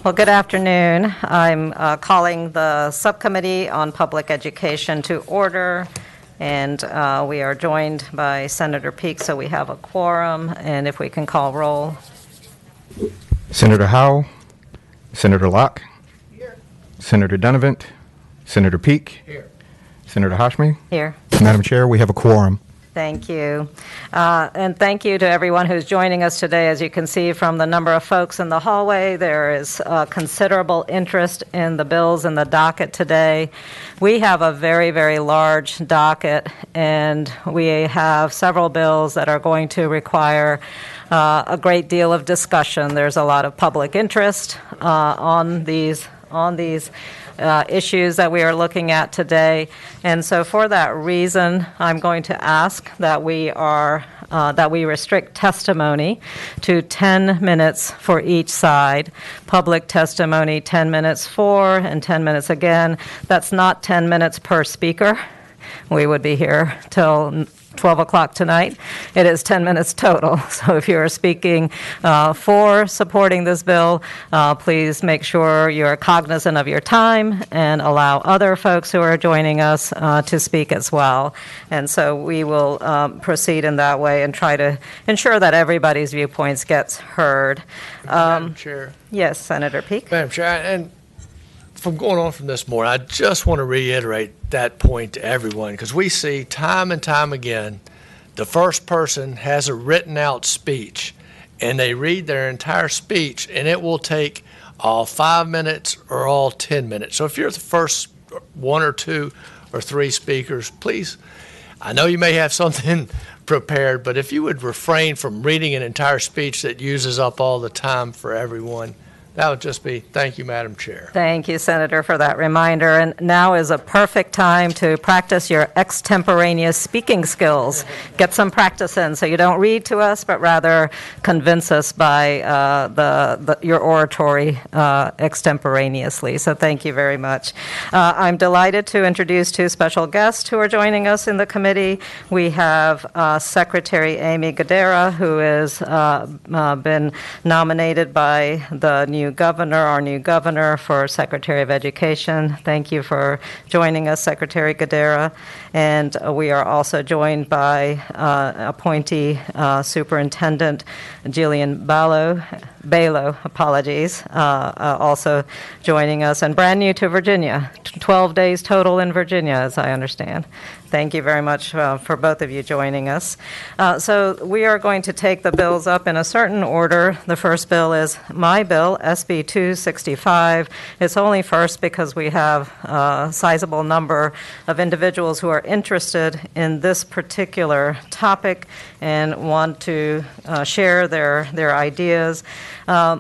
Well, good afternoon. I'm calling the Subcommittee on Public Education to order, and we are joined by Senator Peake, so we have a quorum, and if we can call roll. Senator Howell, Senator Locke, Here. Senator Dunavant, Senator Peake, Here. Senator Hashmi. Here. Madam Chair, we have a quorum. Thank you. And thank you to everyone who's joining us today. As you can see from the number of folks in the hallway, there is considerable interest in the bills in the docket today. We have a very, very large docket, and we have several bills that are going to require a great deal of discussion. There's a lot of public interest on these issues that we are looking at today. And so for that reason, I'm going to ask that we restrict testimony to 10 minutes for each side. Public testimony 10 minutes for and 10 minutes again. That's not 10 minutes per speaker. We would be here till 12 o'clock tonight. It is 10 minutes total. So if you're speaking for supporting this bill, please make sure you're cognizant of your time and allow other folks who are joining us to speak as well. And so we will proceed in that way and try to ensure that everybody's viewpoints gets heard. Madam Chair. Yes, Senator Peake. Madam Chair, and from going on from this morning, I just want to reiterate that point to everyone, because we see time and time again, the first person has a written out speech, and they read their entire speech, and it will take all 5 minutes or all 10 minutes. So if you're the first one or two or three speakers, please, I know you may have something prepared, but if you would refrain from reading an entire speech that uses up all the time for everyone, that would just be, thank you, Madam Chair. Thank you, Senator, for that reminder. And now is a perfect time to practice your extemporaneous speaking skills. Get some practice in so you don't read to us, but rather convince us by your oratory extemporaneously. So thank you very much. I'm delighted to introduce two special guests who are joining us in the committee. We have Secretary Amy Gadara, who has been nominated by the our new governor for Secretary of Education. Thank you for joining us, Secretary Gadara. And we are also joined by appointee Superintendent Jillian Balo, also joining us, and brand new to Virginia, 12 days total in Virginia, as I understand. Thank you very much for both of you joining us. So we are going to take the bills up in a certain order. The first bill is my bill, SB 265. It's only first because we have a sizable number of individuals who are interested in this particular topic and want to share their ideas.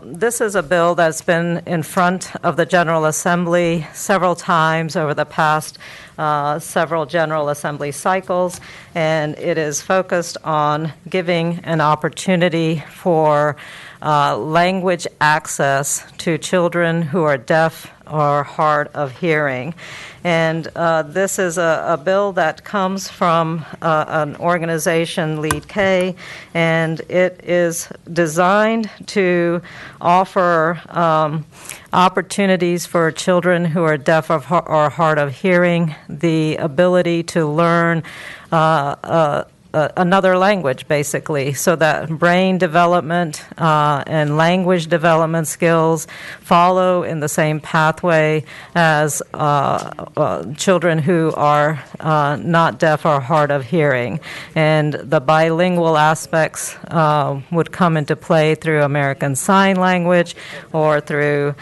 This is a bill that's been in front of the General Assembly several times over the past several General Assembly cycles, and it is focused on giving an opportunity for language access to children who are deaf or hard of hearing. And this is a bill that comes from an organization, Lead K, and it is designed to offer opportunities for children who are deaf or hard of hearing the ability to learn another language, basically, so that brain development and language development skills follow in the same pathway as children who are not deaf or hard of hearing. And the bilingual aspects would come into play through American Sign Language or through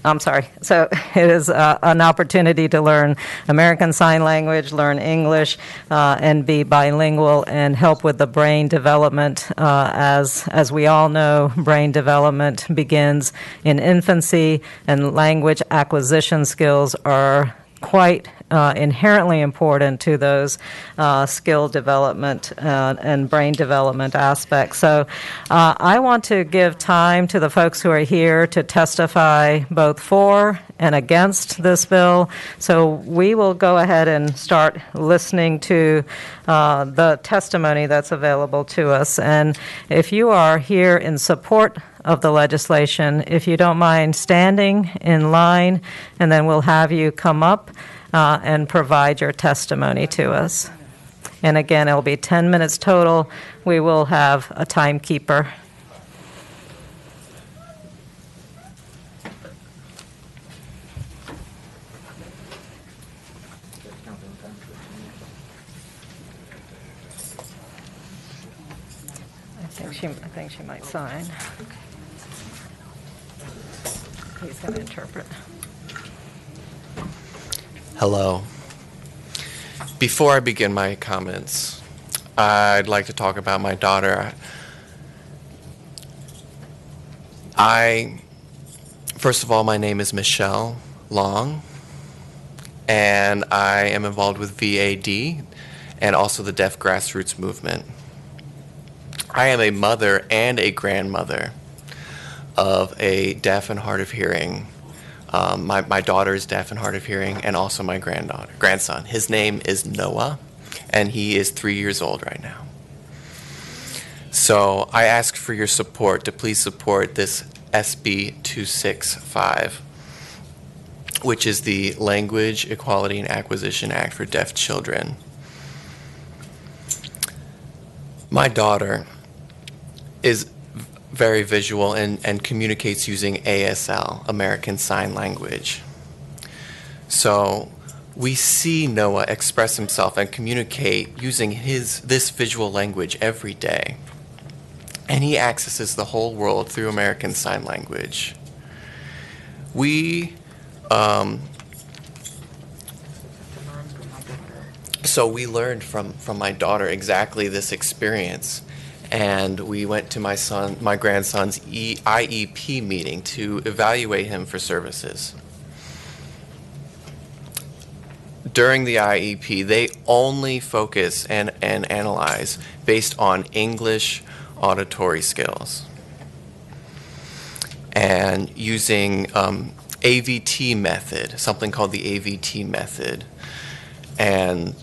I'm sorry. So it is an opportunity to learn American Sign Language, learn English, and be bilingual and help with the brain development. As we all know, brain development begins in infancy, and language acquisition skills are quite inherently important to those skill development and brain development aspects. So I want to give time to the folks who are here to testify both for and against this bill. So we will go ahead and start listening to the testimony that's available to us. And if you are here in support of the legislation, if you don't mind standing in line, and then we'll have you come up and provide your testimony to us. And again, it'll be 10 minutes total. We will have a timekeeper. I think she might sign. He's going to interpret. Hello. Before I begin my comments, I'd like to talk about my daughter. First of all, my name is Michelle Long, and I am involved with VAD and also the Deaf Grassroots Movement. I am a mother and a grandmother of a deaf and hard of hearing. My daughter is deaf and hard of hearing, and also my grandson. His name is Noah, and he is 3 years old right now. So I ask for your support to please support this SB 265, which is the Language Equality and Acquisition Act for Deaf Children. My daughter is very visual and communicates using ASL, American Sign Language. So we see Noah express himself and communicate using this visual language every day. And he accesses the whole world through American Sign Language. So we learned from my daughter exactly this experience. And we went to my grandson's IEP meeting to evaluate him for services. During the IEP, they only focus and analyze based on English auditory skills and using AVT method, something called the AVT method. And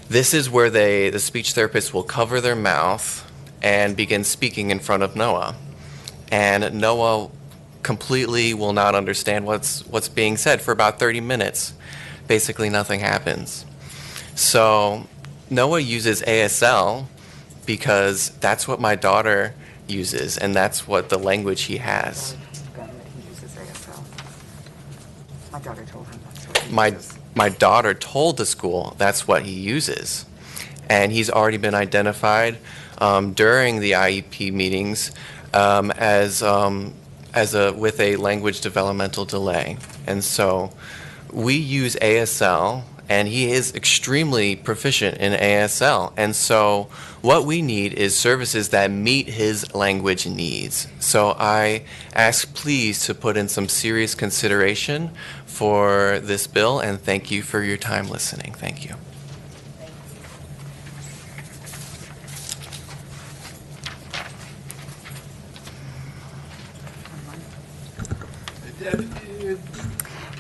this is where the speech therapist will cover their mouth and begin speaking in front of Noah. And Noah completely will not understand what's being said for about 30 minutes. Basically, nothing happens. So Noah uses ASL because that's what my daughter uses, and that's what the language he has. My daughter told him that's what he uses. My daughter told the school that's what he uses, and he's already been identified during the IEP meetings with a language developmental delay. And so we use ASL, and he is extremely proficient in ASL. And so what we need is services that meet his language needs. So I ask please to put in some serious consideration for this bill, and thank you for your time listening. Thank you.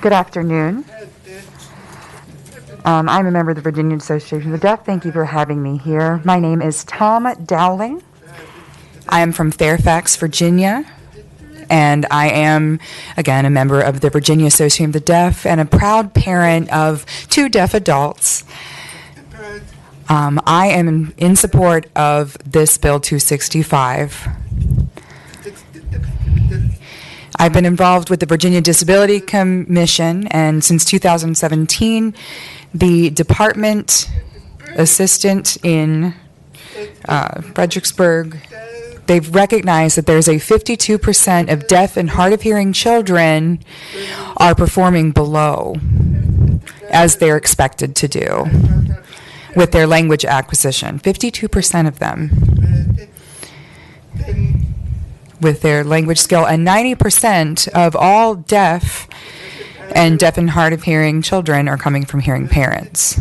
Good afternoon. I'm a member of the Virginia Association of the Deaf. Thank you for having me here. My name is Tom Dowling. I am from Fairfax, Virginia, and I am, again, a member of the Virginia Association of the Deaf and a proud parent of 2 deaf adults. I am in support of this Bill 265. I've been involved with the Virginia Disability Commission, and since 2017, the department assistant in Fredericksburg, they've recognized that there's a 52% of deaf and hard of hearing children are performing below as they're expected to do with their language acquisition. 52% of them with their language skill, and 90% of all deaf and deaf and hard of hearing children are coming from hearing parents.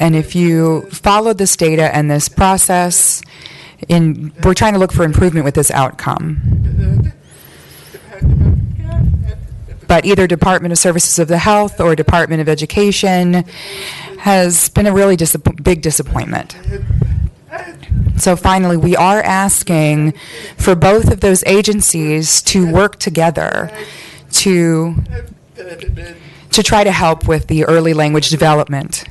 And if you follow this data and this process, we're trying to look for improvement with this outcome. But either Department of Services of the Health or Department of Education has been a really big disappointment. So finally, we are asking for both of those agencies to work together to try to help with the early language development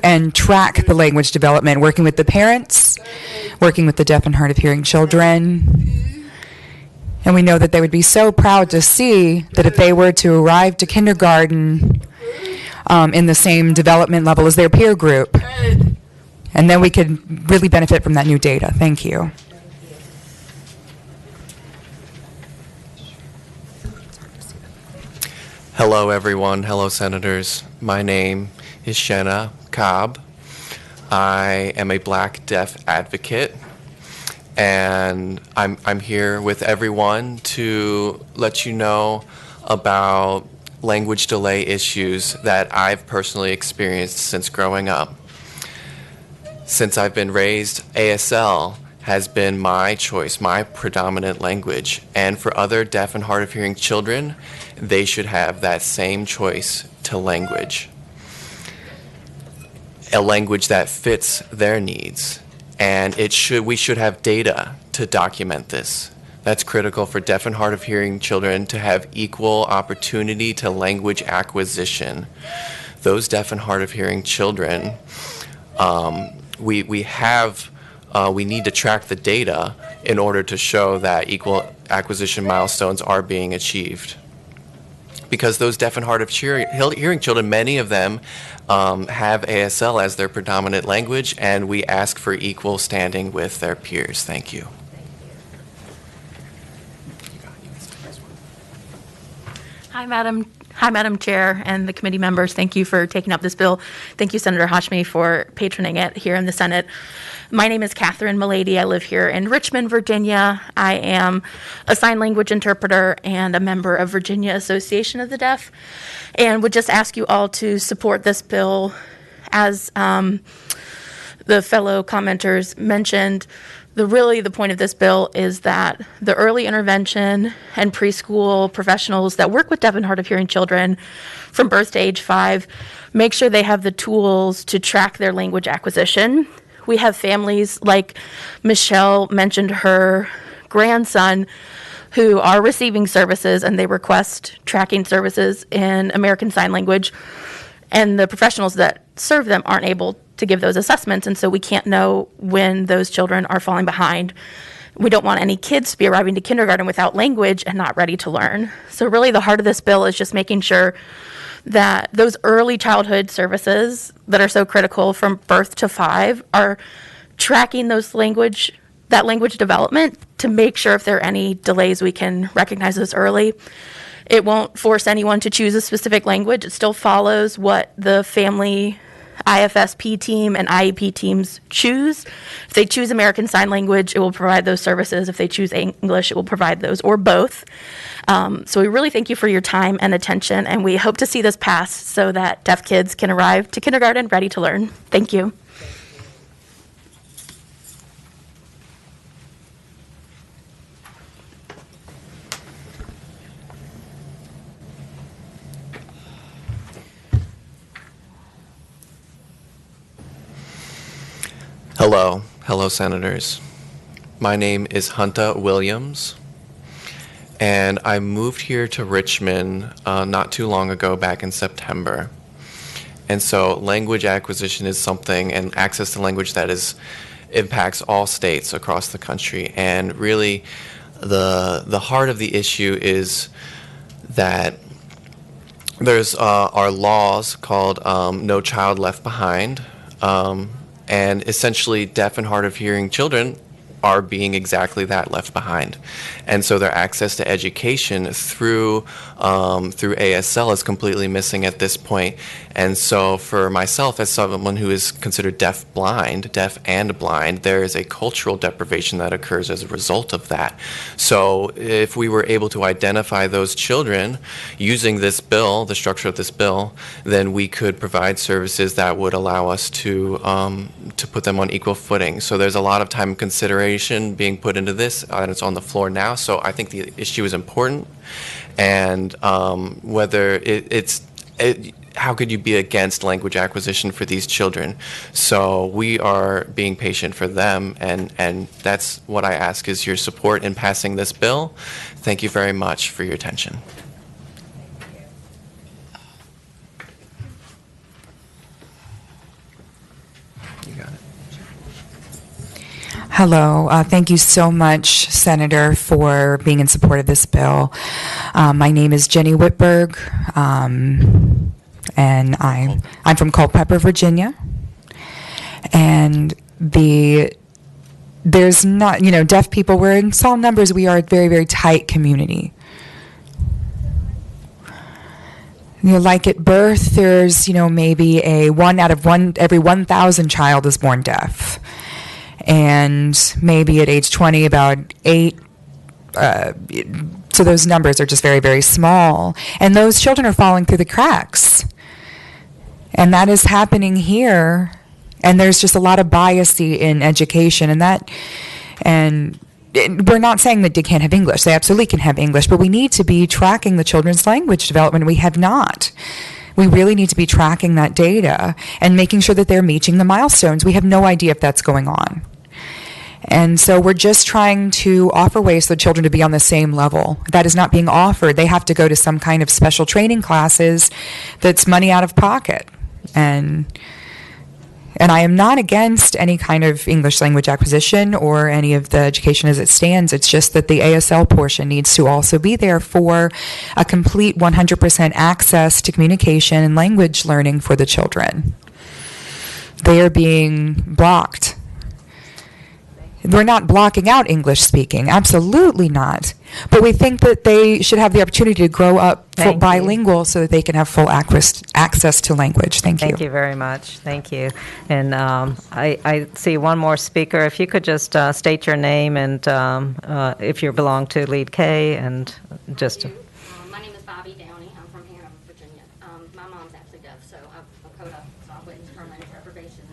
and track the language development, working with the parents, working with the deaf and hard of hearing children. And we know that they would be so proud to see that if they were to arrive to kindergarten in the same development level as their peer group, and then we could really benefit from that new data. Thank you. Hello, everyone. Hello, Senators. My name is Shenna Cobb. I am a Black deaf advocate, and I'm here with everyone to let you know about language delay issues that I've personally experienced since growing up. Since I've been raised, ASL has been my choice, my predominant language. And for other deaf and hard of hearing children, they should have that same choice to language. A language that fits their needs. And we should have data to document this. That's critical for deaf and hard of hearing children to have equal opportunity to language acquisition. Those deaf and hard of hearing children, we need to track the data in order to show that equal acquisition milestones are being achieved. Because those deaf and hard of hearing children, many of them have ASL as their predominant language, and we ask for equal standing with their peers. Thank you. Hi, Madam Chair and the committee members. Thank you for taking up this bill. Thank you, Senator Hashmi, for patroning it here in the Senate. My name is Catherine Milady. I live here in Richmond, Virginia. I am a sign language interpreter and a member of Virginia Association of the Deaf, and would just ask you all to support this bill. As the fellow commenters mentioned, the point of this bill is that the early intervention and preschool professionals that work with deaf and hard of hearing children from birth to age 5 make sure they have the tools to track their language acquisition. We have families like Michelle mentioned her grandson who are receiving services, and they request tracking services in American Sign Language, and the professionals that serve them aren't able to give those assessments, and so we can't know when those children are falling behind. We don't want any kids to be arriving to kindergarten without language and not ready to learn. So really the heart of this bill is just making sure that those early childhood services that are so critical from birth to 5 are tracking that language development to make sure if there are any delays, we can recognize those early. It won't force anyone to choose a specific language. It still follows what the family IFSP team and IEP teams choose. If they choose American Sign Language, it will provide those services. If they choose English, it will provide those, or both. So we really thank you for your time and attention, and we hope to see this pass so that deaf kids can arrive to kindergarten ready to learn. Thank you. Hello, Senators. My name is Hunta Williams, and I moved here to Richmond not too long ago, back in September. And so language acquisition is something, and access to language that impacts all states across the country. And really, the heart of the issue is that there's our laws called No Child Left Behind, and essentially deaf and hard of hearing children are being exactly that, left behind. And so their access to education through ASL is completely missing at this point. And so for myself, as someone who is considered deaf and blind, there is a cultural deprivation that occurs as a result of that. So if we were able to identify those children using this bill, the structure of this bill, then we could provide services that would allow us to put them on equal footing. So there's a lot of time and consideration being put into this, and it's on the floor now. So I think the issue is important, and whether how could you be against language acquisition for these children? So we are being patient for them, and that's what I ask is your support in passing this bill. Thank you very much for your attention. You got it. Hello. Thank you so much, Senator, for being in support of this bill. My name is Jenny Whitberg, and I'm from Culpeper, Virginia. And there's not, deaf people, we're in small numbers. We are a very, very tight community. Like at birth, there's, maybe every 1,000 child is born deaf. And maybe at age 20, about 8. So those numbers are just very, very small. And those children are falling through the cracks. And that is happening here. And there's just a lot of bias in education. And we're not saying that they can't have English. They absolutely can have English. But we need to be tracking the children's language development. We have not. We really need to be tracking that data and making sure that they're meeting the milestones. We have no idea if that's going on. And so we're just trying to offer ways for the children to be on the same level. That is not being offered. They have to go to some kind of special training classes that's money out of pocket. And I am not against any kind of English language acquisition or any of the education as it stands. It's just that the ASL portion needs to also be there for a complete 100% access to communication and language learning for the children. They are being blocked. We're not blocking out English speaking, absolutely not. But we think that they should have the opportunity to grow up bilingual so that they can have full access to language. Thank you. Thank you very much. Thank you. And I see one more speaker. If you could just state your name and if you belong to Lead K and just... My name is Bobby Downey. I'm from Hanover, Virginia. My mom's actually deaf, so I'm a CODA, so I witnessed her language deprivation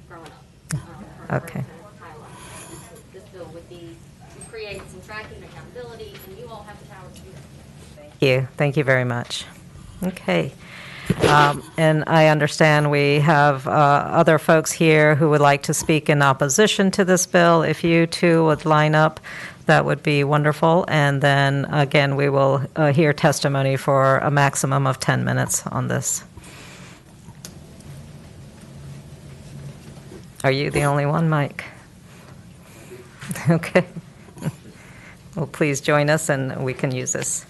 growing up. Okay. This bill would be to create some tracking accountability, and you all have the power to do that. Thank you. Thank you very much. Okay. And I understand we have other folks here who would like to speak in opposition to this bill. If you two would line up, that would be wonderful. And then, again, we will hear testimony for a maximum of 10 minutes on this. Are you the only one, Mike? Okay. Well, please join us, and we can use this.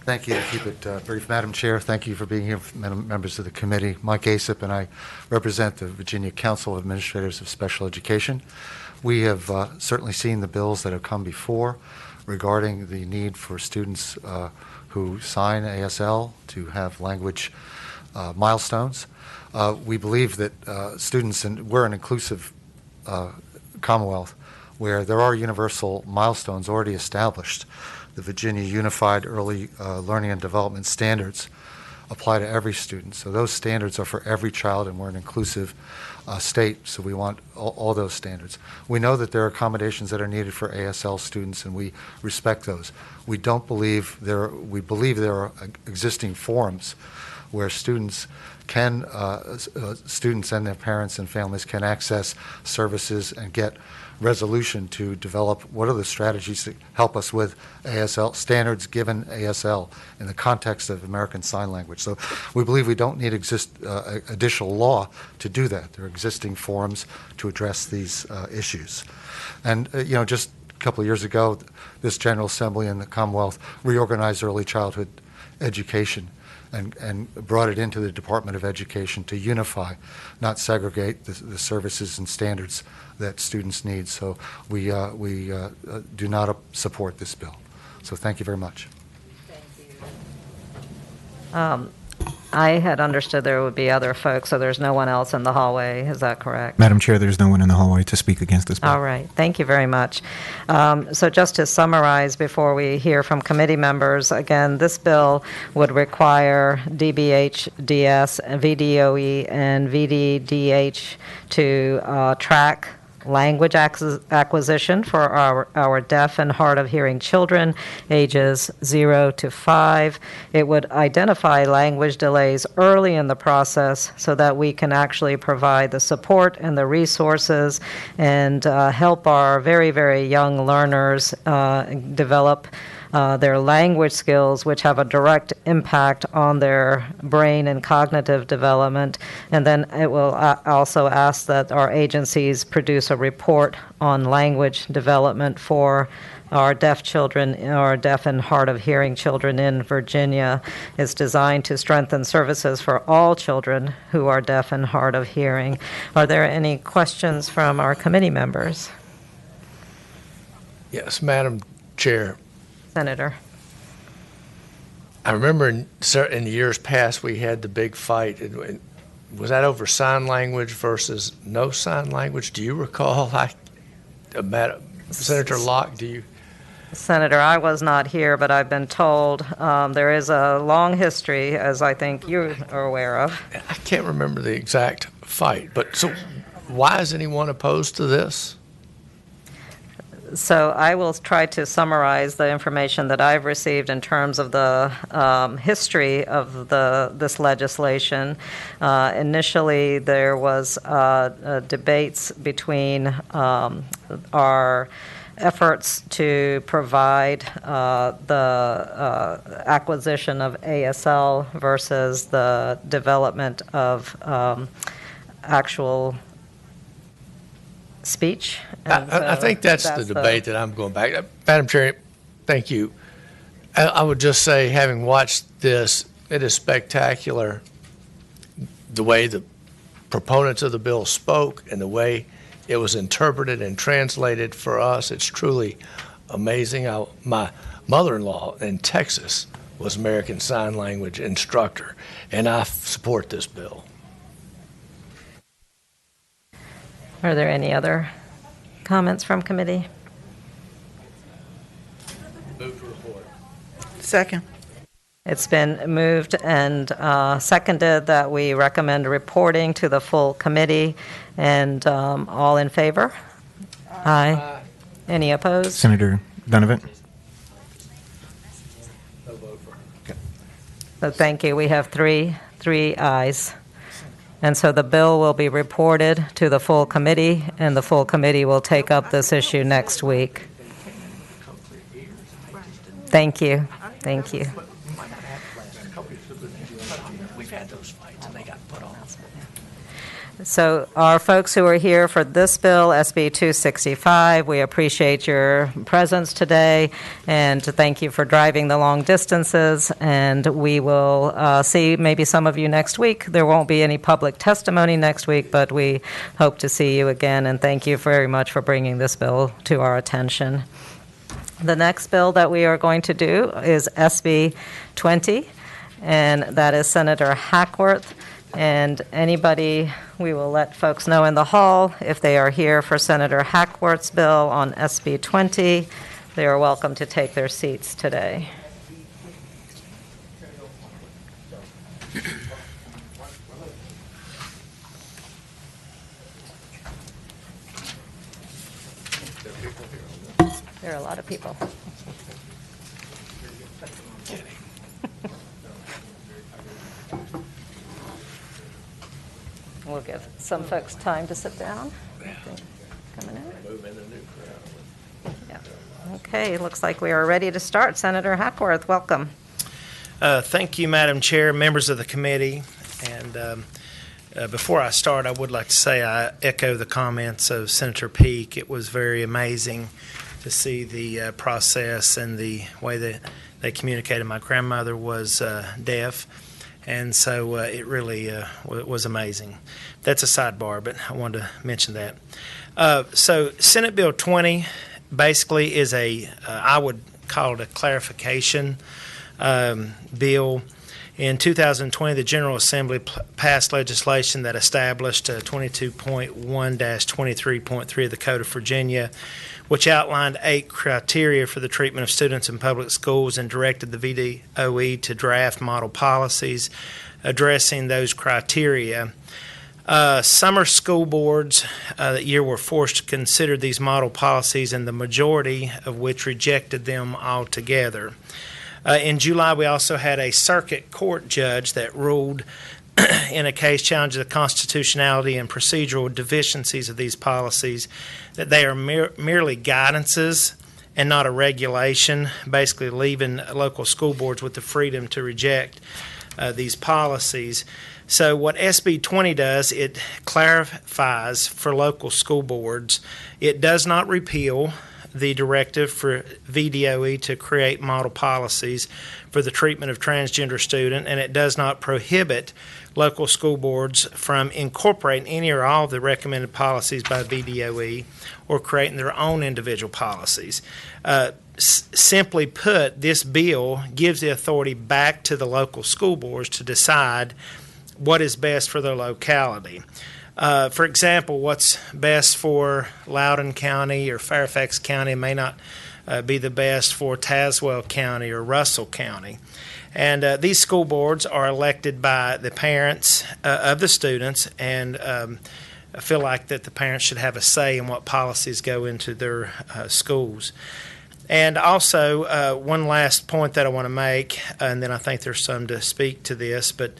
Thank you. To keep it brief, Madam Chair, thank you for being here, members of the committee. Mike Asip and I represent the Virginia Council of Administrators of Special Education. We have certainly seen the bills that have come before regarding the need for students who sign ASL to have language milestones. We believe that students, and we're an inclusive Commonwealth where there are universal milestones already established. The Virginia Unified Early Learning and Development Standards apply to every student. So those standards are for every child, and we're an inclusive state, so we want all those standards. We know that there are accommodations that are needed for ASL students, and we respect those. We believe there are existing forums where students and their parents and families can access services and get resolution to develop what are the strategies that help us with ASL standards given ASL in the context of American Sign Language. So we believe we don't need additional law to do that. There are existing forums to address these issues. And just a couple of years ago, this General Assembly in the Commonwealth reorganized early childhood education. and brought it into the Department of Education to unify, not segregate the services and standards that students need. So we do not support this bill. So thank you very much. I had understood there would be other folks, so there's no one else in the hallway. Is that correct? Madam Chair, there's no one in the hallway to speak against this bill. All right. Thank you very much. So just to summarize before we hear from committee members, again, this bill would require DBH, DS, VDOE, and VDDH to track language acquisition for our deaf and hard of hearing children ages 0 to 5. It would identify language delays early in the process so that we can actually provide the support and the resources and help our very, very young learners develop their language skills, which have a direct impact on their brain and cognitive development. And then it will also ask that our agencies produce a report on language development for our deaf children, our deaf and hard of hearing children in Virginia. Is designed to strengthen services for all children who are deaf and hard of hearing. Are there any questions from our committee members? Yes, Madam Chair. Senator. I remember in years past, we had the big fight. Was that over sign language versus no sign language? Do you recall? Senator Locke, do you? Senator, I was not here, but I've been told there is a long history, as I think you are aware of. I can't remember the exact fight, but so why is anyone opposed to this? So I will try to summarize the information that I've received in terms of the history of this legislation. Initially, there was debates between our efforts to provide the acquisition of ASL versus the development of actual speech. I think that's the debate that I'm going back. Madam Chair, thank you. I would just say, having watched this, it is spectacular the way the proponents of the bill spoke and the way it was interpreted and translated for us. It's truly amazing. My mother-in-law in Texas was American Sign Language instructor, and I support this bill. Are there any other comments from committee? Move to report. Second. It's been moved and seconded that we recommend reporting to the full committee. And all in favor? Aye. Any opposed? Senator Donovan? No vote for. Okay. So thank you. We have three ayes. And so the bill will be reported to the full committee, and the full committee will take up this issue next week. Thank you. Thank you. We've had those fights, and they got put off. So our folks who are here for this bill, SB 265, we appreciate your presence today, and thank you for driving the long distances, and we will see maybe some of you next week. There won't be any public testimony next week, but we hope to see you again, and thank you very much for bringing this bill to our attention. The next bill that we are going to do is SB 20, and that is Senator Hackworth. And anybody, we will let folks know in the hall if they are here for Senator Hackworth's bill on SB 20. They are welcome to take their seats today. There are a lot of people. We'll give some folks time to sit down. Coming in. Yeah. Okay, looks like we are ready to start. Senator Hackworth, welcome. Thank you, Madam Chair, members of the committee. And before I start, I would like to say I echo the comments of Senator Peake. It was very amazing to see the process and the way that they communicated. My grandmother was deaf, And so it really was amazing. That's a sidebar, but I wanted to mention that. So Senate Bill 20 basically is I would call it a clarification bill. In 2020, the General Assembly passed legislation that established 22.1-23.3 of the Code of Virginia, which outlined 8 criteria for the treatment of students in public schools and directed the VDOE to draft model policies addressing those criteria. Summer school boards that year were forced to consider these model policies, and the majority of which rejected them altogether. In July, we also had a circuit court judge that ruled in a case challenging the constitutionality and procedural deficiencies of these policies, that they are merely guidances and not a regulation, basically leaving local school boards with the freedom to reject these policies. So what SB 20 does, it clarifies for local school boards. It does not repeal the directive for VDOE to create model policies for the treatment of transgender students, and it does not prohibit local school boards from incorporating any or all of the recommended policies by VDOE or creating their own individual policies. Simply put, this bill gives the authority back to the local school boards to decide what is best for their locality. For example, what's best for Loudoun County or Fairfax County may not be the best for Tazewell County or Russell County. And these school boards are elected by the parents of the students, and I feel like that the parents should have a say in what policies go into their schools. And also, one last point that I want to make, and then I think there's some to speak to this, but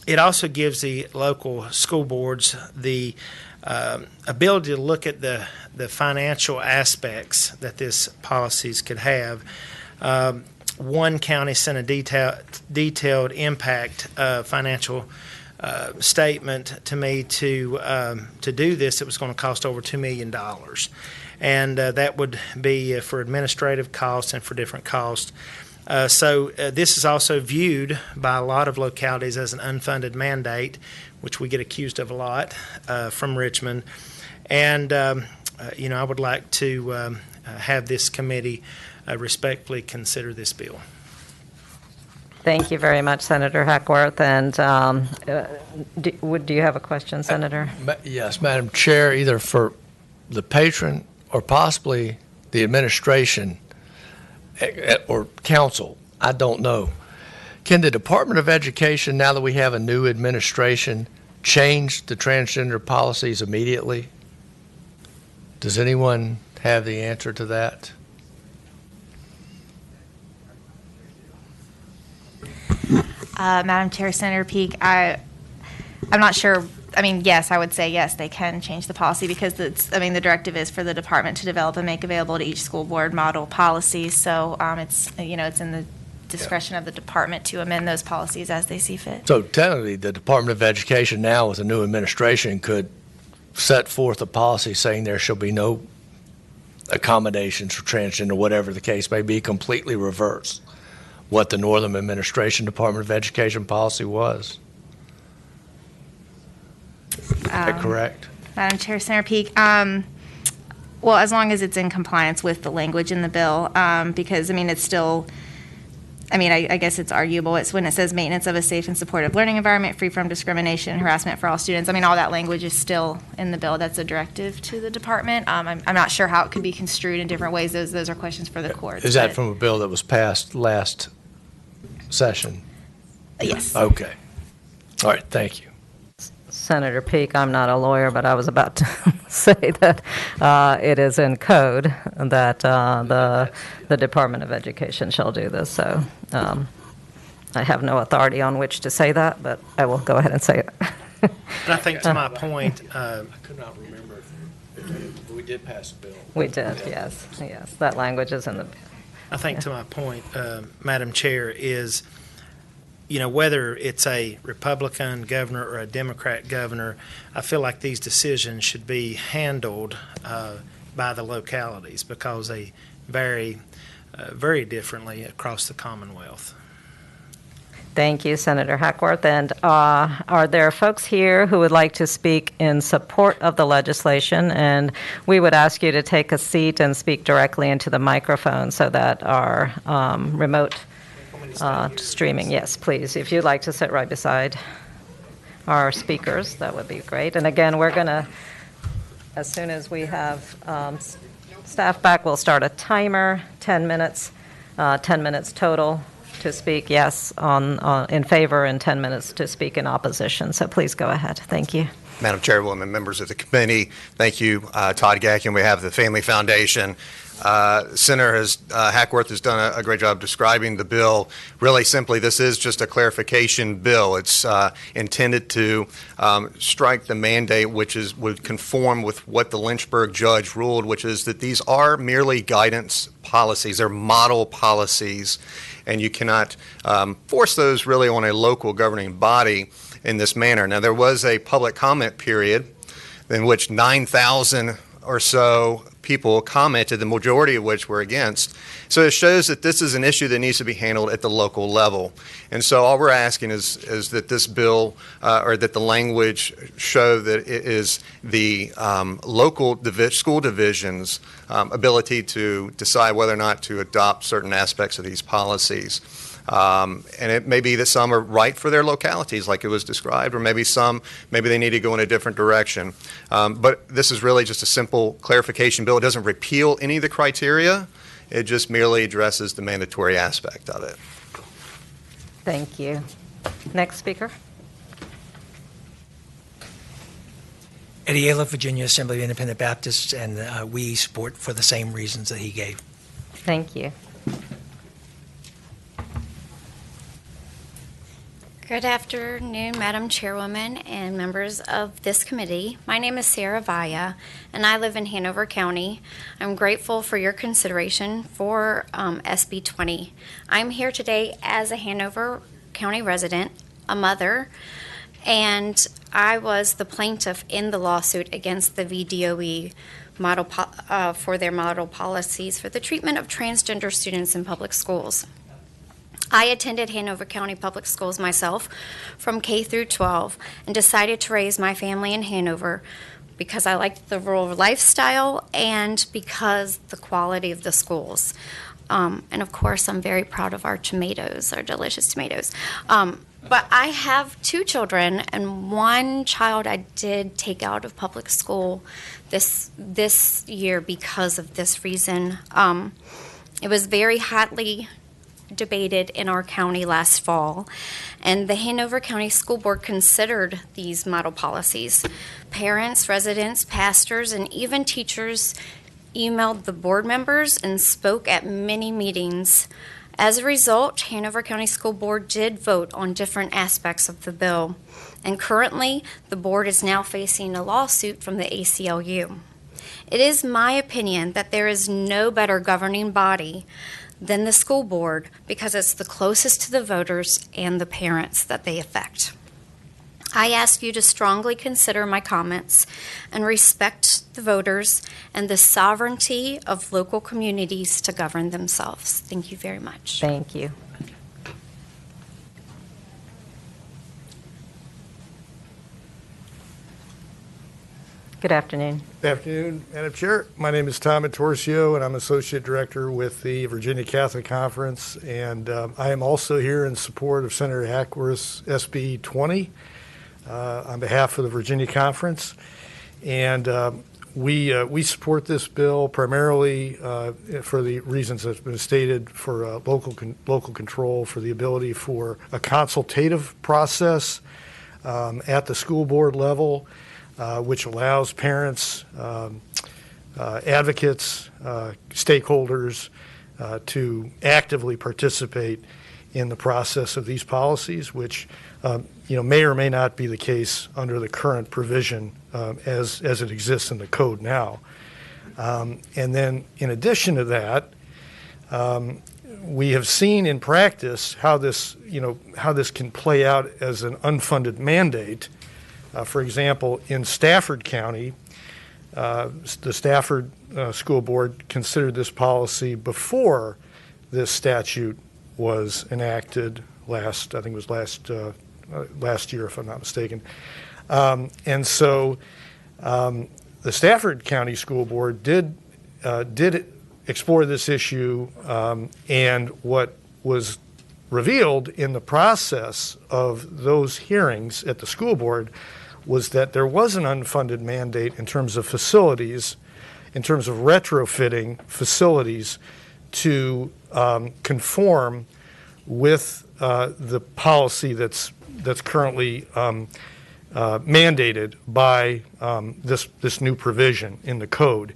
it also gives the local school boards the ability to look at the financial aspects that these policies could have. One county sent a detailed impact financial statement to me to do this. It was going to cost over $2 million. And that would be for administrative costs and for different costs. So this is also viewed by a lot of localities as an unfunded mandate, which we get accused of a lot from Richmond. And, I would like to have this committee respectfully consider this bill. Thank you very much, Senator Hackworth. And do you have a question, Senator? Yes, Madam Chair, either for the patron or possibly the administration or council, I don't know. Can the Department of Education, now that we have a new administration, change the transgender policies immediately? Does anyone have the answer to that? Madam Chair, Senator Peak, I'm not sure. I mean, yes, I would say yes, they can change the policy because the directive is for the department to develop and make available to each school board model policies. So it's in the discretion of the department to amend those policies as they see fit. So technically, the Department of Education now with a new administration could set forth a policy saying there shall be no accommodations for transgender, whatever the case may be, completely reverse what the Northern Administration Department of Education policy was. Is that correct? Madam Chair, Senator Peak, well, as long as it's in compliance with the language in the bill, because, it's still, I guess it's arguable. It's when it says maintenance of a safe and supportive learning environment free from discrimination and harassment for all students. All that language is still in the bill. That's a directive to the department. I'm not sure how it could be construed in different ways. Those are questions for the court. Is that from a bill that was passed last session? Yes. Okay. All right, thank you. Senator Peak, I'm not a lawyer, but I was about to say that it is in code that the Department of Education shall do this. So I have no authority on which to say that, but I will go ahead and say it. And I think to my point, I could not remember if we did pass a bill. We did, yes. That language is in the bill. I think to my point, Madam Chair, is whether it's a Republican governor or a Democrat governor, I feel like these decisions should be handled by the localities because they vary very differently across the Commonwealth. Thank you, Senator Hackworth. And are there folks here who would like to speak in support of the legislation? And we would ask you to take a seat and speak directly into the microphone so that our remote streaming, yes, please. If you'd like to sit right beside our speakers, that would be great. And again, we're going to, as soon as we have staff back, we'll start a timer, 10 minutes, 10 minutes total to speak yes in favor and 10 minutes to speak in opposition. So please go ahead. Thank you. Madam Chairwoman, members of the committee, thank you, Todd Gacky, on behalf of the Family Foundation. Senator Hackworth has done a great job describing the bill. Really simply, this is just a clarification bill. It's intended to strike the mandate which would conform with what the Lynchburg judge ruled, which is that these are merely guidance policies. They're model policies, and you cannot force those really on a local governing body in this manner. Now, there was a public comment period in which 9,000 or so people commented, the majority of which were against. So it shows that this is an issue that needs to be handled at the local level. And so all we're asking is that this bill or that the language show that it is the local school division's ability to decide whether or not to adopt certain aspects of these policies. And it may be that some are right for their localities, like it was described, or maybe they need to go in a different direction. But this is really just a simple clarification bill. It doesn't repeal any of the criteria. It just merely addresses the mandatory aspect of it. Thank you. Next speaker. Eddie Ayla, Virginia Assembly of Independent Baptists, and we support for the same reasons that he gave. Thank you. Good afternoon, Madam Chairwoman and members of this committee. My name is Sarah Vaya, and I live in Hanover County. I'm grateful for your consideration for SB 20. I'm here today as a Hanover County resident, a mother, and I was the plaintiff in the lawsuit against the VDOE for their model policies for the treatment of transgender students in public schools. I attended Hanover County Public Schools myself from K through 12 and decided to raise my family in Hanover because I liked the rural lifestyle and because the quality of the schools. And of course, I'm very proud of our tomatoes, our delicious tomatoes. But I have two children, and one child I did take out of public school this year because of this reason. It was very hotly debated in our county last fall, and the Hanover County School Board considered these model policies. Parents, residents, pastors, and even teachers emailed the board members and spoke at many meetings. As a result, Hanover County School Board did vote on different aspects of the bill, and currently the board is now facing a lawsuit from the ACLU. It is my opinion that there is no better governing body than the school board because it's the closest to the voters and the parents that they affect. I ask you to strongly consider my comments and respect the voters and the sovereignty of local communities to govern themselves. Thank you very much. Thank you. Good afternoon. Good afternoon, Madam Chair. My name is Tom Torcio, and I'm Associate Director with the Virginia Catholic Conference. And I am also here in support of Senator Hackworth's SB 20 on behalf of the Virginia Conference. And we support this bill primarily for the reasons that's been stated, for local control, for the ability for a consultative process at the school board level, which allows parents, advocates, stakeholders to actively participate in the process of these policies, which may or may not be the case under the current provision as it exists in the code now. And then, in addition to that, we have seen in practice how this can play out as an unfunded mandate. For example, in Stafford County, the Stafford School Board considered this policy before this statute was enacted last, I think it was last year, if I'm not mistaken. And so the Stafford County School Board did explore this issue, and what was revealed in the process of those hearings at the school board was that there was an unfunded mandate in terms of facilities, in terms of retrofitting facilities to conform with the policy that's currently mandated by this new provision in the code.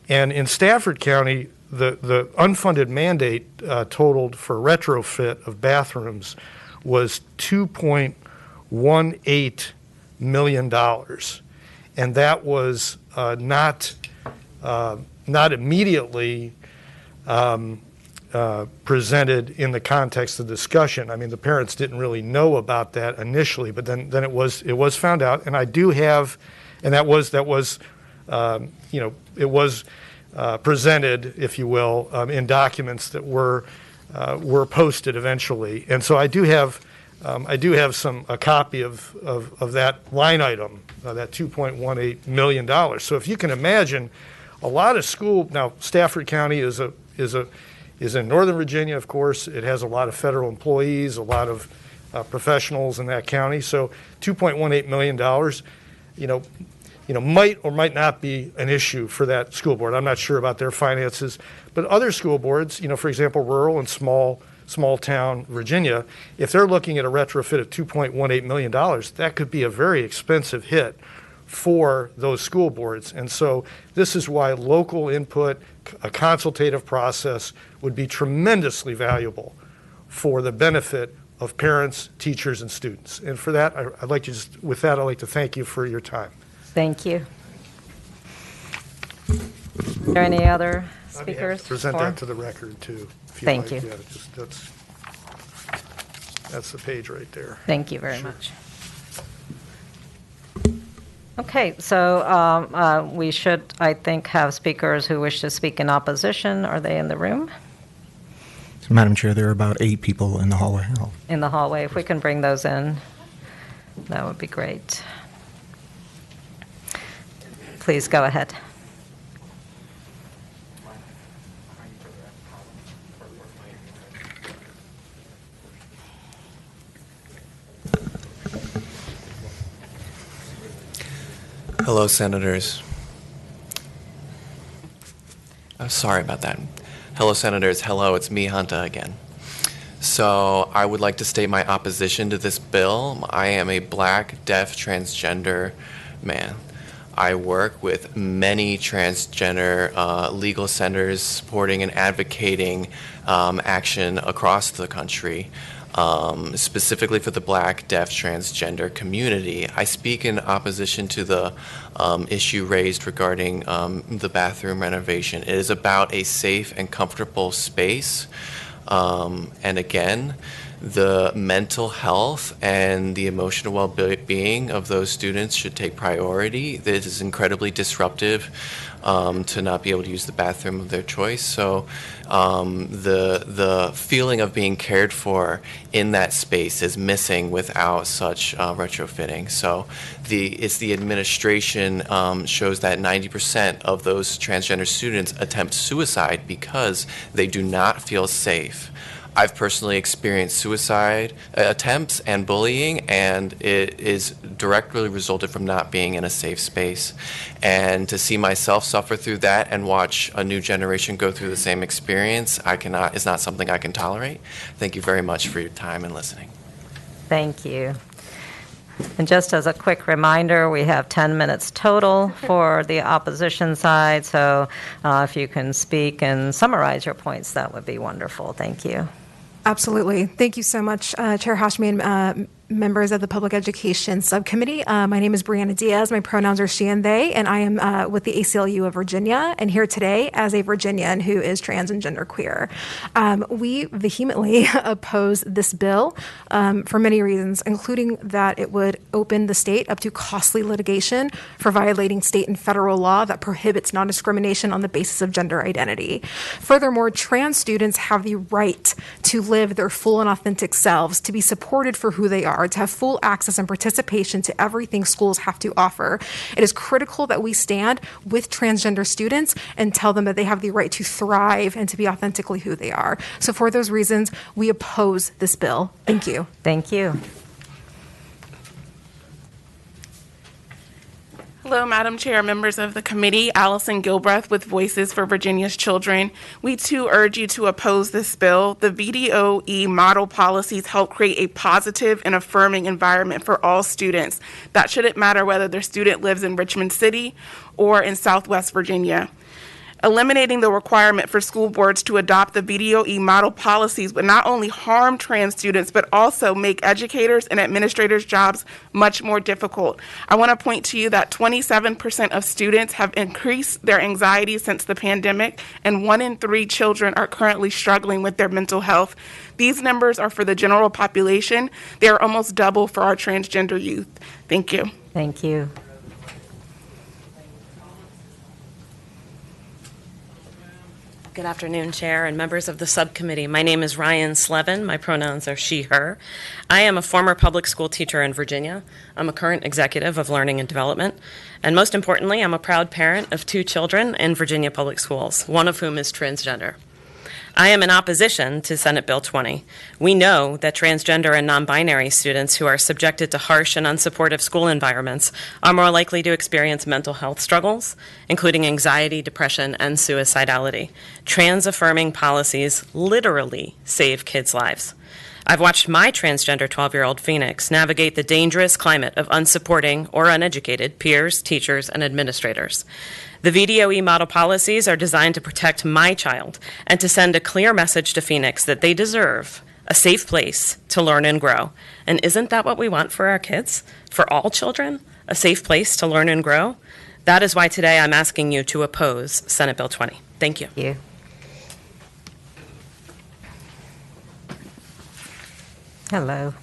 And in Stafford County, the unfunded mandate totaled for retrofit of bathrooms was $2.18 million. And that was not immediately presented in the context of discussion. I mean, the parents didn't really know about that initially, but then it was found out, and I do have, and it was presented, if you will, in documents that were posted eventually, and so I do have a copy of that line item, that $2.18 million. So if you can imagine, a lot of school now, Stafford County is in Northern Virginia, of course. It has a lot of federal employees, a lot of professionals in that county. So $2.18 million, might or might not be an issue for that school board. I'm not sure about their finances, but other school boards, for example, rural and small town Virginia, if they're looking at a retrofit of $2.18 million, that could be a very expensive hit for those school boards. And so this is why local input, a consultative process would be tremendously valuable for the benefit of parents, teachers, and students. And for that, I'd like to thank you for your time. Thank you. Are there any other speakers? Present that to the record, too. If you'd Thank like. you. Yeah, that's the page right there. Thank you very much. Okay, so we should, I think, have speakers who wish to speak in opposition. Are they in the room? So, Madam Chair, there are about 8 people in the hallway. In the hallway. If we can bring those in, that would be great. Please go ahead. Hello, Senators. Oh, sorry about that. Hello, Senators. Hello, it's me, Hunta, again. So I would like to state my opposition to this bill. I am a black, deaf, transgender man. I work with many transgender legal centers supporting and advocating action across the country. Specifically for the black, deaf, transgender community. I speak in opposition to the issue raised regarding the bathroom renovation. It is about a safe and comfortable space. And again, the mental health and the emotional well-being of those students should take priority. It is incredibly disruptive to not be able to use the bathroom of their choice. So the feeling of being cared for in that space is missing without such retrofitting. So it's the administration shows that 90% of those transgender students attempt suicide because they do not feel safe. I've personally experienced suicide attempts and bullying, and it is directly resulted from not being in a safe space. And to see myself suffer through that and watch a new generation go through the same experience, is not something I can tolerate. Thank you very much for your time and listening. Thank you. And just as a quick reminder, we have 10 minutes total for the opposition side, so if you can speak and summarize your points, that would be wonderful. Thank you. Absolutely. Thank you so much, Chair Hashmi and members of the Public Education Subcommittee. My name is Brianna Diaz. My pronouns are she and they, and I am with the ACLU of Virginia, and here today as a Virginian who is trans and genderqueer. We vehemently oppose this bill for many reasons, including that it would open the state up to costly litigation for violating state and federal law that prohibits non-discrimination on the basis of gender identity. Furthermore, trans students have the right to live their full and authentic selves, to be supported for who they are, to have full access and participation to everything schools have to offer. It is critical that we stand with transgender students and tell them that they have the right to thrive and to be authentically who they are. So for those reasons, we oppose this bill. Thank you. Thank you. Hello, Madam Chair, members of the committee. Allison Gilbreth with Voices for Virginia's Children. We too urge you to oppose this bill. The VDOE model policies help create a positive and affirming environment for all students. That shouldn't matter whether their student lives in Richmond City or in Southwest Virginia. Eliminating the requirement for school boards to adopt the VDOE model policies would not only harm trans students, but also make educators and administrators' jobs much more difficult. I want to point to you that 27% of students have increased their anxiety since the pandemic, and 1 in 3 children are currently struggling with their mental health. These numbers are for the general population. They are almost double for our transgender youth. Thank you. Thank you. Good afternoon, Chair and members of the subcommittee. My name is Ryan Slevin. My pronouns are she, her. I am a former public school teacher in Virginia. I'm a current executive of Learning and Development. And most importantly, I'm a proud parent of 2 children in Virginia public schools, one of whom is transgender. I am in opposition to Senate Bill 20. We know that transgender and non-binary students who are subjected to harsh and unsupportive school environments are more likely to experience mental health struggles, including anxiety, depression, and suicidality. Trans-affirming policies literally save kids' lives. I've watched my transgender 12-year-old Phoenix navigate the dangerous climate of unsupporting or uneducated peers, teachers, and administrators. The VDOE model policies are designed to protect my child and to send a clear message to Phoenix that they deserve a safe place to learn and grow. And isn't that what we want for our kids? For all children? A safe place to learn and grow? That is why today I'm asking you to oppose Senate Bill 20. Thank you. Thank you. Hello.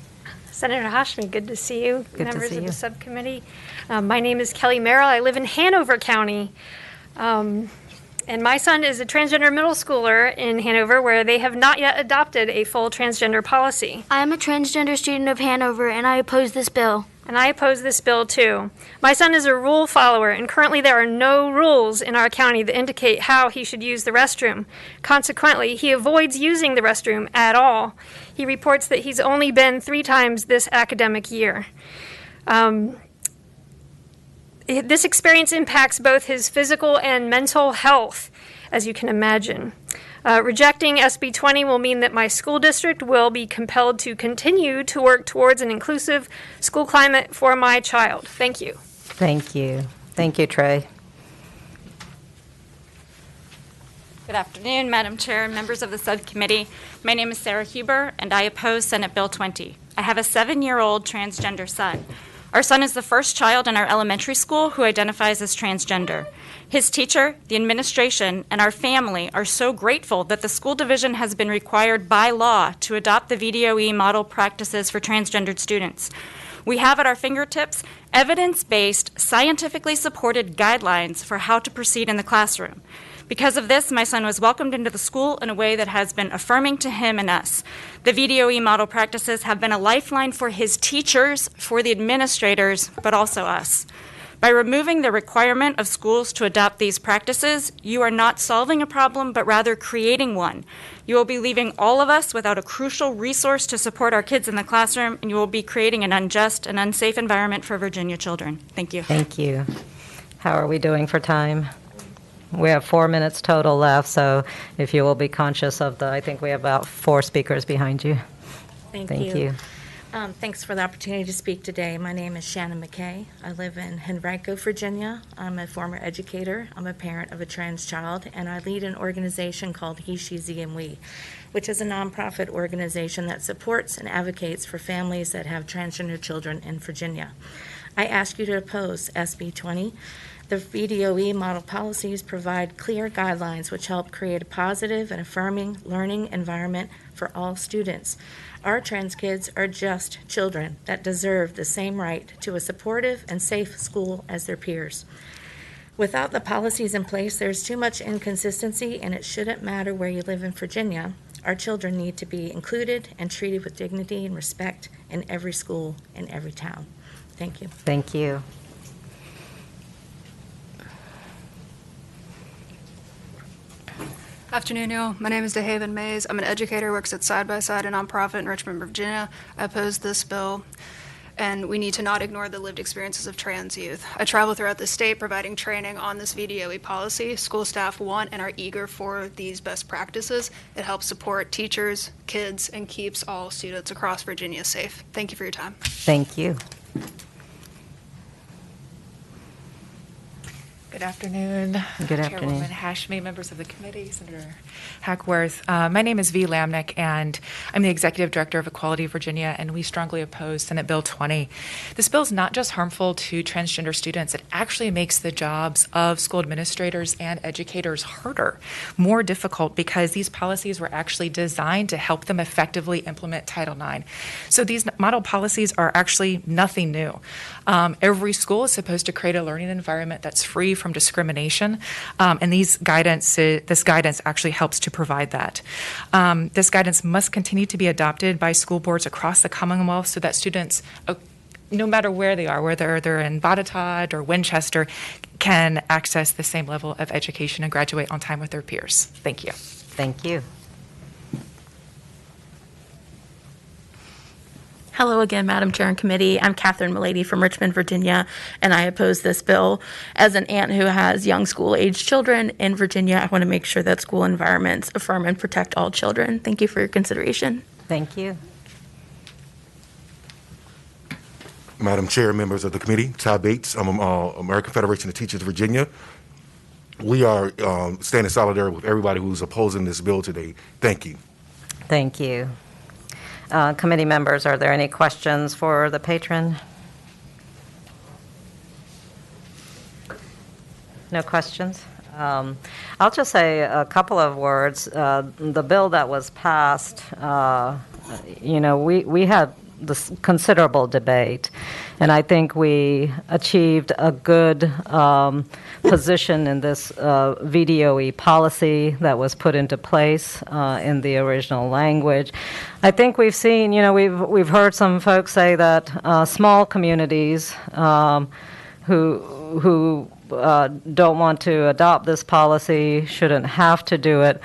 Senator Hashmi, good to see you. Good to Members see of you. the subcommittee. My name is Kelly Merrill. I live in Hanover County. And my son is a transgender middle schooler in Hanover where they have not yet adopted a full transgender policy. I am a transgender student of Hanover and I oppose this bill. And I oppose this bill too. My son is a rule follower, and currently there are no rules in our county that indicate how he should use the restroom. Consequently, he avoids using the restroom at all. He reports that he's only been 3 times this academic year. This experience impacts both his physical and mental health, as you can imagine. Rejecting SB 20 will mean that my school district will be compelled to continue to work towards an inclusive school climate for my child. Thank you. Thank you. Thank you, Trey. Good afternoon, Madam Chair and members of the subcommittee. My name is Sarah Huber, and I oppose Senate Bill 20. I have a 7-year-old transgender son. Our son is the first child in our elementary school who identifies as transgender. His teacher, the administration, and our family are so grateful that the school division has been required by law to adopt the VDOE model practices for transgendered students. We have at our fingertips evidence-based, scientifically supported guidelines for how to proceed in the classroom. Because of this, my son was welcomed into the school in a way that has been affirming to him and us. The VDOE model practices have been a lifeline for his teachers, for the administrators, but also us. By removing the requirement of schools to adopt these practices, you are not solving a problem, but rather creating one. You will be leaving all of us without a crucial resource to support our kids in the classroom, and you will be creating an unjust and unsafe environment for Virginia children. Thank you. Thank you. How are we doing for time? We have 4 minutes total left, so if you will be conscious of I think we have about 4 speakers behind you. Thank you. Thanks for the opportunity to speak today. My name is Shannon McKay. I live in Henrico, Virginia. I'm a former educator. I'm a parent of a trans child, and I lead an organization called He, She, Z, and We, which is a nonprofit organization that supports and advocates for families that have transgender children in Virginia. I ask you to oppose SB 20. The VDOE model policies provide clear guidelines which help create a positive and affirming learning environment for all students. Our trans kids are just children that deserve the same right to a supportive and safe school as their peers. Without the policies in place, there's too much inconsistency, and it shouldn't matter where you live in Virginia. Our children need to be included and treated with dignity and respect in every school in every town. Thank you. Thank you. Afternoon, y'all. My name is DeHaven Mays. I'm an educator, works at Side by Side, a nonprofit in Richmond, Virginia. I oppose this bill, and we need to not ignore the lived experiences of trans youth. I travel throughout the state providing training on this VDOE policy. School staff want and are eager for these best practices. It helps support teachers, kids, and keeps all students across Virginia safe. Thank you for your time. Thank you. Good afternoon. Good afternoon. Chairwoman Hashmi, members of the committee, Senator Hackworth. My name is V. Lamnick, and I'm the Executive Director of Equality Virginia, and we strongly oppose Senate Bill 20. This bill is not just harmful to transgender students, it actually makes the jobs of school administrators and educators harder, more difficult, because these policies were actually designed to help them effectively implement Title IX. So these model policies are actually nothing new. Every school is supposed to create a learning environment that's free from discrimination, and this guidance actually helps to provide that. This guidance must continue to be adopted by school boards across the Commonwealth so that students, no matter where they are, whether they're in Botetourt or Winchester, can access the same level of education and graduate on time with their peers. Thank you. Thank you. Hello again, Madam Chair and Committee. I'm Catherine Milady from Richmond, Virginia, and I oppose this bill. As an aunt who has young school-aged children in Virginia, I want to make sure that school environments affirm and protect all children. Thank you for your consideration. Thank you. Madam Chair, members of the committee, Ty Bates, I'm American Federation of Teachers of Virginia. We are standing solidarity with everybody who's opposing this bill today. Thank you. Thank you. Committee members, are there any questions for the patron? No questions? I'll just say a couple of words. The bill that was passed, we had this considerable debate, and I think we achieved a good position in this VDOE policy that was put into place in the original language. I think we've seen, we've heard some folks say that small communities who don't want to adopt this policy shouldn't have to do it,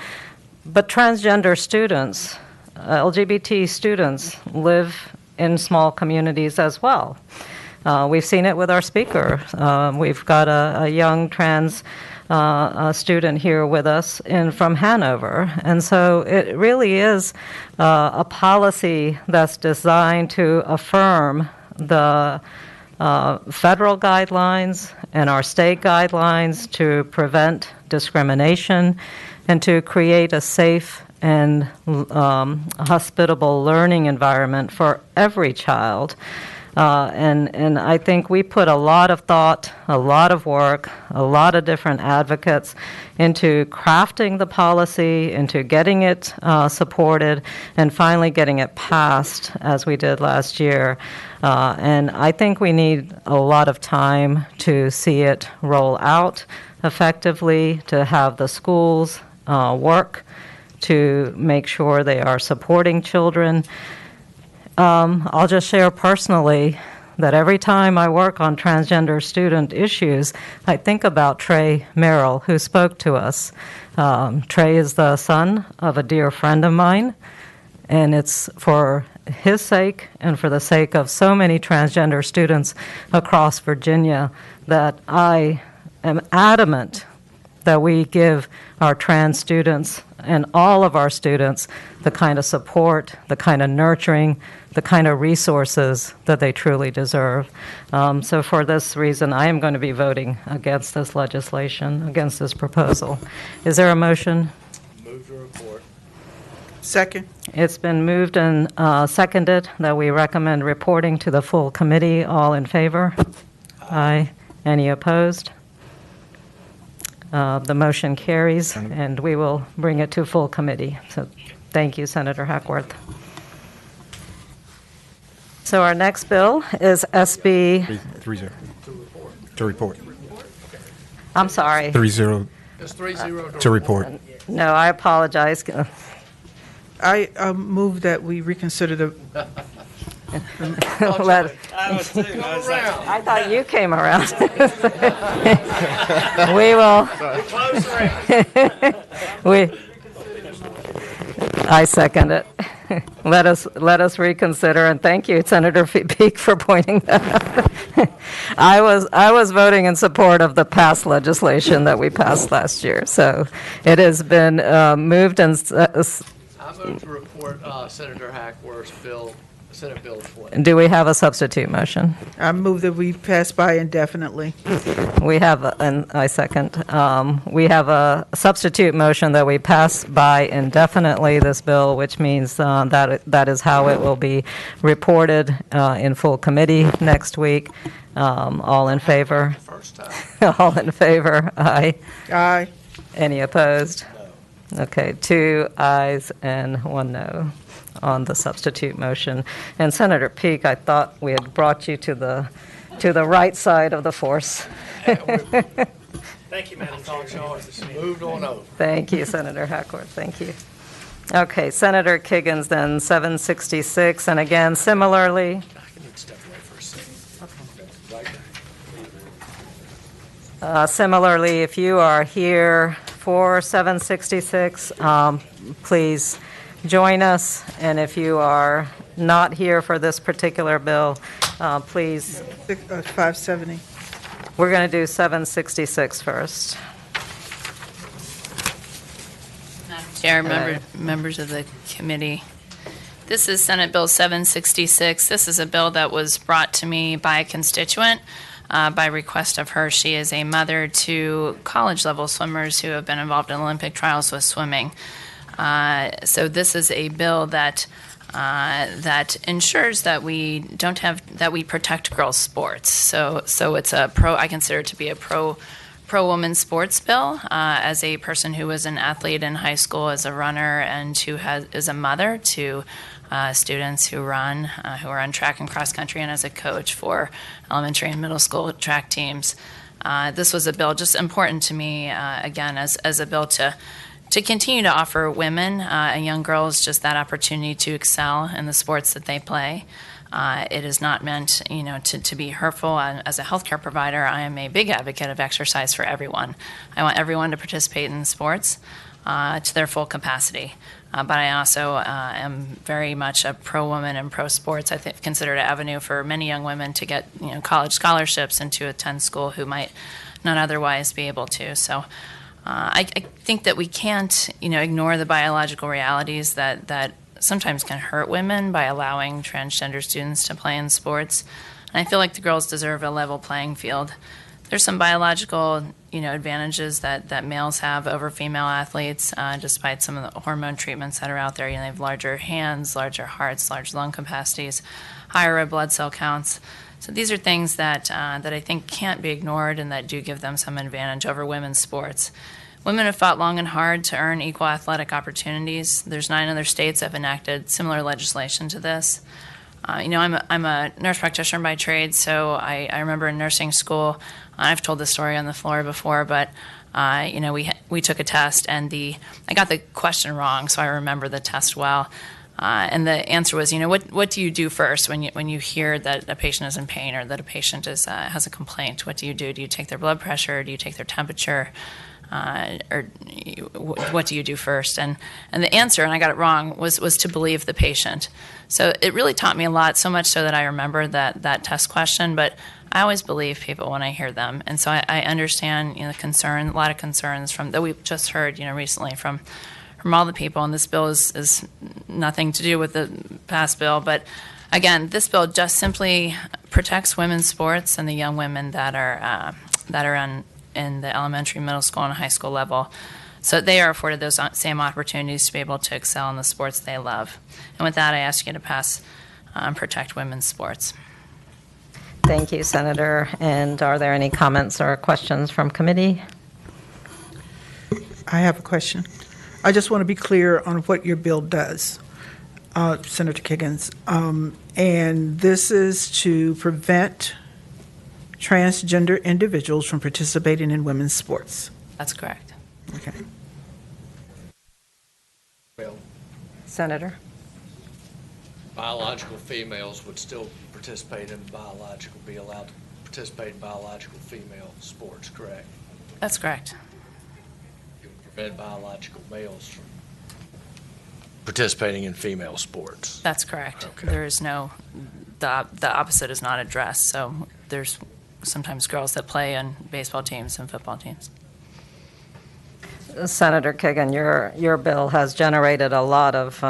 but transgender students, LGBT students, live in small communities as well. We've seen it with our speaker. We've got a young trans student here with us from Hanover. And so it really is a policy that's designed to affirm the federal guidelines and our state guidelines to prevent discrimination and to create a safe and hospitable learning environment for every child. And I think we put a lot of thought, a lot of work, a lot of different advocates into crafting the policy, into getting it supported, and finally getting it passed as we did last year. And I think we need a lot of time to see it roll out effectively, to have the schools work to make sure they are supporting children. I'll just share personally that every time I work on transgender student issues, I think about Trey Merrill, who spoke to us. Trey is the son of a dear friend of mine, and it's for his sake and for the sake of so many transgender students across Virginia that I am adamant that we give our trans students and all of our students the kind of support, the kind of nurturing, the kind of resources that they truly deserve. So for this reason, I am going to be voting against this legislation, against this proposal. Is there a motion? Move to report. Second. It's been moved and seconded that we recommend reporting to the full committee. All in favor? Aye. Any opposed? The motion carries, and we will bring it to full committee. So thank you, Senator Hackworth. So our next bill is SB... 3-0. To report. I'm sorry. 3-0. It's 3-0 To report. No, I apologize. I move that we reconsider the. I thought you came around. We will. I second it. Let us reconsider, and thank you, Senator Peake, for pointing that out. I was voting in support of the past legislation that we passed last year. So it has been moved and. I move to report Senator Hackworth's bill, Senate Bill 20. Do we have a substitute motion? I move that we pass by indefinitely. We have, and I second, we have a substitute motion that we pass by indefinitely this bill, which means that is how it will be reported in full committee next week. All in favor? First time. All in favor? Aye. Aye. Any opposed? Okay, 2 ayes and 1 no on the substitute motion. And Senator Peake, I thought we had brought you to the right side of the force. Thank you, Madam Chair. Moved on over. Thank you, Senator Hackworth. Thank you. Okay, Senator Kiggins, then 766, and again, similarly. Similarly, if you are here for 766, please join us. And if you are not here for this particular bill, please. 570. We're going to do 766 first. Madam Chair, members of the committee. This is Senate Bill 766. This is a bill that was brought to me by a constituent. By request of her. She is a mother to college-level swimmers who have been involved in Olympic trials with swimming. So this is a bill that ensures that we protect girls' sports. So it's I consider it to be a pro-woman sports bill. As a person who was an athlete in high school, as a runner, and who is a mother to students who are on track and cross country, and as a coach for elementary and middle school track teams. This was a bill just important to me, again, as a bill to continue to offer women and young girls just that opportunity to excel in the sports that they play. It is not meant, to be hurtful. As a healthcare provider, I am a big advocate of exercise for everyone. I want everyone to participate in sports to their full capacity. But I also am very much a pro-woman and pro-sports. I consider it an avenue for many young women to get college scholarships and to attend school who might not otherwise be able to. So I think that we can't ignore the biological realities that sometimes can hurt women by allowing transgender students to play in sports. And I feel like the girls deserve a level playing field. There's some biological advantages that males have over female athletes, despite some of the hormone treatments that are out there. They have larger hands, larger hearts, large lung capacities, higher red blood cell counts. So these are things that I think can't be ignored and that do give them some advantage over women's sports. Women have fought long and hard to earn equal athletic opportunities. There's 9 other states that have enacted similar legislation to this. I'm a nurse practitioner by trade, so I remember in nursing school, I've told this story on the floor before, but we took a test and I got the question wrong, so I remember the test well. And the answer was, what do you do first when you hear that a patient is in pain or that a patient has a complaint? What do you do? Do you take their blood pressure? Do you take their temperature? Or what do you do first? And the answer, and I got it wrong, was to believe the patient. So it really taught me a lot, so much so that I remember that test question. But I always believe people when I hear them, and so I understand, the concern, a lot of concerns from that we've just heard, recently from all the people. And this bill is nothing to do with the past bill, but again, this bill just simply protects women's sports and the young women that are in the elementary, middle school, and high school level. So they are afforded those same opportunities to be able to excel in the sports they love. And with that, I ask you to pass Protect Women's Sports. Thank you, Senator. And are there any comments or questions from committee? I have a question. I just want to be clear on what your bill does, Senator Kiggins. And this is to prevent transgender individuals from participating in women's sports. That's correct. Okay. Senator? Biological females would still be allowed to participate in biological female sports, correct? That's correct. It would prevent biological males from participating in female sports. That's correct. Okay. There is no, the opposite is not addressed. So there's sometimes girls that play on baseball teams and football teams. Senator Kagan, your bill has generated a lot of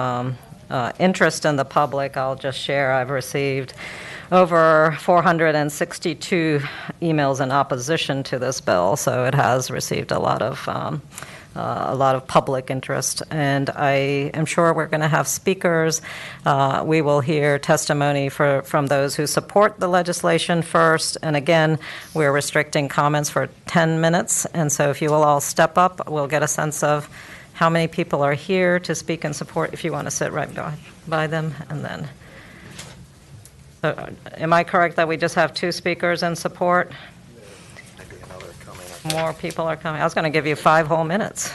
interest in the public. I'll just share, I've received over 462 emails in opposition to this bill, so it has received a lot of public interest, and I am sure we're going to have speakers. We will hear testimony from those who support the legislation first, and again, we're restricting comments for 10 minutes, and so if you will all step up, we'll get a sense of how many people are here to speak in support, if you want to sit right by them, and then. Am I correct that we just have 2 speakers in support? More people are coming. I was going to give you 5 whole minutes.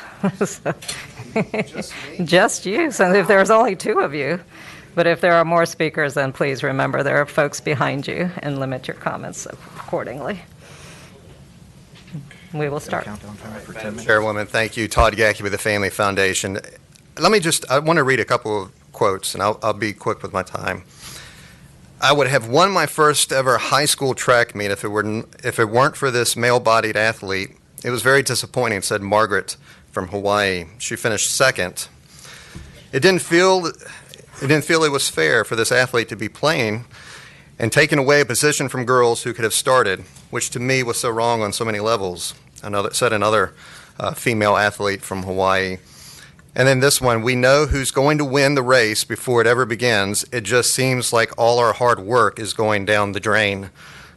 Just you. So if there's only 2 of you. But if there are more speakers, then please remember there are folks behind you and limit your comments accordingly. We will start. Chairwoman, thank you. Todd Gackey with the Family Foundation. I want to read a couple of quotes, and I'll be quick with my time. I would have won my first ever high school track meet if it weren't for this male-bodied athlete. It was very disappointing, said Margaret from Hawaii. She finished second. It didn't feel it was fair for this athlete to be playing and taking away a position from girls who could have started, which to me was so wrong on so many levels. Another female athlete from Hawaii. And then this one, we know who's going to win the race before it ever begins. It just seems like all our hard work is going down the drain,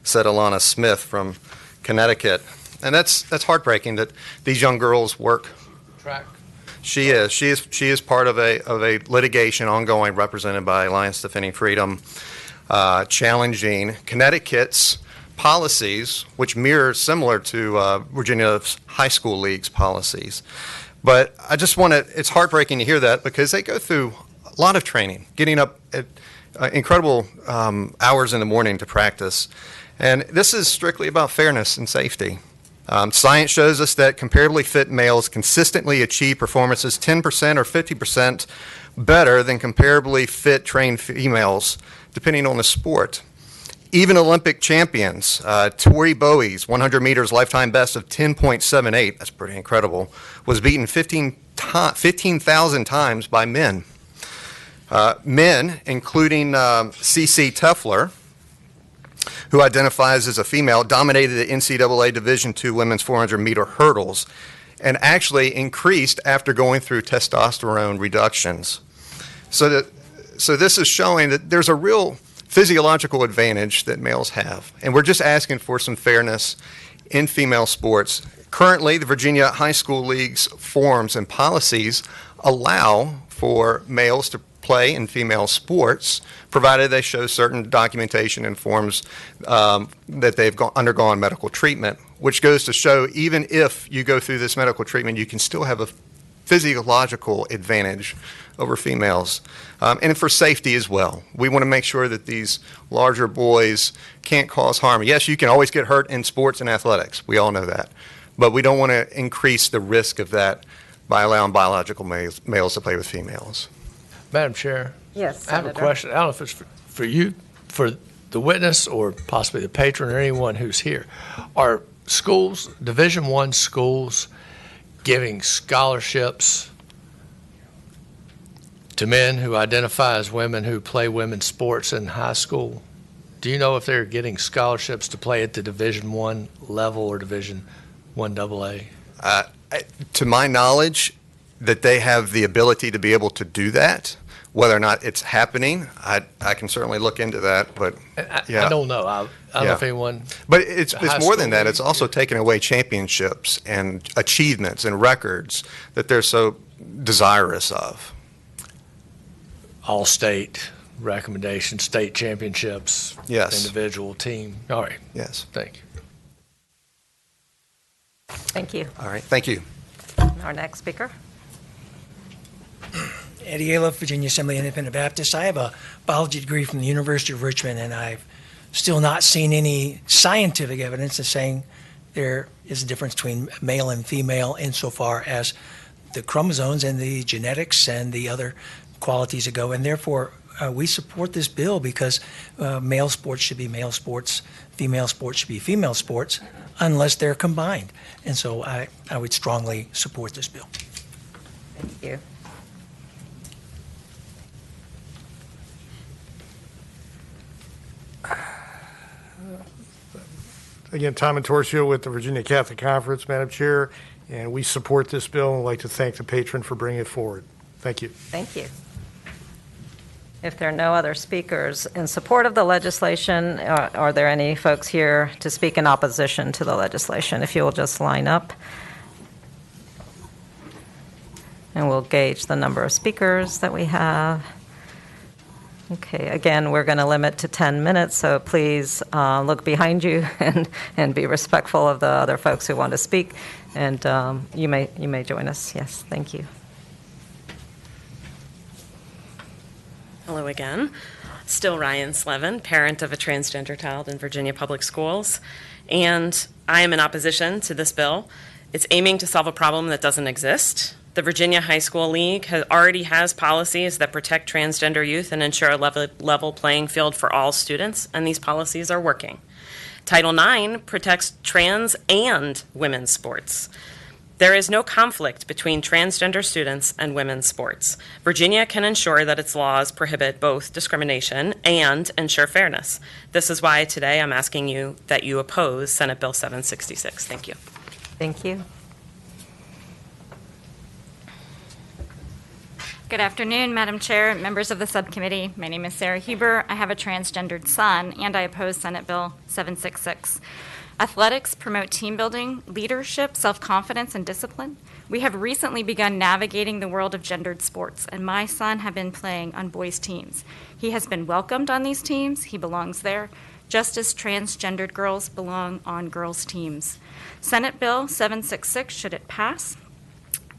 said Alana Smith from Connecticut. And that's heartbreaking that these young girls work. Track. She is part of a litigation ongoing represented by Alliance Defending Freedom, challenging Connecticut's policies, which mirror similar to Virginia's high school league's policies. But it's heartbreaking to hear that because they go through a lot of training, getting up at incredible hours in the morning to practice. And this is strictly about fairness and safety. Science shows us that comparably fit males consistently achieve performances 10% or 50% better than comparably fit trained females, depending on the sport. Even Olympic champions, Tori Bowie's 100 meters lifetime best of 10.78, that's pretty incredible, was beaten 15,000 times by men. Men, including CC Tefler, who identifies as a female, dominated the NCAA Division II women's 400-meter hurdles and actually increased after going through testosterone reductions. So this is showing that there's a real physiological advantage that males have. And we're just asking for some fairness in female sports. Currently, the Virginia High School League's forms and policies allow for males to play in female sports, provided they show certain documentation and forms that they've undergone medical treatment, which goes to show even if you go through this medical treatment, you can still have a physiological advantage over females. And for safety as well. We want to make sure that these larger boys can't cause harm. Yes, you can always get hurt in sports and athletics. We all know that. But we don't want to increase the risk of that by allowing biological males to play with females. Madam Chair? Yes, I have a Senator. question. I don't know if it's for you, for the witness or possibly the patron or anyone who's here, are schools, Division I schools, giving scholarships to men who identify as women who play women's sports in high school? Do you know if they're getting scholarships to play at the Division I level or Division I AA? To my knowledge, that they have the ability to be able to do that. Whether or not it's happening, I can certainly look into that. But yeah, I don't know. I don't know if anyone. But it's high more than school that. It's also taking away championships and achievements and records that they're so desirous of. All state recommendation, state championships. Yes. Individual team. All right. Yes. Thank you. Thank you. All right. Thank you. Our next speaker. Eddie Aliff, Virginia Assembly Independent Baptist. I have a biology degree from the University of Richmond, and I've still not seen any scientific evidence of saying there is a difference between male and female insofar as the chromosomes and the genetics and the other qualities that go. And therefore, we support this bill because male sports should be male sports, female sports should be female sports, unless they're combined. And so I would strongly support this bill. Thank you. Again, Tom Antorcio with the Virginia Catholic Conference, Madam Chair, and we support this bill and would like to thank the patron for bringing it forward. Thank you. Thank you. If there are no other speakers in support of the legislation, are there any folks here to speak in opposition to the legislation? If you will just line up. And we'll gauge the number of speakers that we have. Okay, again, we're going to limit to 10 minutes, so please look behind you and be respectful of the other folks who want to speak. And you may join us. Yes, thank you. Hello again. Still Ryan Slevin, parent of a transgender child in Virginia Public Schools. And I am in opposition to this bill. It's aiming to solve a problem that doesn't exist. The Virginia High School League already has policies that protect transgender youth and ensure a level playing field for all students, and these policies are working. Title IX protects trans and women's sports. There is no conflict between transgender students and women's sports. Virginia can ensure that its laws prohibit both discrimination and ensure fairness. This is why today I'm asking you that you oppose Senate Bill 766. Thank you. Thank you. Good afternoon, Madam Chair, members of the subcommittee. My name is Sarah Huber. I have a transgendered son, and I oppose Senate Bill 766. Athletics promote team building, leadership, self-confidence, and discipline. We have recently begun navigating the world of gendered sports, and my son has been playing on boys' teams. He has been welcomed on these teams. He belongs there, just as transgendered girls belong on girls' teams. Senate Bill 766, should it pass,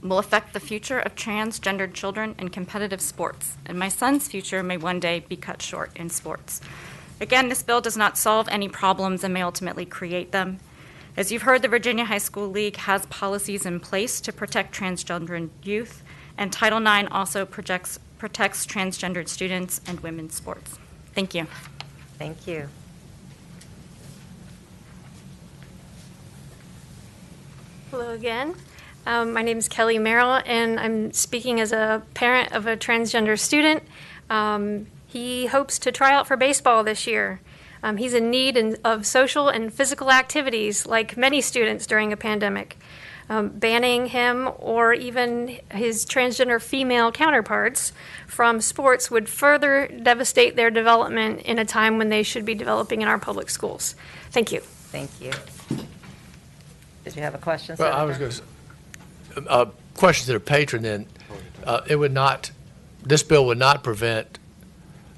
will affect the future of transgendered children in competitive sports, and my son's future may one day be cut short in sports. Again, this bill does not solve any problems and may ultimately create them. As you've heard, the Virginia High School League has policies in place to protect transgender youth, and Title IX also protects transgendered students and women's sports. Thank you. Thank you. Hello again. My name is Kelly Merrill, and I'm speaking as a parent of a transgender student. He hopes to try out for baseball this year. He's in need of social and physical activities, like many students during a pandemic. Banning him or even his transgender female counterparts from sports would further devastate their development in a time when they should be developing in our public schools. Thank you. Thank you. Did you have a question, Well, Senator? I was going to question to the patron then. This bill would not prevent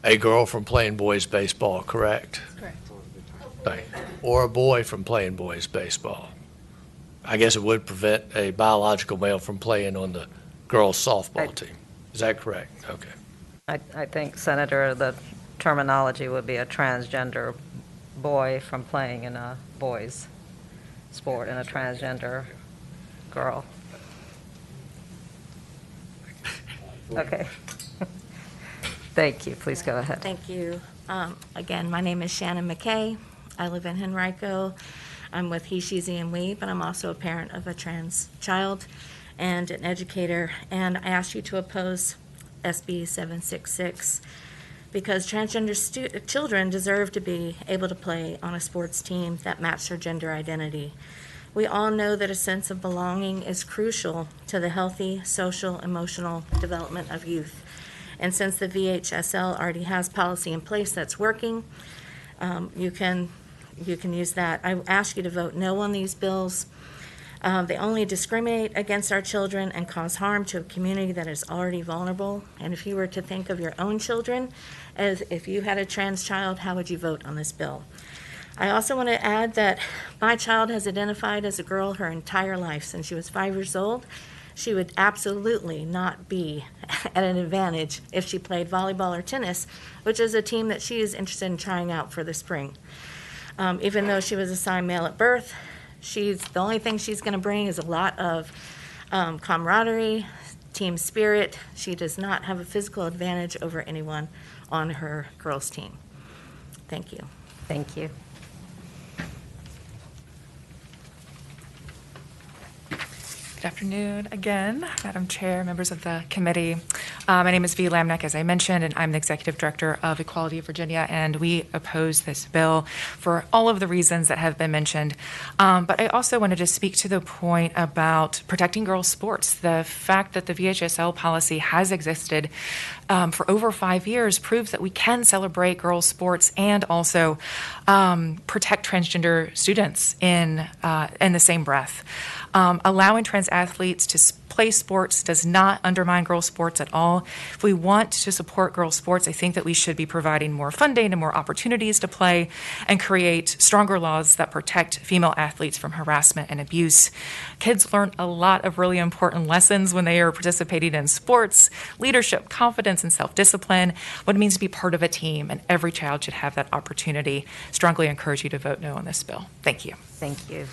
a girl from playing boys baseball, correct? Correct. Right. Or a boy from playing boys baseball. I guess it would prevent a biological male from playing on the girls softball team. Is that correct? Okay. I think, Senator, the terminology would be a transgender boy from playing in a boys sport and a transgender girl. Okay. Thank you. Please go ahead. Thank you. Again, my name is Shannon McKay. I live in Henrico. I'm with he, she, ze, and we, but I'm also a parent of a trans child and an educator. And I ask you to oppose SB 766 because transgender children deserve to be able to play on a sports team that matches their gender identity. We all know that a sense of belonging is crucial to the healthy social, emotional development of youth. And since the VHSL already has policy in place that's working, you can use that. I ask you to vote no on these bills. They only discriminate against our children and cause harm to a community that is already vulnerable. And if you were to think of your own children as if you had a trans child, how would you vote on this bill? I also want to add that my child has identified as a girl her entire life. Since she was 5 years old, she would absolutely not be at an advantage if she played volleyball or tennis, which is a team that she is interested in trying out for the spring. Even though she was assigned male at birth, the only thing she's going to bring is a lot of camaraderie, team spirit. She does not have a physical advantage over anyone on her girls' team. Thank you. Thank you. Good afternoon again, Madam Chair, members of the committee. My name is V. Lamneck, as I mentioned, and I'm the Executive Director of Equality of Virginia, and we oppose this bill for all of the reasons that have been mentioned. But I also wanted to speak to the point about protecting girls' sports. The fact that the VHSL policy has existed for over 5 years proves that we can celebrate girls' sports and also protect transgender students in the same breath. Allowing trans athletes to play sports does not undermine girls' sports at all. If we want to support girls' sports, I think that we should be providing more funding and more opportunities to play and create stronger laws that protect female athletes from harassment and abuse. Kids learn a lot of really important lessons when they are participating in sports: leadership, confidence, and self-discipline, what it means to be part of a team, and every child should have that opportunity. Strongly encourage you to vote no on this bill. Thank you. Thank you.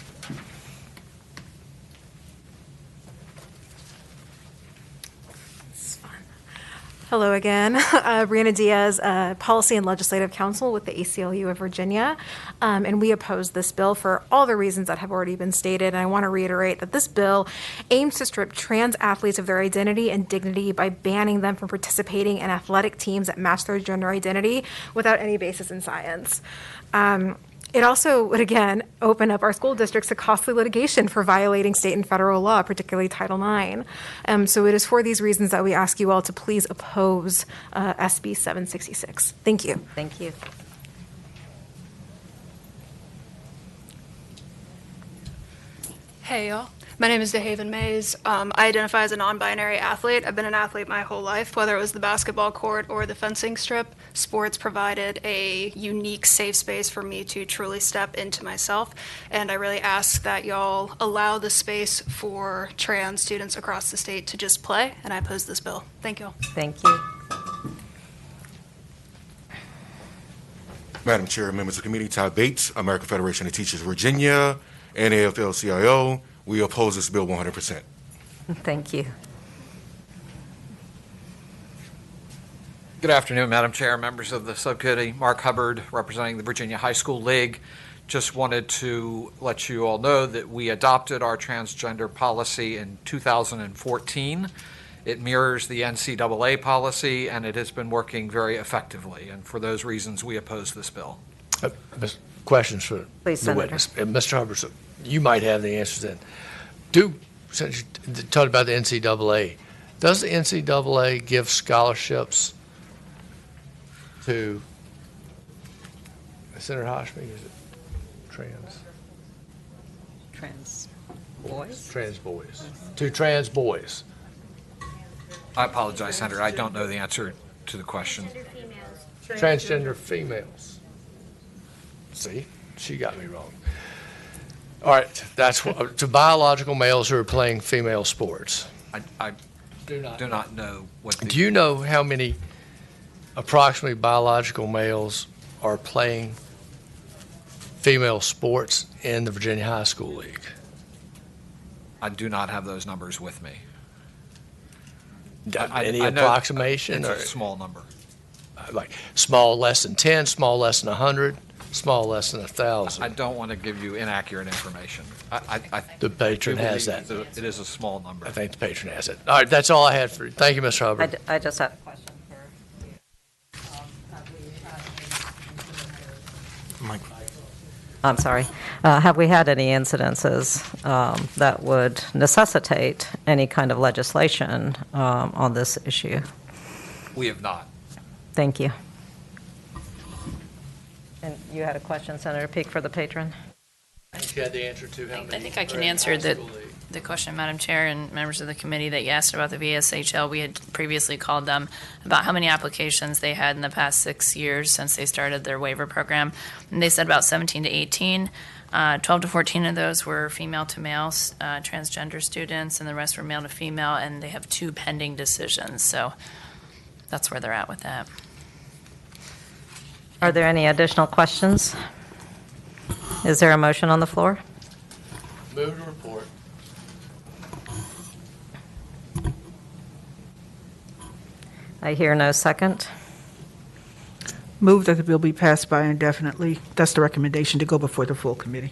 Hello again. Brianna Diaz, Policy and Legislative Counsel with the ACLU of Virginia. And we oppose this bill for all the reasons that have already been stated. And I want to reiterate that this bill aims to strip trans athletes of their identity and dignity by banning them from participating in athletic teams that match their gender identity without any basis in science. It also would, again, open up our school districts to costly litigation for violating state and federal law, particularly Title IX. So it is for these reasons that we ask you all to please oppose SB 766. Thank you. Thank you. Hey, y'all. My name is DeHaven Mays. I identify as a non-binary athlete. I've been an athlete my whole life, whether it was the basketball court or the fencing strip. Sports provided a unique safe space for me to truly step into myself, and I really ask that y'all allow the space for trans students across the state to just play, and I oppose this bill. Thank you. Thank you. Madam Chair, members of the committee, Todd Bates, American Federation of Teachers of Virginia, and AFL-CIO. We oppose this bill 100%. Thank you. Good afternoon, Madam Chair, members of the subcommittee. Mark Hubbard, representing the Virginia High School League. Just wanted to let you all know that we adopted our transgender policy in 2014. It mirrors the NCAA policy, and it has been working very effectively. And for those reasons, we oppose this bill. Questions for Please, the Senator. witness. Mr. Hubbard, so you might have the answers then. Since you talked about the NCAA, does the NCAA give scholarships to Senator Hashmi? Is it Trans boys? Trans boys. To trans boys. I apologize, Senator. I don't know the answer to the question. Transgender females. See, she got me wrong. All right, that's what, to biological males who are playing female sports. I do not know what the... Do you know how many approximately biological males are playing female sports in the Virginia High School League? I do not have those numbers with me. Any I know approximation? It's or? a small number. like small less than 10, small less than 100, small less than 1,000. I don't want to give you inaccurate information. The patron I do has believe that. It is a small number. I think the patron has it. All right, that's all I had for you. Thank you, Mr. Hubbard. I just have a question for I'm sorry. Have we had any incidences that would necessitate any kind of legislation on this issue? We have not. Thank you. And you had a question, Senator Peake, for the patron? You had the answer to how many? I think I can answer the question, Madam Chair, and members of the committee that you asked about the VSHL. We had previously called them about how many applications they had in the past 6 years since they started their waiver program. And they said about 17 to 18. 12 to 14 of those were female to male transgender students, and the rest were male to female, and they have 2 pending decisions. So that's where they're at with that. Are there any additional questions? Is there a motion on the floor? Move to report. I hear no second. Move that the bill be passed by indefinitely. That's the recommendation, to go before the full committee.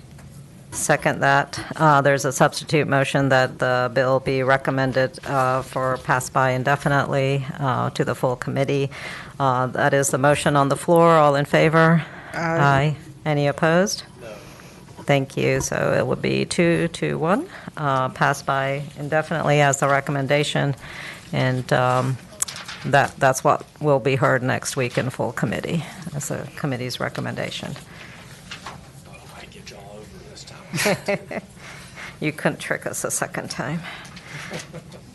Second that. There's a substitute motion that the bill be recommended for pass by indefinitely to the full committee. That is the motion on the floor. All in favor? Aye. Any opposed? No. Thank you. So it would be 2-1, pass by indefinitely as the recommendation, and that's what will be heard next week in full committee as the committee's recommendation. I might get y'all over this time. You couldn't trick us a second time.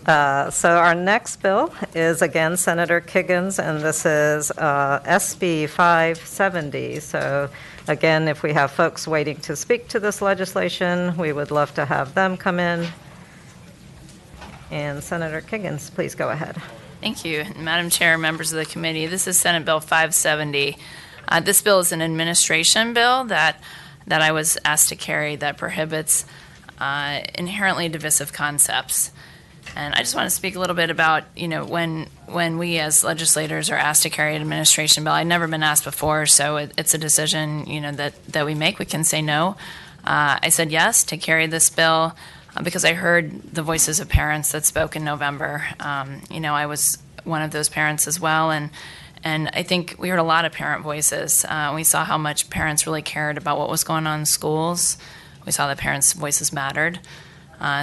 So our next bill is, again, Senator Kiggins, and this is SB 570. So, again, if we have folks waiting to speak to this legislation, we would love to have them come in. And Senator Kiggins, please go ahead. Thank you, Madam Chair, members of the committee. This is Senate Bill 570. This bill is an administration bill that I was asked to carry that prohibits inherently divisive concepts. And I just want to speak a little bit about, when we as legislators are asked to carry an administration bill. I've never been asked before, so it's a decision, that we make. We can say no. I said yes to carry this bill because I heard the voices of parents that spoke in November. I was one of those parents as well, and I think we heard a lot of parent voices. We saw how much parents really cared about what was going on in schools. We saw that parents' voices mattered.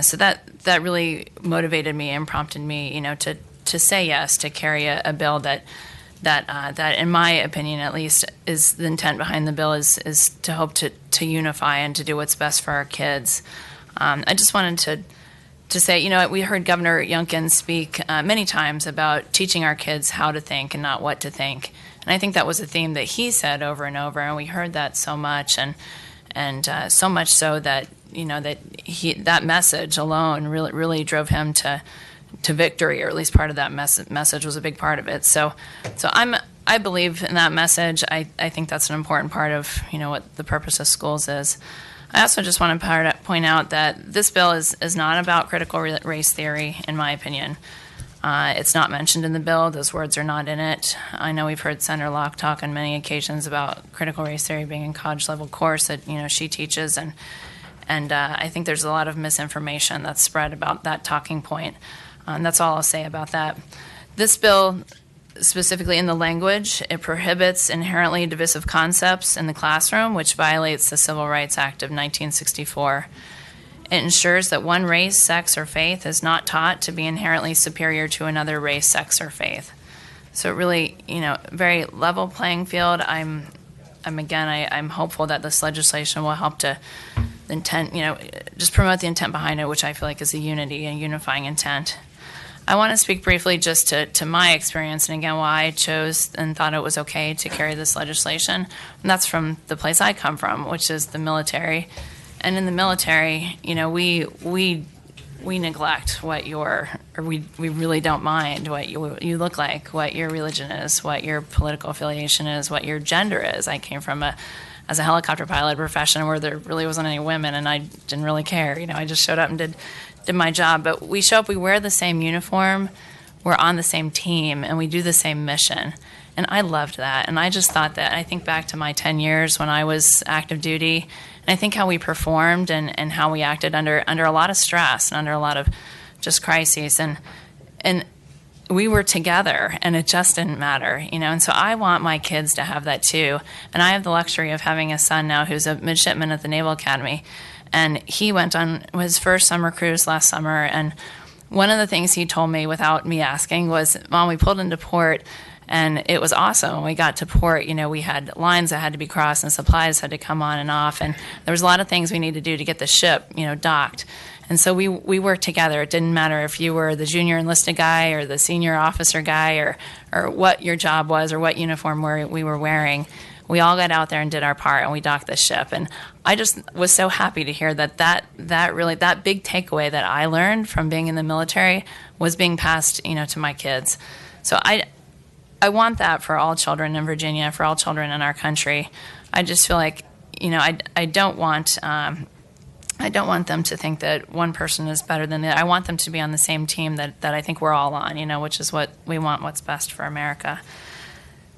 So that really motivated me and prompted me, to say yes to carry a bill that in my opinion at least is the intent behind the bill is to hope to unify and to do what's best for our kids. I just wanted to say, we heard Governor Youngkin speak many times about teaching our kids how to think and not what to think, and I think that was a theme that he said over and over, and we heard that so much, and so much so that that message alone really drove him to victory, or at least part of that message was a big part of it. So I believe in that message. I think that's an important part of what the purpose of schools is. I also just want to point out that this bill is not about critical race theory, in my opinion. It's not mentioned in the bill. Those words are not in it. I know we've heard Senator Locke talk on many occasions about critical race theory being a college-level course that she teaches, and I think there's a lot of misinformation that's spread about that talking point. That's all I'll say about that. This bill, specifically in the language, it prohibits inherently divisive concepts in the classroom, which violates the Civil Rights Act of 1964. It ensures that one race, sex, or faith is not taught to be inherently superior to another race, sex, or faith. So really, very level playing field. I'm hopeful that this legislation will help to just promote the intent behind it, which I feel like is a unifying intent. I want to speak briefly just to my experience, and again, why I chose and thought it was okay to carry this legislation. And that's from the place I come from, which is the military. And in the military, we neglect we really don't mind what you look like, what your religion is, what your political affiliation is, what your gender is. I came from as a helicopter pilot profession where there really wasn't any women, and I didn't really care. I just showed up and did my job. But we show up, we wear the same uniform, we're on the same team, and we do the same mission. And I loved that. And I just thought that, I think back to my 10 years when I was active duty, and I think how we performed and how we acted under a lot of stress and under a lot of just crises. And we were together, and it just didn't matter, And so I want my kids to have that too. And I have the luxury of having a son now who's a midshipman at the Naval Academy, and he went on his first summer cruise last summer. And one of the things he told me without me asking was, "Mom, we pulled into port, and it was awesome. When we got to port, we had lines that had to be crossed, and supplies had to come on and off, and there was a lot of things we needed to do to get the ship, docked." And so we worked together. It didn't matter if you were the junior enlisted guy or the senior officer guy or what your job was or what uniform we were wearing. We all got out there and did our part, and we docked the ship. And I just was so happy to hear that big takeaway that I learned from being in the military was being passed, to my kids. So I want that for all children in Virginia, for all children in our country. I just feel like, I don't want them to think that one person is better than the other. I want them to be on the same team that I think we're all on, which is what we want, what's best for America.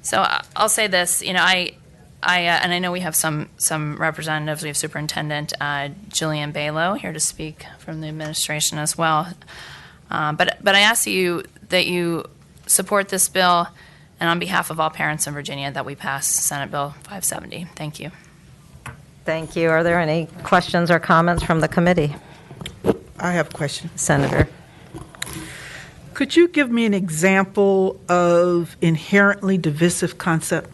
So I'll say this, and I know we have some representatives. We have Superintendent Jillian Balow here to speak from the administration as well. But I ask that you support this bill, and on behalf of all parents in Virginia, that we pass Senate Bill 570. Thank you. Thank you. Are there any questions or comments from the committee? I have a question. Senator. Could you give me an example of inherently divisive concept?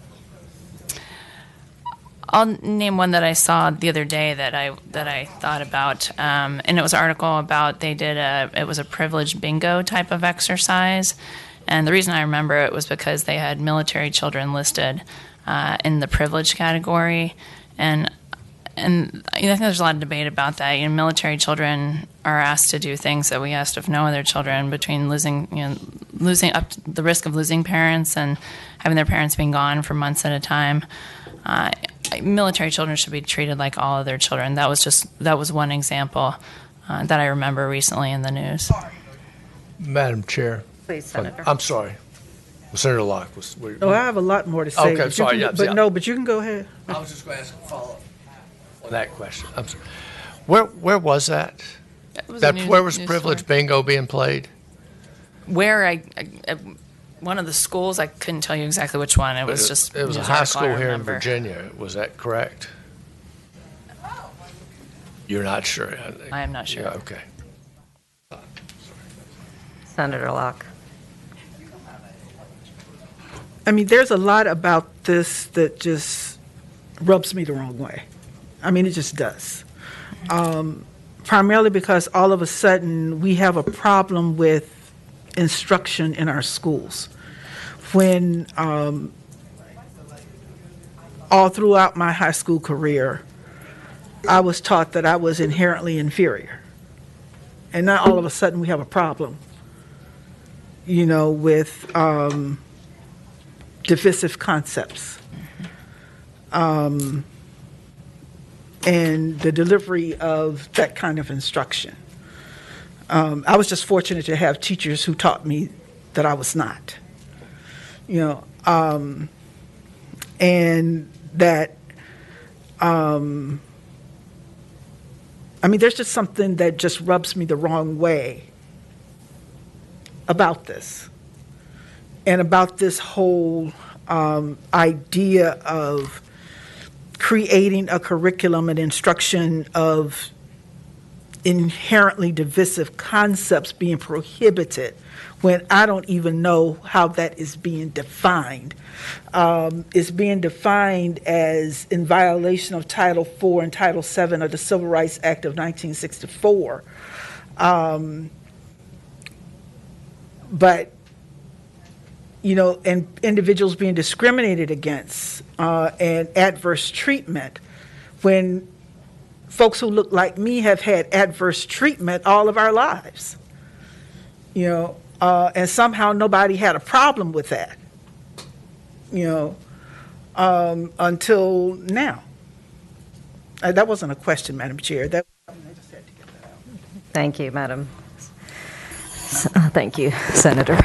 I'll name one that I saw the other day that I thought about, and it was an article about it was a privileged bingo type of exercise, and the reason I remember it was because they had military children listed in the privileged category, and I think there's a lot of debate about that. Military children are asked to do things that we asked of no other children, between losing up to the risk of losing parents and having their parents being gone for months at a time. Military children should be treated like all other children. That was one example that I remember recently in the news. Madam Chair. Please, Senator. I'm sorry. Senator Locke was. Oh, I have a lot more to say. Okay, sorry. But you can go ahead. I was just going to ask a follow-up on that question. I'm sorry. Where was that? Where was privileged bingo being played? Where one of the schools, I couldn't tell you exactly which one. It was just. It was a high school here in Virginia. Was that correct? You're not sure? I am not sure. Yeah, okay. Senator Locke. I mean, there's a lot about this that just rubs me the wrong way. I mean, it just does. Primarily because all of a sudden we have a problem with instruction in our schools. When all throughout my high school career, I was taught that I was inherently inferior. And now all of a sudden we have a problem, with divisive concepts. And the delivery of that kind of instruction. I was just fortunate to have teachers who taught me that I was not. And that, there's just something that just rubs me the wrong way about this. And about this whole idea of creating a curriculum and instruction of inherently divisive concepts being prohibited when I don't even know how that is being defined. It's being defined as in violation of Title IV and Title VII of the Civil Rights Act of 1964. But and individuals being discriminated against and adverse treatment when folks who look like me have had adverse treatment all of our lives. And somehow nobody had a problem with that, until now. That wasn't a question, Madam Chair. Thank you, Madam. Thank you, Senator.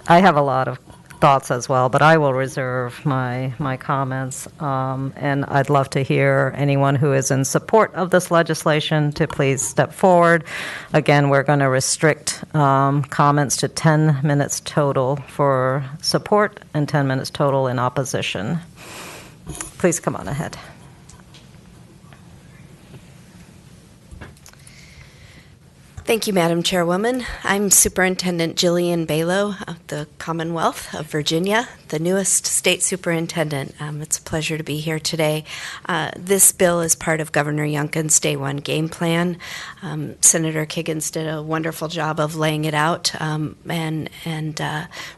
I have a lot of thoughts as well, but I will reserve my comments. And I'd love to hear anyone who is in support of this legislation to please step forward. Again, we're going to restrict comments to 10 minutes total for support and 10 minutes total in opposition. Please come on ahead. Thank you, Madam Chairwoman. I'm Superintendent Jillian Balo of the Commonwealth of Virginia, the newest state superintendent. It's a pleasure to be here today. This bill is part of Governor Youngkin's Day One game plan. Senator Kiggins did a wonderful job of laying it out and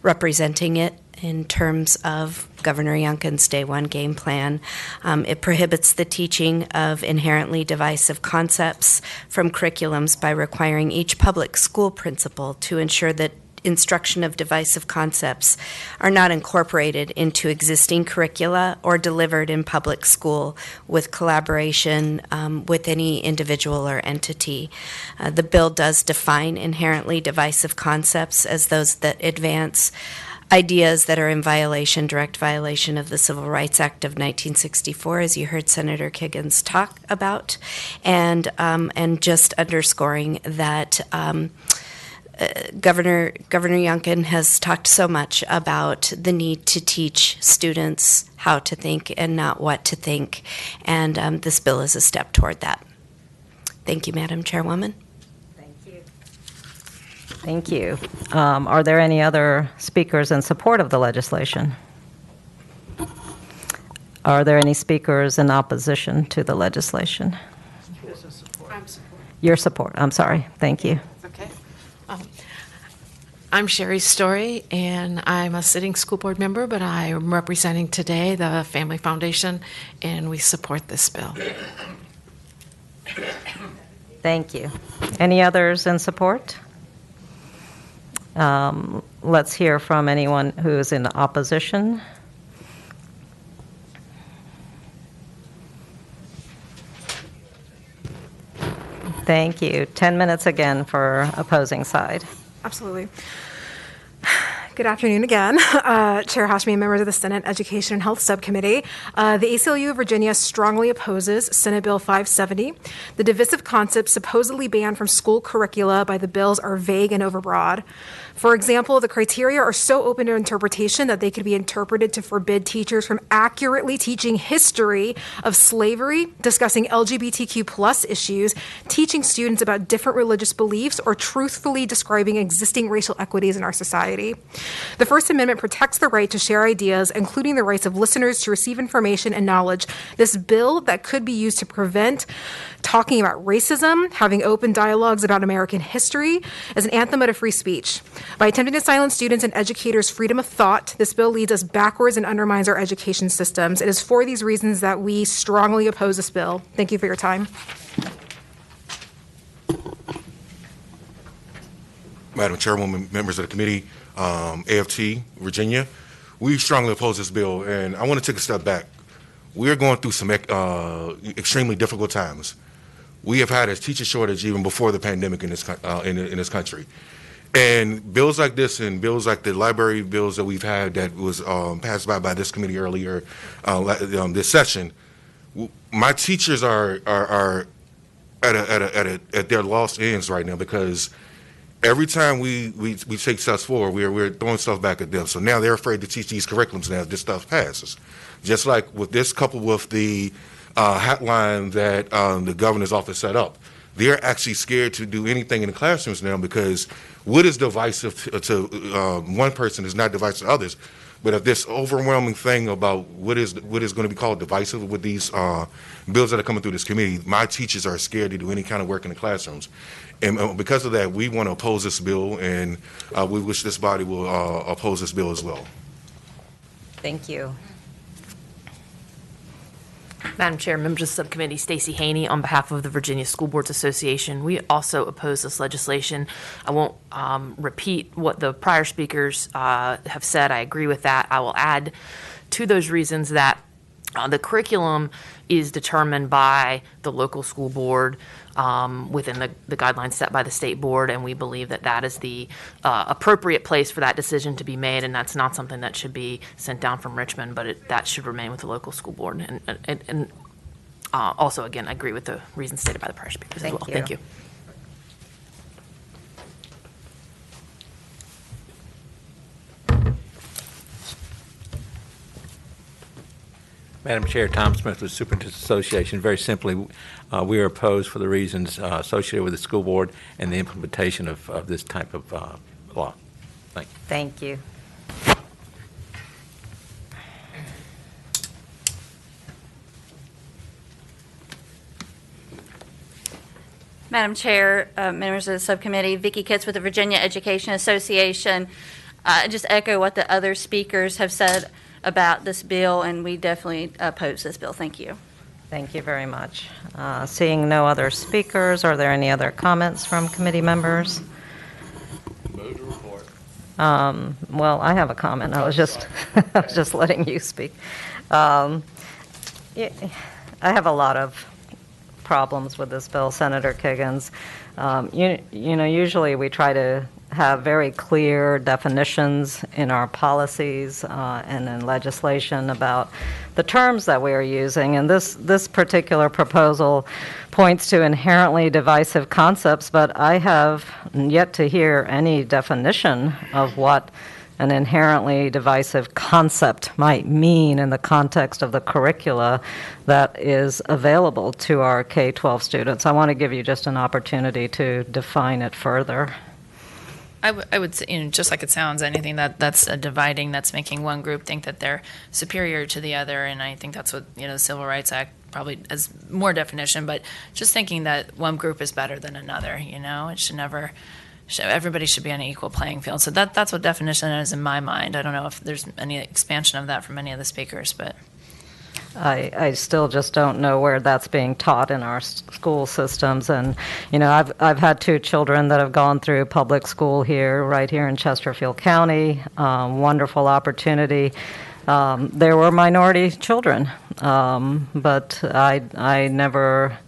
representing it in terms of Governor Youngkin's Day One game plan. It prohibits the teaching of inherently divisive concepts from curriculums by requiring each public school principal to ensure that instruction of divisive concepts are not incorporated into existing curricula or delivered in public school with collaboration with any individual or entity. The bill does define inherently divisive concepts as those that advance ideas that are in violation, direct violation of the Civil Rights Act of 1964, as you heard Senator Kiggins talk about, and just underscoring that Governor Youngkin has talked so much about the need to teach students how to think and not what to think, and this bill is a step toward that. Thank you, Madam Chairwoman. Thank you. Are there any other speakers in support of the legislation? Are there any speakers in opposition to the legislation? Your support. I'm sorry. Thank you. Okay. I'm Sherry Story, and I'm a sitting school board member, but I am representing today the Family Foundation, and we support this bill. Thank you. Any others in support? Let's hear from anyone who is in opposition. Thank you. 10 minutes again for opposing side. Absolutely. Good afternoon again. Chair Hashmi and members of the Senate Education and Health Subcommittee. The ACLU of Virginia strongly opposes Senate Bill 570. The divisive concepts supposedly banned from school curricula by the bills are vague and overbroad. For example, the criteria are so open to interpretation that they could be interpreted to forbid teachers from accurately teaching history of slavery, discussing LGBTQ plus issues, teaching students about different religious beliefs, or truthfully describing existing racial equities in our society. The First Amendment protects the right to share ideas, including the rights of listeners to receive information and knowledge. This bill that could be used to prevent talking about racism, having open dialogues about American history, is an anthem of free speech. By attempting to silence students and educators' freedom of thought, this bill leads us backwards and undermines our education systems. It is for these reasons that we strongly oppose this bill. Thank you for your time. Madam Chairwoman, members of the committee, AFT, Virginia, we strongly oppose this bill, and I want to take a step back. We are going through some extremely difficult times. We have had a teacher shortage even before the pandemic in this country. And bills like this and bills like the library bills that we've had that was passed by this committee earlier this session, my teachers are at their lost ends right now because every time we take steps forward, we're throwing stuff back at them. So now they're afraid to teach these curriculums now if this stuff passes. Just like with this, coupled with the hotline that the governor's office set up, they're actually scared to do anything in the classrooms now because what is divisive to one person is not divisive to others. But if this overwhelming thing about what is going to be called divisive with these bills that are coming through this committee, my teachers are scared to do any kind of work in the classrooms. And because of that, we want to oppose this bill, and we wish this body will oppose this bill as well. Thank you. Madam Chair, members of the subcommittee, Stacey Haney on behalf of the Virginia School Boards Association. We also oppose this legislation. I won't repeat what the prior speakers have said. I agree with that. I will add to those reasons that The curriculum is determined by the local school board within the guidelines set by the state board, and we believe that that is the appropriate place for that decision to be made, and that's not something that should be sent down from Richmond, but that should remain with the local school board. And also, again, I agree with the reasons stated by the prior speakers as well. Thank you. Madam Chair, Tom Smith with Superintendent's Association. Very simply, we are opposed for the reasons associated with the school board and the implementation of this type of law. Thank you. Thank you. Madam Chair, members of the subcommittee, Vicki Kitts with the Virginia Education Association. Just echo what the other speakers have said about this bill, and we definitely oppose this bill. Thank you. Thank you very much. Seeing no other speakers, are there any other comments from committee members? Move to report. Well, I have a comment. I was just letting you speak. I have a lot of problems with this bill, Senator Kiggins. Usually we try to have very clear definitions in our policies and in legislation about the terms that we are using. And this particular proposal points to inherently divisive concepts, but I have yet to hear any definition of what an inherently divisive concept might mean in the context of the curricula that is available to our K-12 students. I want to give you just an opportunity to define it further. I would say, just like it sounds, anything that's dividing, that's making one group think that they're superior to the other, and I think that's what the Civil Rights Act probably has more definition. But just thinking that one group is better than another, it should never. Everybody should be on an equal playing field. So that's what definition is in my mind. I don't know if there's any expansion of that from any of the speakers, but. I still just don't know where that's being taught in our school systems. And, I've had two children that have gone through public school right here in Chesterfield County. Wonderful opportunity. There were minority children, but I never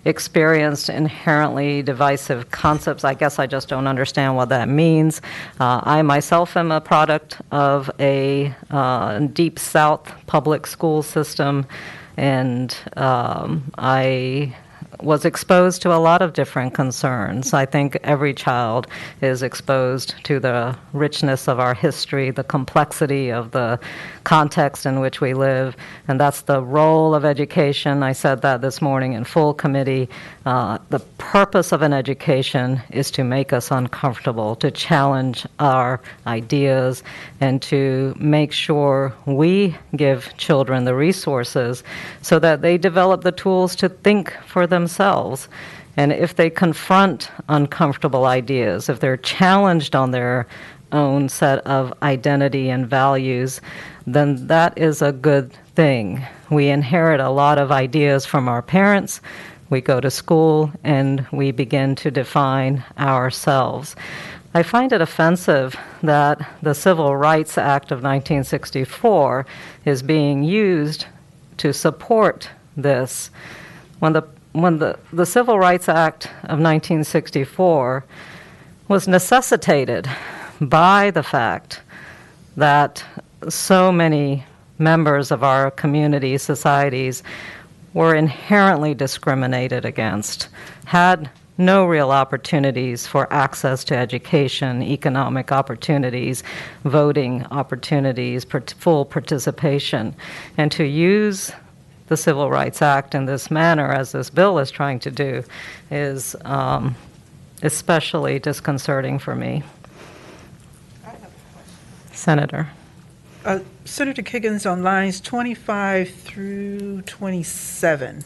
experienced inherently divisive concepts. I guess I just don't understand what that means. I myself am a product of a Deep South public school system, and I was exposed to a lot of different concerns. I think every child is exposed to the richness of our history, the complexity of the context in which we live, and that's the role of education. I said that this morning in full committee. The purpose of an education is to make us uncomfortable, to challenge our ideas, and to make sure we give children the resources so that they develop the tools to think for themselves. And if they confront uncomfortable ideas, if they're challenged on their own set of identity and values, then that is a good thing. We inherit a lot of ideas from our parents. We go to school and we begin to define ourselves. I find it offensive that the Civil Rights Act of 1964 is being used to support this. When the Civil Rights Act of 1964 was necessitated by the fact that so many members of our community, societies, were inherently discriminated against, had no real opportunities for access to education, economic opportunities, voting opportunities, full participation. And to use the Civil Rights Act in this manner, as this bill is trying to do, is especially disconcerting for me. Senator. Senator Kiggins, on lines 25 through 27,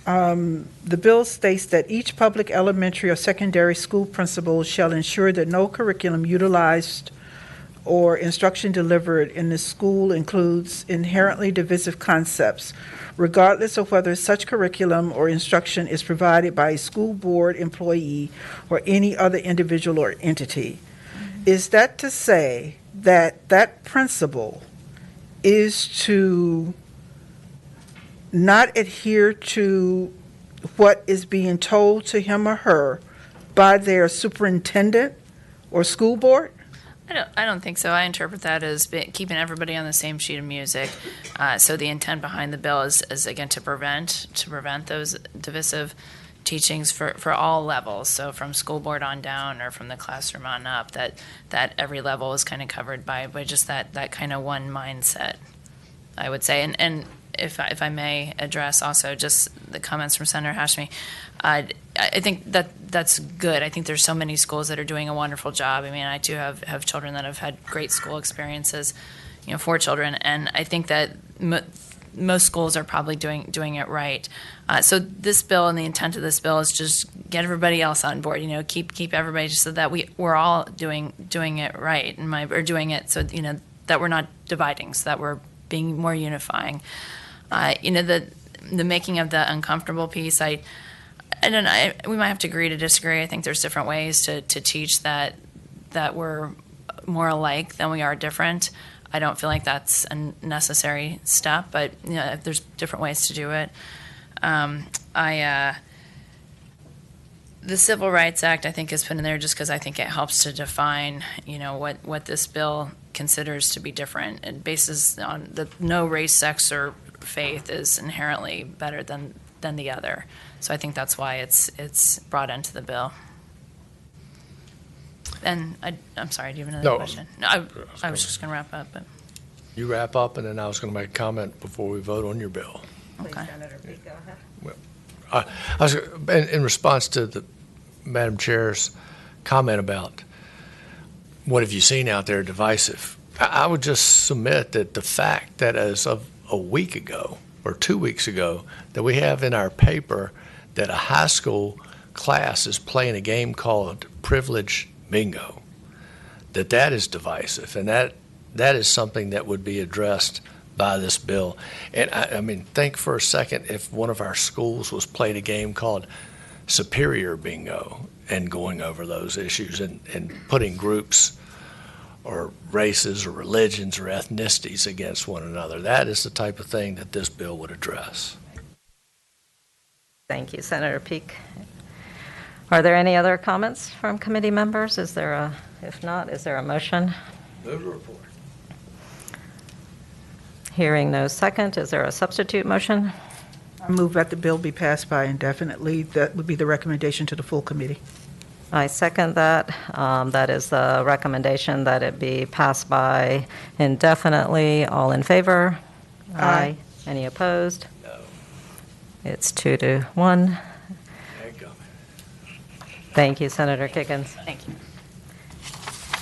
the bill states that each public elementary or secondary school principal shall ensure that no curriculum utilized or instruction delivered in the school includes inherently divisive concepts, regardless of whether such curriculum or instruction is provided by a school board employee or any other individual or entity. Is that to say that that principle is to not adhere to what is being told to him or her by their superintendent or school board? I don't think so. I interpret that as keeping everybody on the same sheet of music. So the intent behind the bill is again to prevent those divisive teachings for all levels. So from school board on down, or from the classroom on up, that every level is kind of covered by just that kind of one mindset, I would say. And if I may address also just the comments from Senator Hashmi, I think that's good. I think there's so many schools that are doing a wonderful job. I mean, I too have children that have had great school experiences, for children, and I think that most schools are probably doing it right. So this bill and the intent of this bill is just get everybody else on board. Keep everybody just so that we're all doing it right, or doing it so that we're not dividing, so that we're being more unifying. The making of the uncomfortable piece, I don't know. We might have to agree to disagree. I think there's different ways to teach that we're more alike than we are different. I don't feel like that's a necessary step, but there's different ways to do it. The Civil Rights Act, I think, is put in there just because I think it helps to define, what this bill considers to be different. It bases on no race, sex, or faith is inherently better than the other. So I think that's why it's brought into the bill. And I'm sorry, do you have another question? No, I was just going to wrap up. But You wrap up, and then I was going to make a comment before we vote on your bill. Okay. Senator Peake, go ahead. I was, in response to the Madam Chair's comment about what have you seen out there divisive, I would just submit that the fact that as of a week ago or 2 weeks ago that we have in our paper that a high school class is playing a game called Privilege Bingo, that is divisive, and that is something that would be addressed by this bill. And I mean, think for a second if one of our schools was playing a game called Superior Bingo and going over those issues and putting groups or races or religions or ethnicities against one another. That is the type of thing that this bill would address. Thank you, Senator Peake. Are there any other comments from committee members? If not, is there a motion? Move to report. Hearing no second, is there a substitute motion? I move that the bill be passed by indefinitely. That would be the recommendation to the full committee. I second that. That is the recommendation that it be passed by indefinitely. All in favor? Aye. Any opposed? No. It's 2-1. There you go. Thank you, Senator Kiggins. Thank you.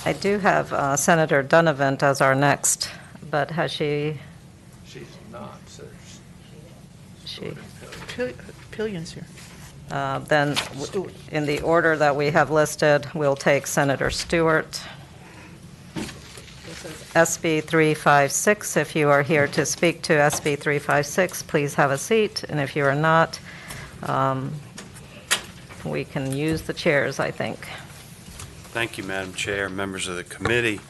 I do have Senator Donovan as our next, but has she? She's not, sir. Pillion's here. Then, in the order that we have listed, we'll take Senator Stewart. This is SB 356. If you are here to speak to SB 356, please have a seat. And if you are not, we can use the chairs, I think. Thank you, Madam Chair, members of the committee.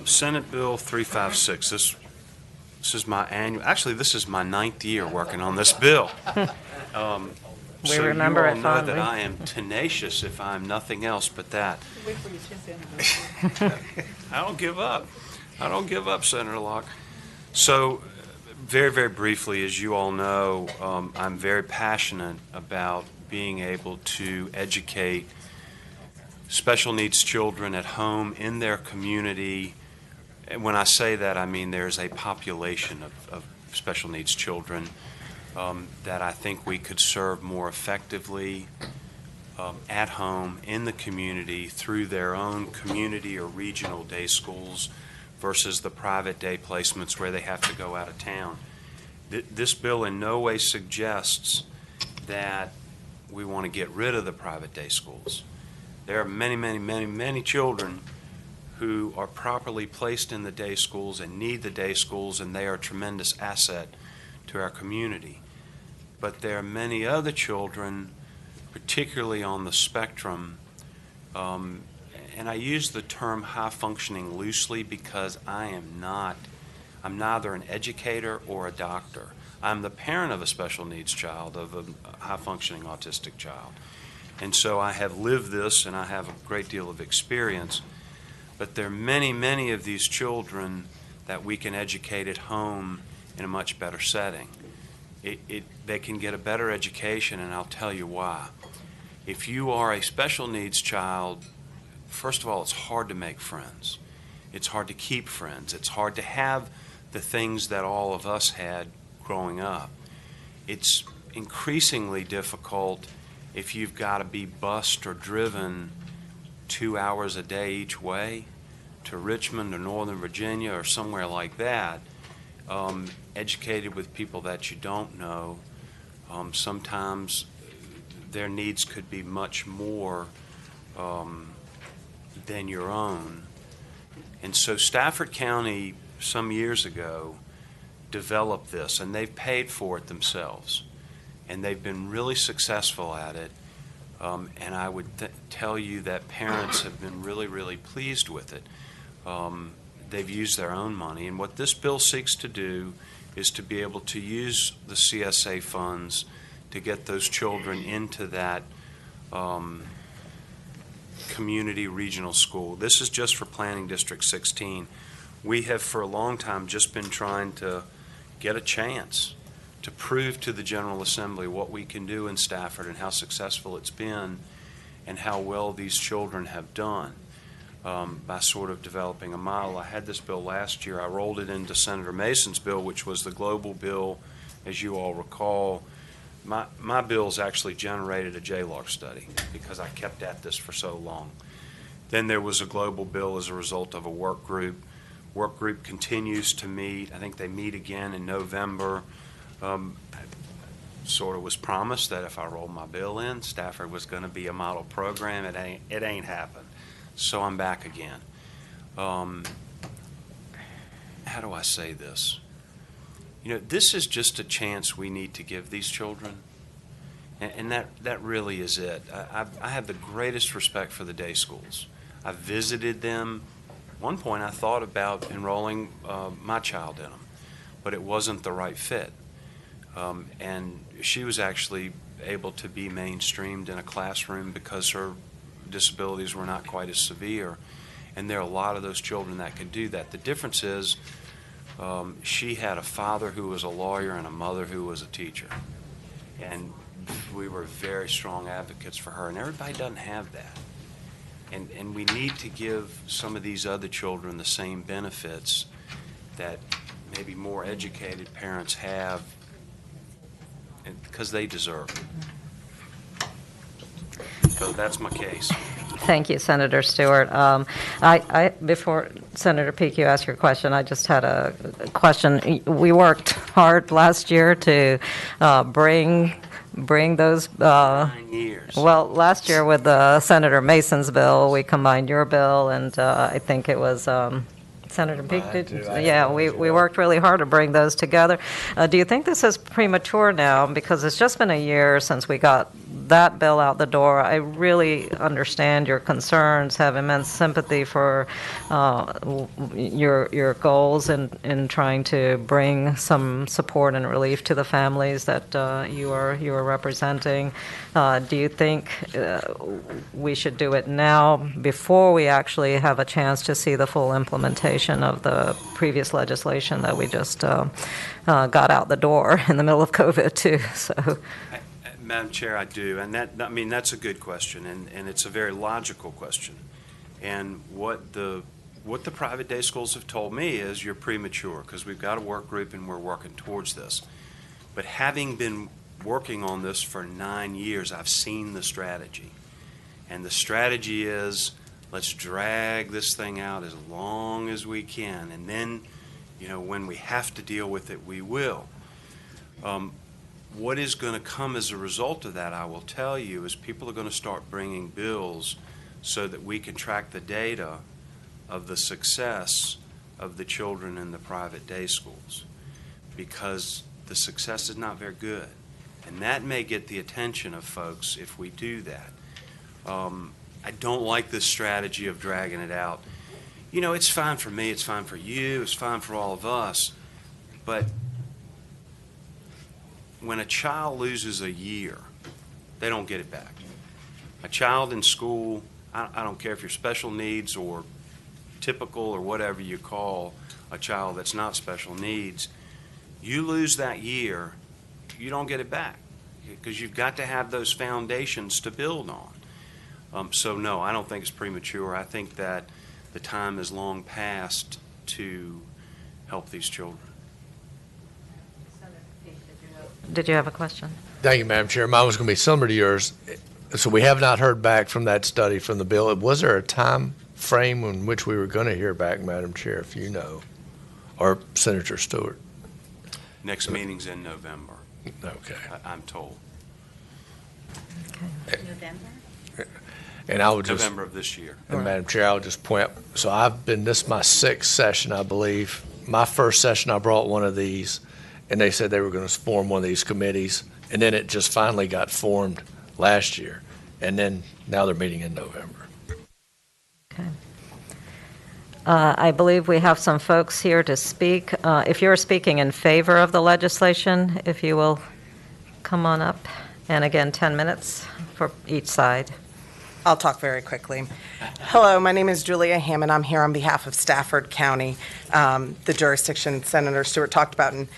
Senate Bill 356. This is my annual. Actually, this is my 9th year working on this bill. We remember it So you all know fondly. that I am tenacious, if I'm nothing else but that. I don't give up. I don't give up, Senator Locke. So, very, very briefly, as you all know, I'm very passionate about being able to educate special needs children at home, in their community. And when I say that, I mean there's a population of special needs children that I think we could serve more effectively at home, in the community, through their own community or regional day schools versus the private day placements where they have to go out of town. This bill in no way suggests that we want to get rid of the private day schools. There are many, many, many, many children who are properly placed in the day schools and need the day schools, and they are a tremendous asset to our community. But there are many other children, particularly on the spectrum, and I use the term high functioning loosely because I'm neither an educator or a doctor. I'm the parent of a special needs child, of a high-functioning autistic child. And so I have lived this, and I have a great deal of experience. But there are many, many of these children that we can educate at home in a much better setting. They can get a better education, and I'll tell you why. If you are a special needs child, first of all, it's hard to make friends. It's hard to keep friends. It's hard to have the things that all of us had growing up. It's increasingly difficult if you've got to be bused or driven 2 hours a day each way to Richmond or Northern Virginia or somewhere like that, educated with people that you don't know. Sometimes their needs could be much more than your own. And so Stafford County, some years ago, developed this, and they've paid for it themselves. And they've been really successful at it. And I would tell you that parents have been really, really pleased with it. They've used their own money. And what this bill seeks to do is to be able to use the CSA funds to get those children into that community regional school. This is just for Planning District 16. We have for a long time just been trying to get a chance to prove to the General Assembly what we can do in Stafford and how successful it's been and how well these children have done by sort of developing a model. I had this bill last year. I rolled it into Senator Mason's bill, which was the global bill, as you all recall. My bill's actually generated a JLAR study because I kept at this for so long. Then there was a global bill as a result of a work group. Work group continues to meet. I think they meet again in November. Sort of was promised that if I rolled my bill in, Stafford was going to be a model program. It ain't happened. So I'm back again. How do I say this? You know, this is just a chance we need to give these children, and that really is it. I have the greatest respect for the day schools. I visited them. At one point I thought about enrolling my child in them, but it wasn't the right fit. And she was actually able to be mainstreamed in a classroom because her disabilities were not quite as severe. And there are a lot of those children that could do that. The difference is she had a father who was a lawyer and a mother who was a teacher. And we were very strong advocates for her, and everybody doesn't have that. And we need to give some of these other children the same benefits that maybe more educated parents have, because they deserve it. So that's my case. Thank you, Senator Stewart. Before Senator Peake, you ask your question, I just had a question. We worked hard last year to bring those. 9 years. Well, last year with Senator Mason's bill, we combined your bill, and I think it was. Senator Peake, we worked really hard to bring those together. Do you think this is premature now? Because it's just been a year since we got that bill out the door. I really understand your concerns, have immense sympathy for your goals in trying to bring some support and relief to the families that you are representing. Do you think we should do it now before we actually have a chance to see the full implementation of the previous legislation that we just got out the door in the middle of COVID too? So, Madam Chair, I do, and that's a good question, and it's a very logical question. And what the private day schools have told me is you're premature because we've got a work group and we're working towards this. But having been working on this for 9 years, I've seen the strategy, and the strategy is, let's drag this thing out as long as we can, and then, when we have to deal with it, we will. What is going to come as a result of that, I will tell you, is people are going to start bringing bills so that we can track the data of the success of the children in the private day schools, because the success is not very good. And that may get the attention of folks if we do that. I don't like this strategy of dragging it out. It's fine for me, it's fine for you, it's fine for all of us, but when a child loses a year, they don't get it back. A child in school, I don't care if you're special needs or typical or whatever you call a child that's not special needs, you lose that year, you don't get it back because you've got to have those foundations to build on. So no, I don't think it's premature. I think that the time is long past to help these children. Did you have a question? Thank you, Madam Chair. Mine was going to be similar to yours. So we have not heard back from that study from the bill. Was there a time frame in which we were going to hear back, Madam Chair, if you know, or Senator Stewart? Next meeting's in November. Okay. I'm told. November? And I would just. November of this year. And Madam Chair, I'll just point out, so this is my 6th session, I believe. My first session, I brought one of these, and they said they were going to form one of these committees, and then it just finally got formed last year, and then now they're meeting in November. Okay. I believe we have some folks here to speak. If you're speaking in favor of the legislation, if you will come on up. And again, 10 minutes for each side. I'll talk very quickly. Hello, my name is Julia Hammond. I'm here on behalf of Stafford County, the jurisdiction Senator Stewart talked about, and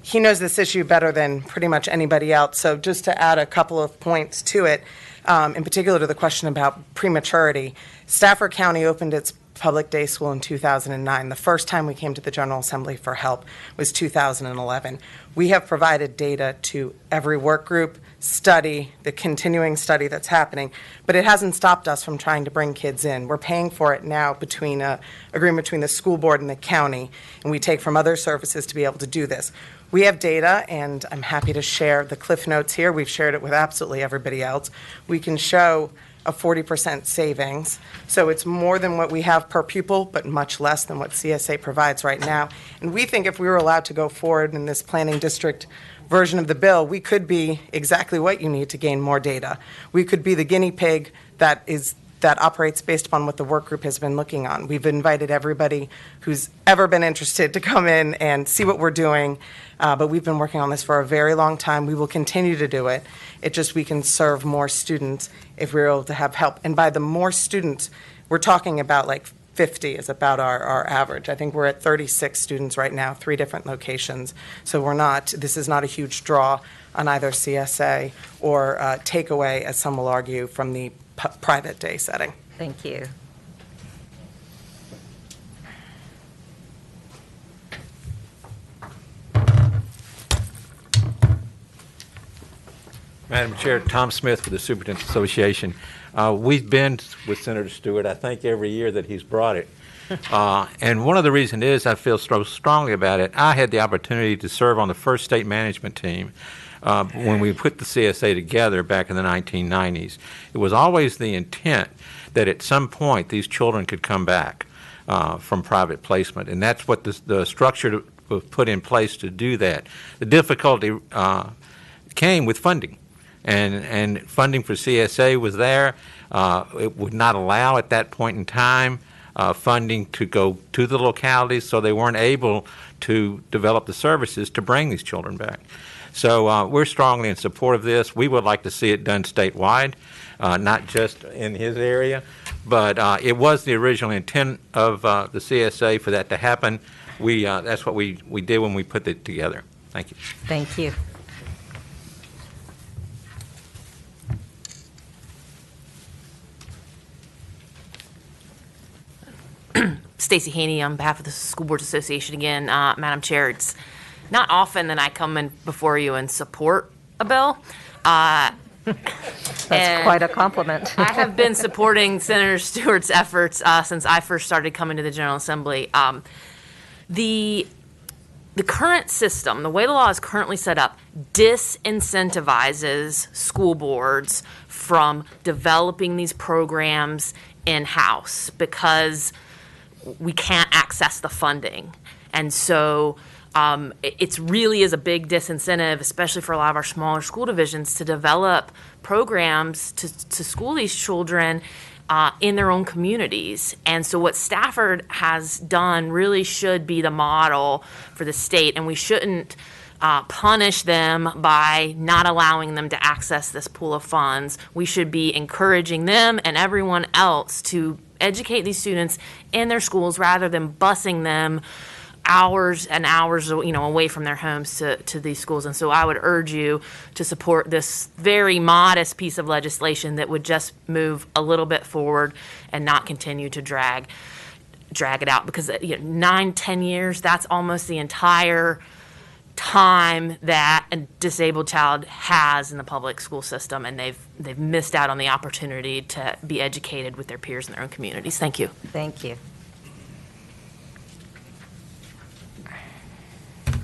he knows this issue better than pretty much anybody else. So just to add a couple of points to it, in particular to the question about prematurity, Stafford County opened its public day school in 2009. The first time we came to the General Assembly for help was 2011. We have provided data to every work group, study, the continuing study that's happening, but it hasn't stopped us from trying to bring kids in. We're paying for it now between an agreement between the school board and the county, and we take from other services to be able to do this. We have data, and I'm happy to share the Cliff Notes here. We've shared it with absolutely everybody else. We can show a 40% savings. So it's more than what we have per pupil, but much less than what CSA provides right now. And we think if we were allowed to go forward in this planning district version of the bill, we could be exactly what you need to gain more data. We could be the guinea pig that operates based upon what the work group has been looking on. We've invited everybody who's ever been interested to come in and see what we're doing, but we've been working on this for a very long time. We will continue to do it. It just we can serve more students if we're able to have help. And by the more students, we're talking about like 50 is about our average. I think we're at 36 students right now, 3 different locations. So this is not a huge draw on either CSA or takeaway, as some will argue, from the private day setting. Thank you. Madam Chair, Tom Smith with the Superintendent's Association. We've been with Senator Stewart, I think, every year that he's brought it. And one of the reasons is I feel so strongly about it. I had the opportunity to serve on the first state management team when we put the CSA together back in the 1990s. It was always the intent that at some point these children could come back from private placement, and that's what the structure was put in place to do that. The difficulty came with funding. And funding for CSA was there. It would not allow at that point in time funding to go to the localities, so they weren't able to develop the services to bring these children back. So we're strongly in support of this. We would like to see it done statewide, not just in his area, but it was the original intent of the CSA for that to happen. That's what we did when we put it together. Thank you. Thank you. Stacey Haney on behalf of the School Boards Association again. Madam Chair, it's not often that I come in before you and support a bill. That's quite a compliment. I have been supporting Senator Stewart's efforts since I first started coming to the General Assembly. The current system, the way the law is currently set up, disincentivizes school boards from developing these programs in-house because we can't access the funding. And so it really is a big disincentive, especially for a lot of our smaller school divisions, to develop programs to school these children in their own communities. And so what Stafford has done really should be the model for the state, and we shouldn't punish them by not allowing them to access this pool of funds. We should be encouraging them and everyone else to educate these students in their schools rather than busing them hours and hours, away from their homes to these schools. And so I would urge you to support this very modest piece of legislation that would just move a little bit forward and not continue to drag it out, because 9-10 years, that's almost the entire time that a disabled child has in the public school system, and they've missed out on the opportunity to be educated with their peers in their own communities. Thank you. Thank you.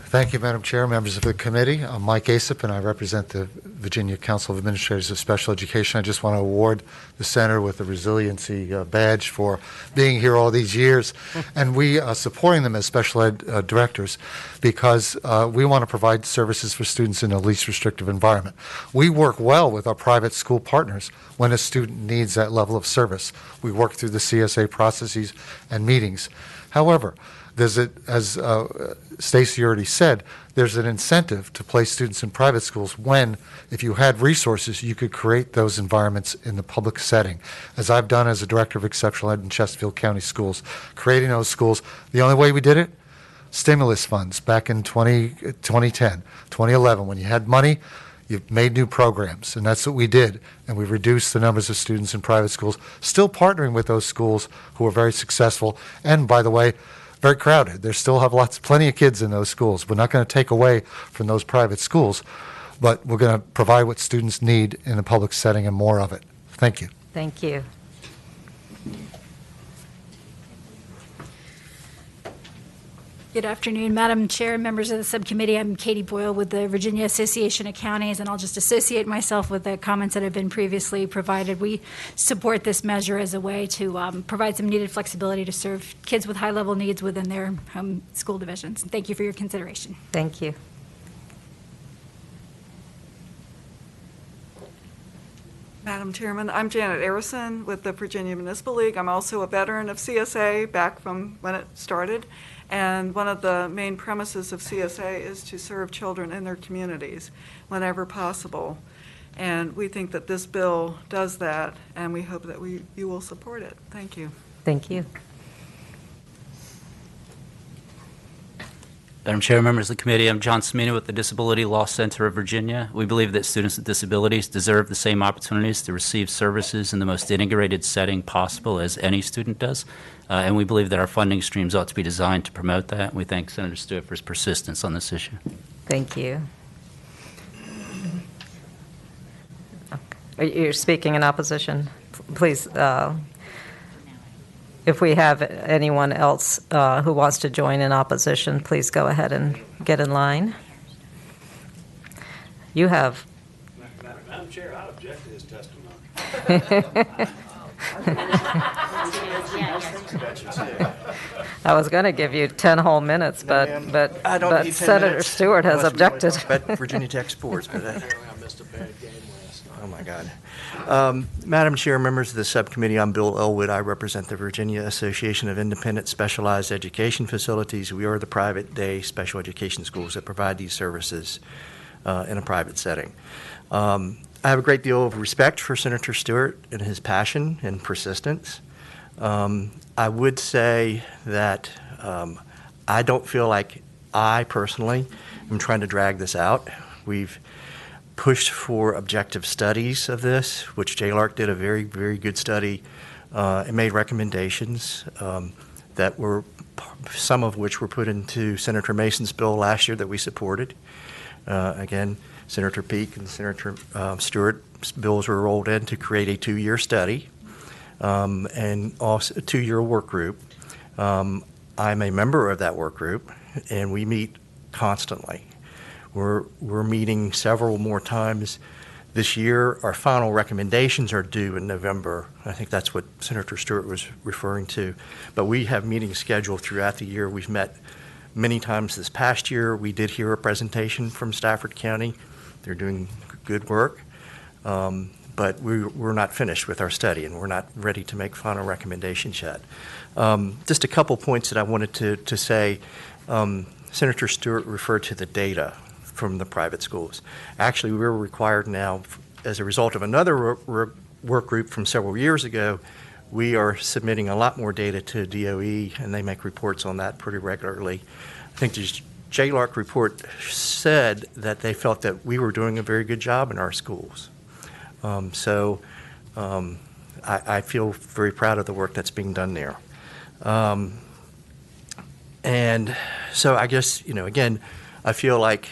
Thank you, Madam Chair, members of the committee. I'm Mike Asip, and I represent the Virginia Council of Administrators of Special Education. I just want to award the center with the resiliency badge for being here all these years, and we are supporting them as special ed directors because we want to provide services for students in a least restrictive environment. We work well with our private school partners when a student needs that level of service. We work through the CSA processes and meetings. However, as Stacy already said, there's an incentive to place students in private schools when, if you had resources, you could create those environments in the public setting. As I've done as a director of exceptional ed in Chesterfield County Schools, creating those schools, the only way we did it, stimulus funds back in 2010, 2011. When you had money, you made new programs, and that's what we did. And we reduced the numbers of students in private schools, still partnering with those schools who are very successful. And by the way, very crowded. They still have plenty of kids in those schools. We're not going to take away from those private schools, but we're going to provide what students need in the public setting and more of it. Thank you. Thank you. Good afternoon, Madam Chair and members of the subcommittee. I'm Katie Boyle with the Virginia Association of Counties, and I'll just associate myself with the comments that have been previously provided. We support this measure as a way to provide some needed flexibility to serve kids with high-level needs within their home school divisions. Thank you for your consideration. Thank you. Madam Chairman, I'm Janet Arison with the Virginia Municipal League. I'm also a veteran of CSA back from when it started. And one of the main premises of CSA is to serve children in their communities whenever possible. And we think that this bill does that, and we hope that you will support it. Thank you. Thank you. Madam Chair, members of the committee, I'm John Smina with the Disability Law Center of Virginia. We believe that students with disabilities deserve the same opportunities to receive services in the most integrated setting possible as any student does. And we believe that our funding streams ought to be designed to promote that. We thank Senator Stewart for his persistence on this issue. Thank you. You're speaking in opposition. Please, if we have anyone else who wants to join in opposition, please go ahead and get in line. You have. Madam Chair, I object to his testimony. I was going to give you 10 whole minutes, but I don't need 10 Senator minutes Stewart has unless we wanna objected. talk about Virginia Tech sports, but oh my God. Madam Chair, members of the subcommittee, I'm Bill Elwood. I represent the Virginia Association of Independent Specialized Education Facilities. We are the private day special education schools that provide these services in a private setting. I have a great deal of respect for Senator Stewart and his passion and persistence. I would say that I don't feel like I personally am trying to drag this out. We've pushed for objective studies of this, which JLARC did a very, very good study and made recommendations that were, some of which were put into Senator Mason's bill last year that we supported. Again, Senator Peake and Senator Stewart's bills were rolled in to create a 2-year study and also a 2-year work group. I'm a member of that work group, and we meet constantly. We're meeting several more times this year. Our final recommendations are due in November. I think that's what Senator Stewart was referring to. But we have meetings scheduled throughout the year. We've met many times this past year. We did hear a presentation from Stafford County. They're doing good work. But we're not finished with our study, and we're not ready to make final recommendations yet. Just a couple points that I wanted to say. Senator Stewart referred to the data. from the private schools. Actually, we're required now, as a result of another work group from several years ago, we are submitting a lot more data to DOE, and they make reports on that pretty regularly. I think the JLARC report said that they felt that we were doing a very good job in our schools. I feel very proud of the work that's being done there. And so I guess, again, I feel like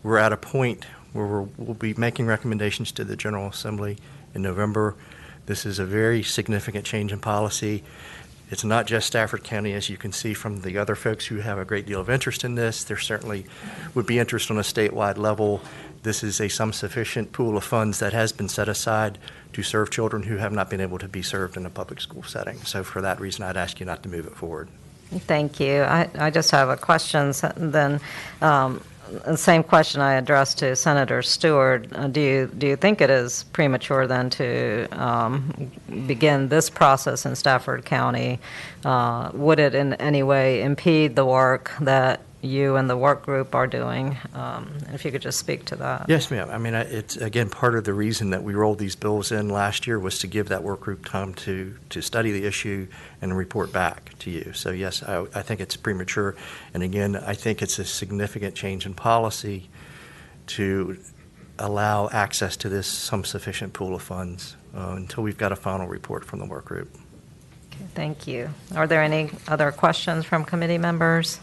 we're at a point where we'll be making recommendations to the General Assembly in November. This is a very significant change in policy. It's not just Stafford County, as you can see from the other folks who have a great deal of interest in this. There certainly would be interest on a statewide level. This is a some sufficient pool of funds that has been set aside to serve children who have not been able to be served in a public school setting. So for that reason, I'd ask you not to move it forward. Thank you. I just have a question then. The same question I addressed to Senator Stewart. Do you think it is premature then to begin this process in Stafford County? Would it in any way impede the work that you and the work group are doing? If you could just speak to that. Yes, ma'am. I mean, it's, again, part of the reason that we rolled these bills in last year was to give that work group time to study the issue and report back to you. So, yes, I think it's premature. And, again, I think it's a significant change in policy to allow access to this some sufficient pool of funds until we've got a final report from the work group. Okay, thank you. Are there any other questions from committee members?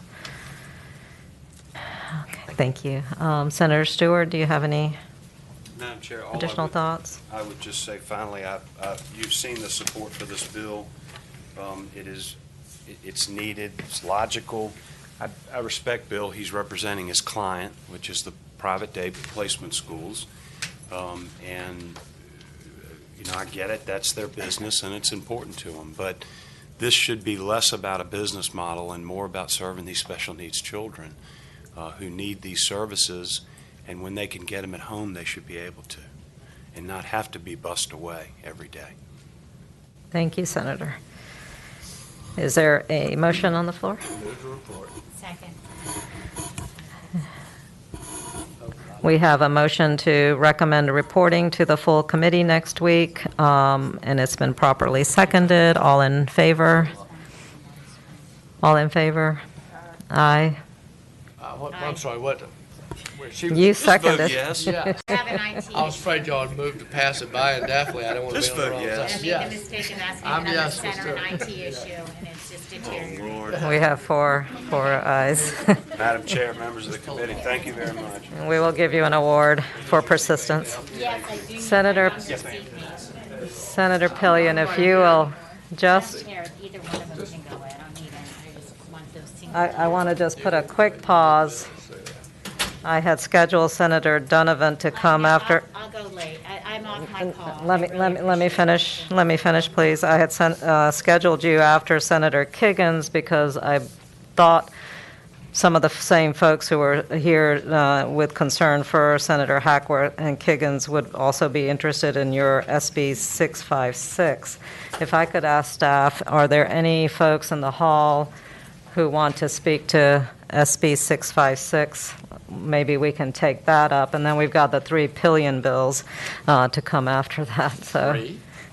Thank you. Senator Stewart, do you have any Madam Chair, additional thoughts? I would just say, finally, you've seen the support for this bill. It's needed. It's logical. I respect Bill. He's representing his client, which is the private day placement schools. And I get it. That's their business, and it's important to them. But this should be less about a business model and more about serving these special needs children who need these services, and when they can get them at home, they should be able to, and not have to be bussed away every day. Thank you, Senator. Is there a motion on the floor? Move the report. Second. We have a motion to recommend reporting to the full committee next week, and it's been properly seconded. All in favor? All in favor? Aye. I'm sorry, what? You seconded. Yes. Yeah. I was afraid y'all would move to pass it by indefinitely. I didn't want to Just be on the vote wrong yes. side. I made the mistake of asking I'm about yes, the center Mr. and IT issue, and it's just deteriorating. We have four ayes. Madam Chair, members of the committee, thank you very much. We will give you an award for persistence. Yes, I do. Senator Pillion, if you will just, Either one of them can go. I don't need it. I just want those single. I want to just put a quick pause. I had scheduled Senator Donovan to come after. I'll go late. I'm off my call. Let me finish. Let me finish, please. I had scheduled you after Senator Kiggins because I thought some of the same folks who were here with concern for Senator Hackworth and Kiggins would also be interested in your SB 656. If I could ask staff, are there any folks in the hall who want to speak to SB 656? Maybe we can take that up, and then we've got the 3 pillion bills to come after that. So,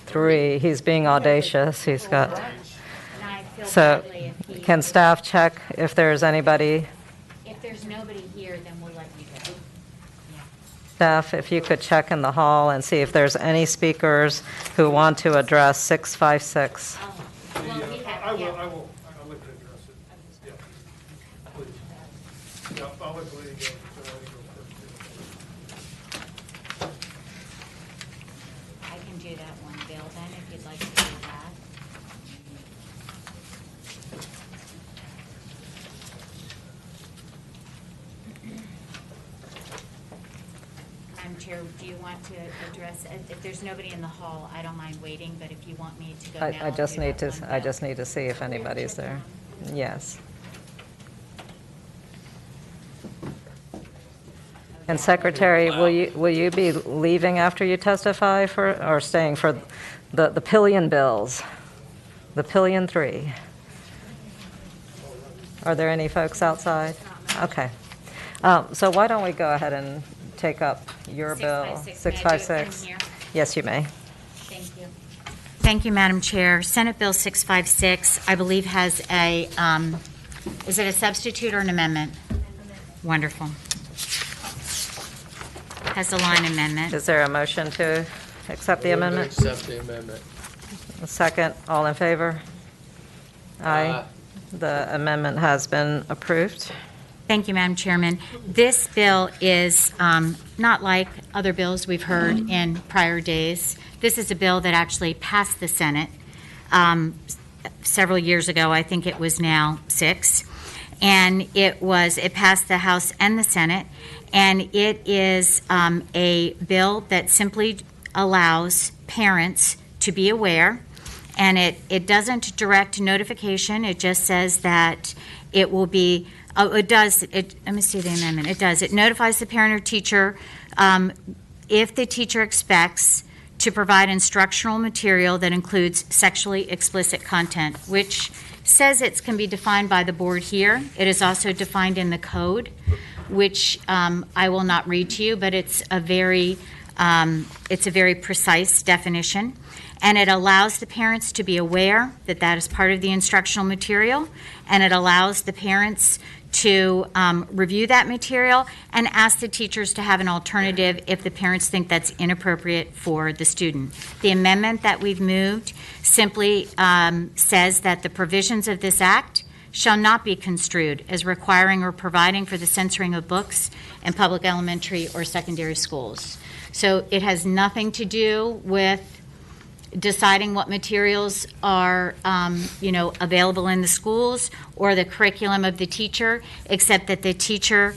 three. He's being audacious. He's got. So, can staff check if there's anybody? If there's nobody here, then we'll let you go. Staff, if you could check in the hall and see if there's any speakers who want to address 656. Well, we have, I will yeah. let you address it. Yeah, please. Yeah, I'll let the lady go. I can do that one bill then, if you'd like to do that. Madam Chair, do you want to address, if there's nobody in the hall, I don't mind waiting, but if you want me to go now, I I'll just do need that to. one I bill. just need to see if anybody's there. Yes. And Secretary, will you be leaving after you testify for, or staying for the pillion bills? The pillion 3. Are there any folks outside? Okay. So why don't we go ahead and take up your bill? 656. Yes, you may. Thank you. Thank you, Madam Chair. Senate Bill 656, I believe, has a, is it a substitute or an amendment? Wonderful. Has a line amendment. Is there a motion to accept the amendment? Accept the amendment. A second, all in favor? Aye. The amendment has been approved. Thank you, Madam Chairman. This bill is not like other bills we've heard in prior days. This is a bill that actually passed the Senate several years ago. I think it was now 6. And it passed the House and the Senate. And it is a bill that simply allows parents to be aware. And it doesn't direct notification. It just says that it will be, let me see the amendment. It does. It notifies the parent or teacher if the teacher expects to provide instructional material that includes sexually explicit content, which says it can be defined by the board here. It is also defined in the code, which I will not read to you, but it's a very precise definition. And it allows the parents to be aware that that is part of the instructional material, and it allows the parents to review that material and ask the teachers to have an alternative if the parents think that's inappropriate for the student. The amendment that we've moved simply says that the provisions of this act shall not be construed as requiring or providing for the censoring of books in public elementary or secondary schools. So it has nothing to do with deciding what materials are, available in the schools or the curriculum of the teacher, except that the teacher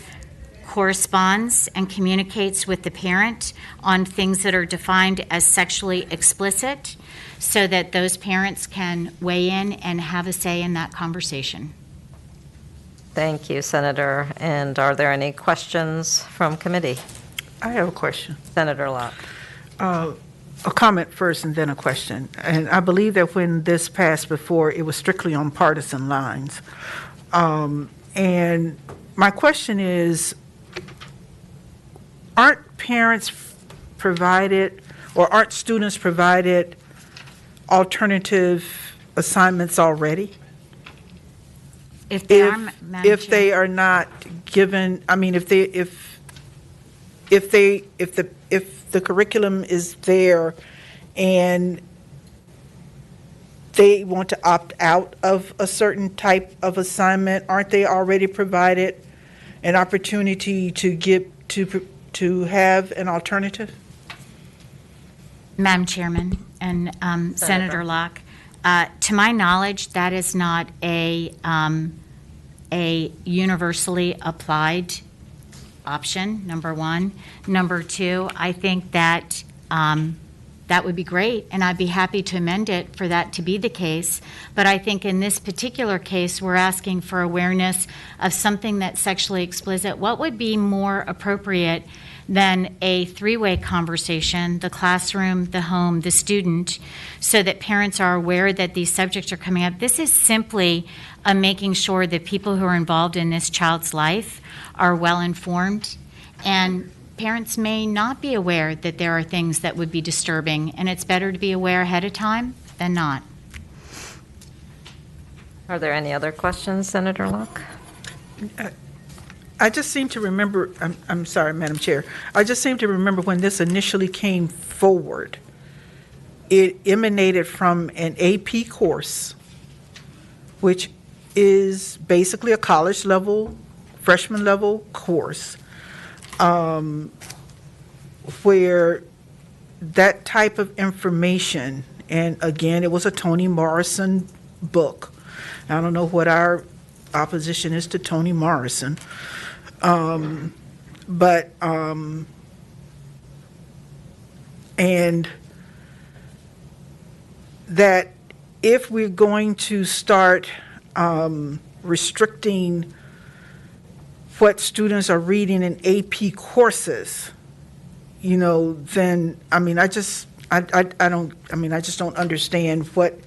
corresponds and communicates with the parent on things that are defined as sexually explicit so that those parents can weigh in and have a say in that conversation. Thank you, Senator. And are there any questions from committee? I have a question. Senator Locke. A comment first and then a question. And I believe that when this passed before, it was strictly on partisan lines. And my question is, aren't parents provided or aren't students provided alternative assignments already? If they are, Madam If they are not given, I mean, if the curriculum is there and they want to opt out of a certain type of assignment, aren't they already provided an opportunity to have an alternative? Madam Chairman and Senator Locke, to my knowledge, that is not a universally applied option, number one. Number two, I think that that would be great, and I'd be happy to amend it for that to be the case. But I think in this particular case, we're asking for awareness of something that's sexually explicit. What would be more appropriate than a three-way conversation, the classroom, the home, the student, so that parents are aware that these subjects are coming up? This is simply making sure that people who are involved in this child's life are well informed, and parents may not be aware that there are things that would be disturbing, and it's better to be aware ahead of time than not. Are there any other questions, Senator Locke? I just seem to remember, I'm sorry, Madam Chair, I just seem to remember when this initially came forward, it emanated from an AP course, which is basically a college level, freshman level course, where that type of information, and again, it was a Toni Morrison book. I don't know what our opposition is to Toni Morrison, and that if we're going to start restricting what students are reading in AP courses, then, I just don't understand what,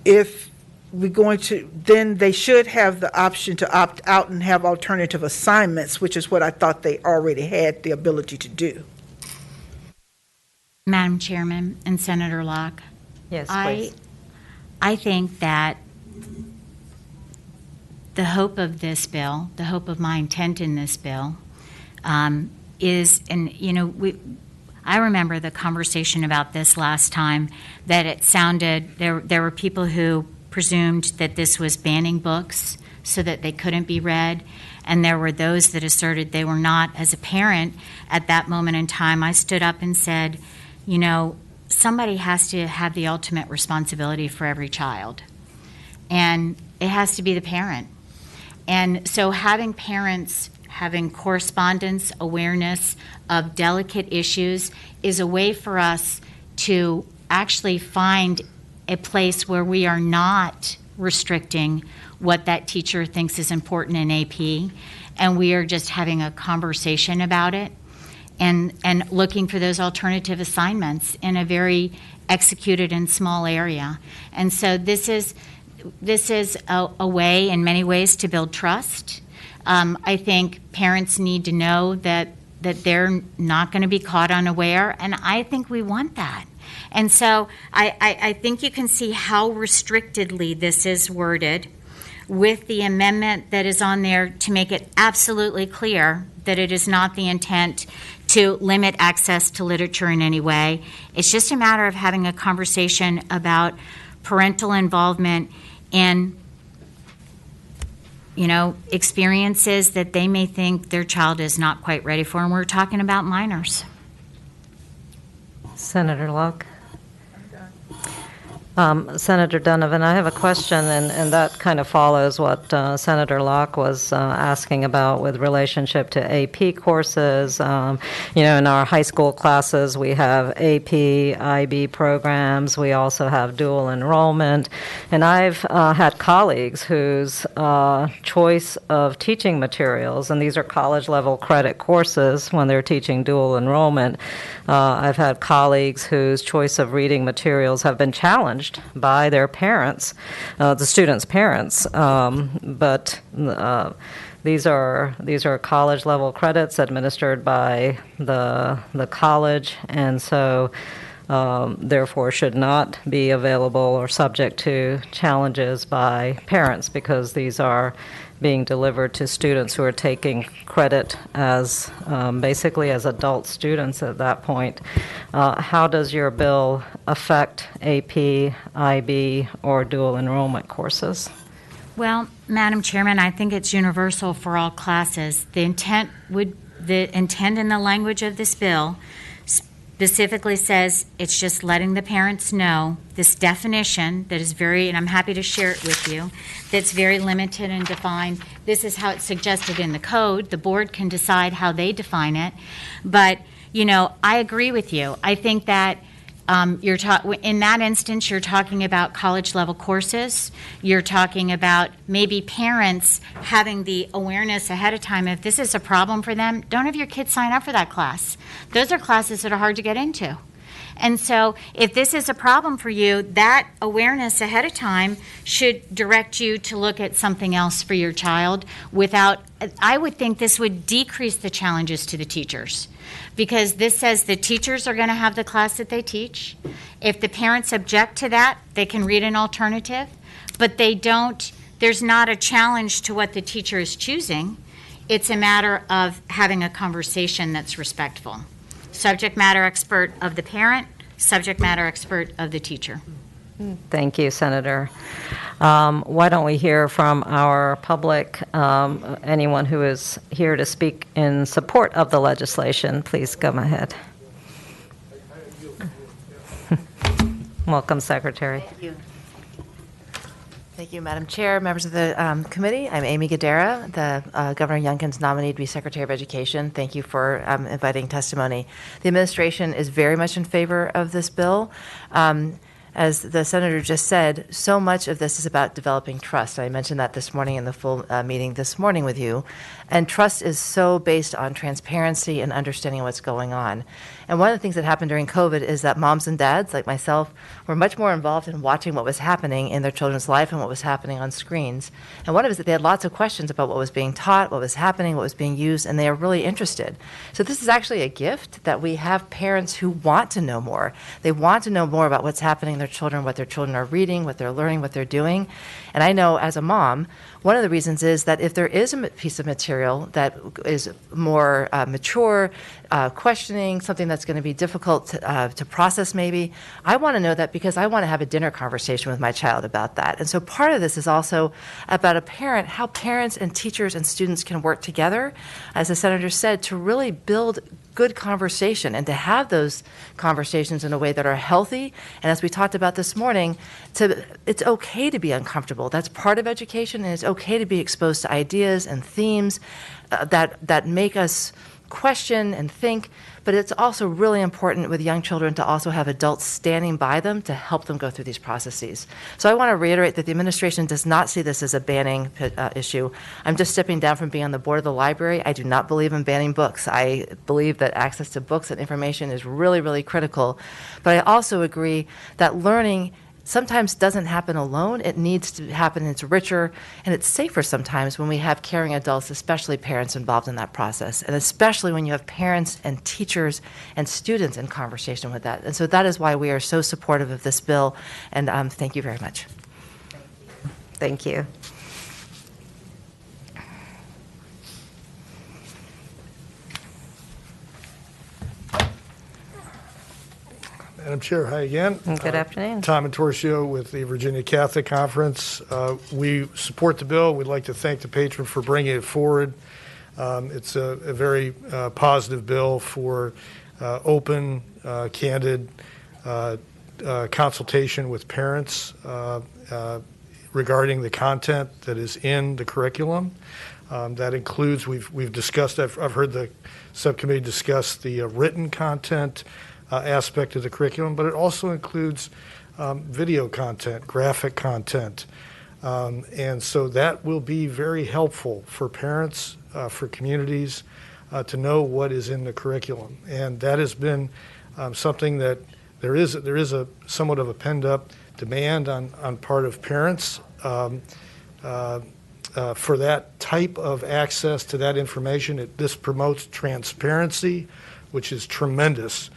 if we're going to, then they should have the option to opt out and have alternative assignments, which is what I thought they already had the ability to do. Madam Chairman and Senator Locke. Yes, please. I think that the hope of this bill, the hope of my intent in this bill, is, and I remember the conversation about this last time, that it sounded, there were people who presumed that this was banning books so that they couldn't be read, and there were those that asserted they were not. As a parent, at that moment in time, I stood up and said, somebody has to have the ultimate responsibility for every child, and it has to be the parent. And so having parents having correspondence, awareness of delicate issues is a way for us to actually find a place where we are not restricting what that teacher thinks is important in AP, and we are just having a conversation about it and looking for those alternative assignments in a very executed and small area. And so this is a way, in many ways, to build trust. I think parents need to know that they're not going to be caught unaware, and I think we want that. And so I think you can see how restrictedly this is worded with the amendment that is on there to make it absolutely clear that it is not the intent to limit access to literature in any way. It's just a matter of having a conversation about parental involvement in experiences that they may think their child is not quite ready for, and we're talking about minors. Senator Locke. Senator Donovan, I have a question, and that kind of follows what Senator Locke was asking about with relationship to AP courses. In our high school classes, we have AP, IB programs. We also have dual enrollment. And I've had colleagues whose choice of teaching materials, and these are college-level credit courses when they're teaching dual enrollment, I've had colleagues whose choice of reading materials have been challenged by their parents, the students' parents. But these are college-level credits administered by the college, and so therefore should not be available or subject to challenges by parents, because these are being delivered to students who are taking credit as basically as adult students at that point. How does your bill affect AP, IB, or dual enrollment courses? Well, Madam Chairman, I think it's universal for all classes. The intent in the language of this bill specifically says it's just letting the parents know this definition that is very, and I'm happy to share it with you, that's very limited and defined. This is how it's suggested in the code. The board can decide how they define it. But, I agree with you. I think that in that instance, you're talking about college-level courses. You're talking about maybe parents having the awareness ahead of time. If this is a problem for them, don't have your kids sign up for that class. Those are classes that are hard to get into. And so if this is a problem for you, that awareness ahead of time should direct you to look at something else for your child I would think this would decrease the challenges to the teachers, because this says the teachers are going to have the class that they teach. If the parents object to that, they can read an alternative, but there's not a challenge to what the teacher is choosing. It's a matter of having a conversation that's respectful. Subject matter expert of the parent, subject matter expert of the teacher. Thank you, Senator. Why don't we hear from our public, anyone who is here to speak in support of the legislation? Please come ahead. Welcome, Secretary. Thank you. Thank you, Madam Chair, members of the committee. I'm Amy Gadara, the Governor Youngkin's nominee to be Secretary of Education. Thank you for inviting testimony. The administration is very much in favor of this bill. as the senator just said, so much of this is about developing trust. I mentioned that this morning in the full meeting this morning with you. And trust is so based on transparency and understanding what's going on. And one of the things that happened during COVID is that moms and dads, like myself, were much more involved in watching what was happening in their children's life and what was happening on screens. And one of it is that they had lots of questions about what was being taught, what was happening, what was being used, and they are really interested. So this is actually a gift that we have parents who want to know more. They want to know more about what's happening in their children, what their children are reading, what they're learning, what they're doing. And I know as a mom, one of the reasons is that if there is a piece of material that is more mature, questioning, something that's going to be difficult to process maybe, I want to know that because I want to have a dinner conversation with my child about that. And so part of this is also about a parent, how parents and teachers and students can work together, as the senator said, to really build good conversation and to have those conversations in a way that are healthy. And as we talked about this morning, it's okay to be uncomfortable. That's part of education, and it's okay to be exposed to ideas and themes that make us question and think, but it's also really important with young children to also have adults standing by them to help them go through these processes. So I want to reiterate that the administration does not see this as a banning issue. I'm just stepping down from being on the board of the library. I do not believe in banning books. I believe that access to books and information is really, really critical. But I also agree that learning sometimes doesn't happen alone. It needs to happen. It's richer and it's safer sometimes when we have caring adults, especially parents, involved in that process, and especially when you have parents and teachers and students in conversation with that. And so that is why we are so supportive of this bill. And thank you very much. Thank you. Madam Chair, hi again. Good afternoon. Tom Antorcio with the Virginia Catholic Conference. We support the bill. We'd like to thank the patron for bringing it forward. It's a very positive bill for open, candid consultation with parents regarding the content that is in the curriculum. That includes, we've discussed, I've heard the subcommittee discuss the written content aspect of the curriculum, but it also includes video content, graphic content. And so that will be very helpful for parents, for communities, to know what is in the curriculum. And that has been something that there is a somewhat of a pent-up demand on part of parents for that type of access to that information. This promotes transparency, which is tremendous.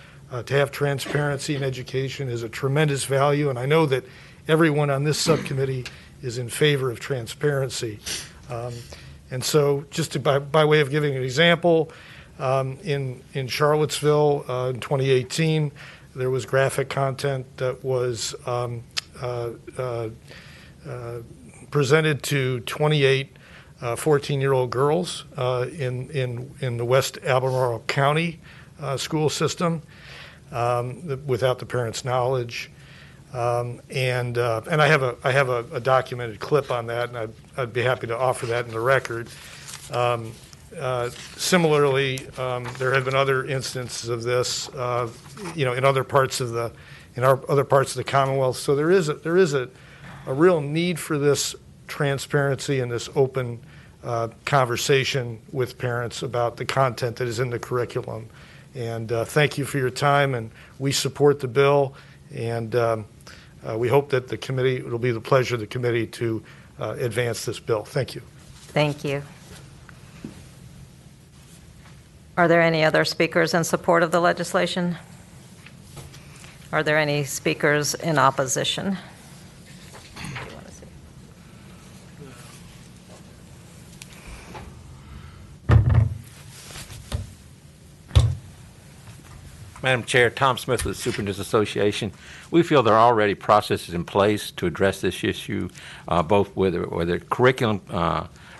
To have transparency in education is a tremendous value, and I know that everyone on this subcommittee is in favor of transparency. And so just by way of giving an example, in Charlottesville in 2018, there was graphic content that was presented to 28 14-year-old girls in the West Albemarle County school system. Without the parents' knowledge, and I have a documented clip on that, and I'd be happy to offer that in the record. Similarly, there have been other instances of this, in other parts of the Commonwealth. So there is a real need for this transparency and this open conversation with parents about the content that is in the curriculum. And thank you for your time, and we support the bill, and we hope that it'll be the pleasure of the committee to advance this bill. Thank you. Thank you. Are there any other speakers in support of the legislation? Are there any speakers in opposition? Madam Chair, Tom Smith with the Superintendent's Association. We feel there are already processes in place to address this issue, both with the curriculum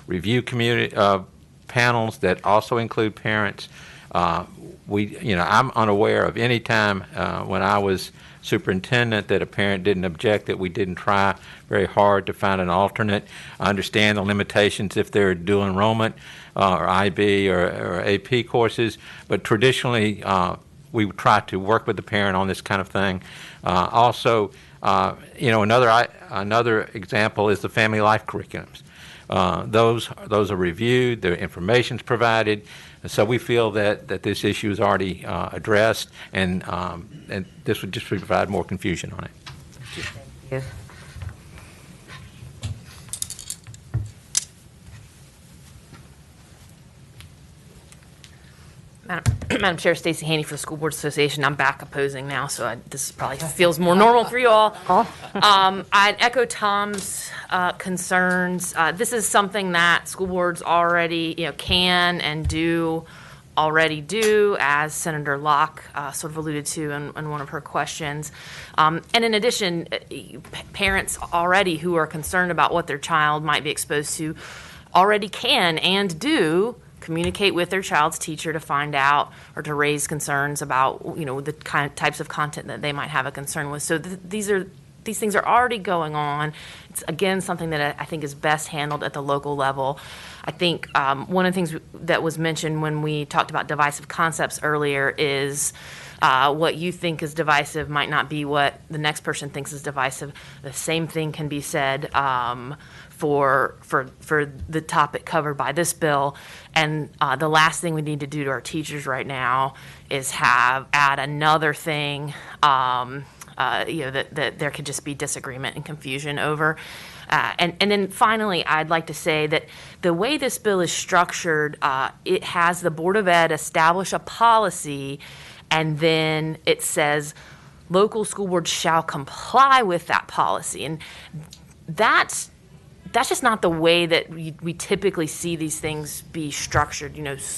review community panels that also include parents. I'm unaware of any time when I was superintendent that a parent didn't object, that we didn't try very hard to find an alternate. I understand the limitations if they're dual enrollment or IB or AP courses, but traditionally we try to work with the parent on this kind of thing. Also, Another example is the family life curriculums. Those are reviewed, the information's provided, so we feel that this issue is already addressed, and this would just provide more confusion on it. Thank you. Madam Chair, Stacey Haney for the School Board Association. I'm back opposing now, so this probably feels more normal for you all. I'd echo Tom's concerns. This is something that school boards already, can and do already do, as Senator Locke sort of alluded to in one of her questions. And in addition, parents already who are concerned about what their child might be exposed to already can and do communicate with their child's teacher to find out or to raise concerns about, the types of content that they might have a concern with. So these things are already going on. It's, again, something that I think is best handled at the local level. I think one of the things that was mentioned when we talked about divisive concepts earlier is what you think is divisive might not be what the next person thinks is divisive. The same thing can be said for the topic covered by this bill. And the last thing we need to do to our teachers right now is add another thing that there could just be disagreement and confusion over. And then finally, I'd like to say that the way this bill is structured, it has the Board of Ed establish a policy, and then it says local school boards shall comply with that policy. And that's just not the way that we typically see these things be structured.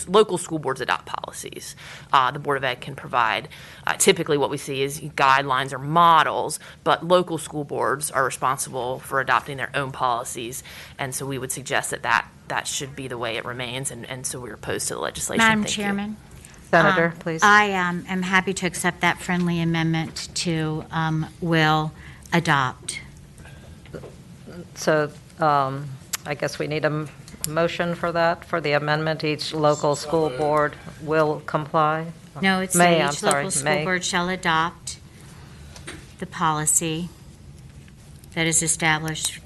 Local school boards adopt policies. The Board of Ed can provide. Typically what we see is guidelines or models, but local school boards are responsible for adopting their own policies. And so we would suggest that should be the way it remains, and so we're opposed to the legislation. Madam Thank you. Chairman? Senator, please. I am happy to accept that friendly amendment to will adopt. So I guess we need a motion for that, for the amendment. Each local school board will comply? No, it's each local school board shall adopt the policy that is established,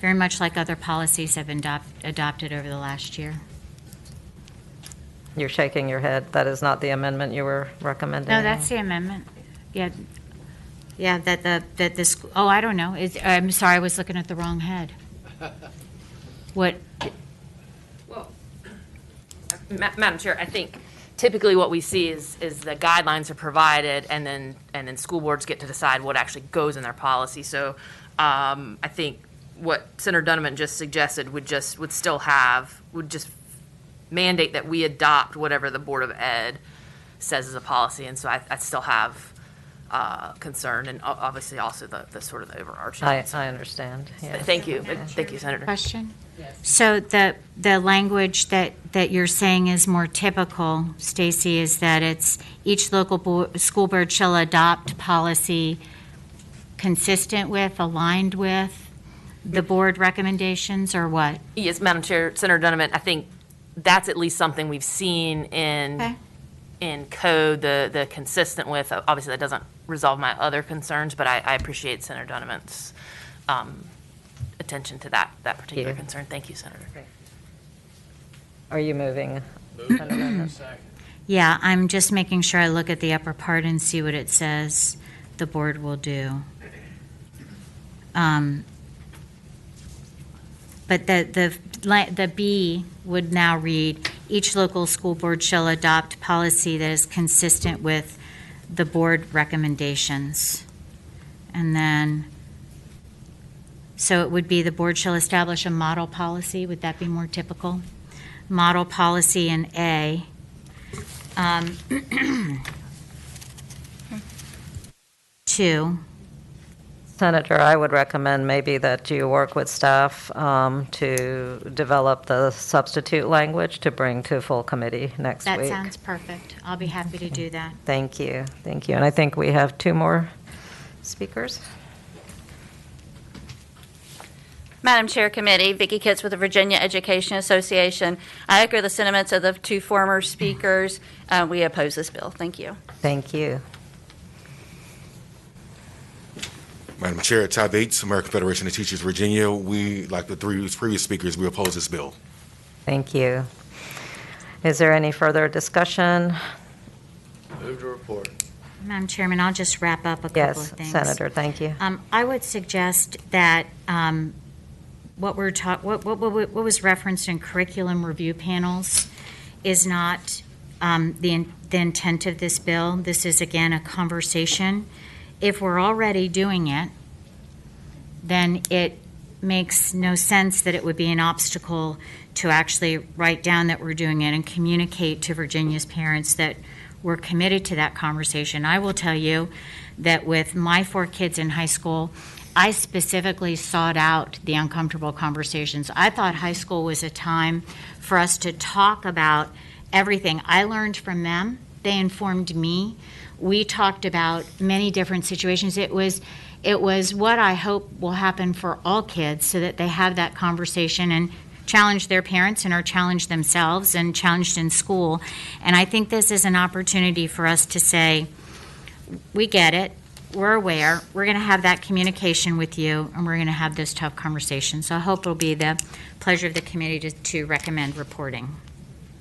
very much like other policies have been adopted over the last year. You're shaking your head. That is not the amendment you were recommending? No, that's the amendment. Yeah, I don't know. I'm sorry, I was looking at the wrong head. What? Well, Madam Chair, I think typically what we see is the guidelines are provided, and then school boards get to decide what actually goes in their policy. So I think what Senator Donovan just suggested would just mandate that we adopt whatever the Board of Ed says is a policy, and so I still have concern, and obviously also the sort of the overarching. I understand. Yes. Thank you. Thank you, Senator. Question? Yes. So the language that you're saying is more typical, Stacy, is that it's each local school board shall adopt policy consistent with, aligned with the board recommendations, or what? Yes, Madam Chair, Senator Donovan, I think that's at least something we've seen in code, the consistent with. Obviously, that doesn't resolve my other concerns, but I appreciate Senator Donovan's attention to that particular concern. Thank you, Senator. Are you moving? Yeah, I'm just making sure I look at the upper part and see what it says the board will do. But the B would now read, each local school board shall adopt policy that is consistent with the board recommendations. And then, so it would be the board shall establish a model policy. Would that be more typical? Model policy in A. Two. Senator, I would recommend maybe that you work with staff to develop the substitute language to bring to full committee next week. That sounds perfect. I'll be happy to do that. Thank you. Thank you. And I think we have two more speakers. Madam Chair Committee, Vicki Kitts with the Virginia Education Association. I echo the sentiments of the two former speakers. We oppose this bill. Thank you. Thank you. Madam Chair, Ty Bates, American Federation of Teachers, Virginia. We, like the three previous speakers, we oppose this bill. Thank you. Is there any further discussion? Move to report. Madam Chairman, I'll just wrap up a couple of Yes, things. Senator, thank you. I would suggest that what was referenced in curriculum review panels is not the intent of this bill. This is, again, a conversation. If we're already doing it, then it makes no sense that it would be an obstacle to actually write down that we're doing it and communicate to Virginia's parents that we're committed to that conversation. I will tell you that with my 4 kids in high school, I specifically sought out the uncomfortable conversations. I thought high school was a time for us to talk about everything. I learned from them. They informed me. We talked about many different situations. It was what I hope will happen for all kids, so that they have that conversation and challenge their parents and are challenged themselves and challenged in school. And I think this is an opportunity for us to say, we get it, we're aware, we're going to have that communication with you, and we're going to have those tough conversations. So I hope it'll be the pleasure of the committee to recommend reporting.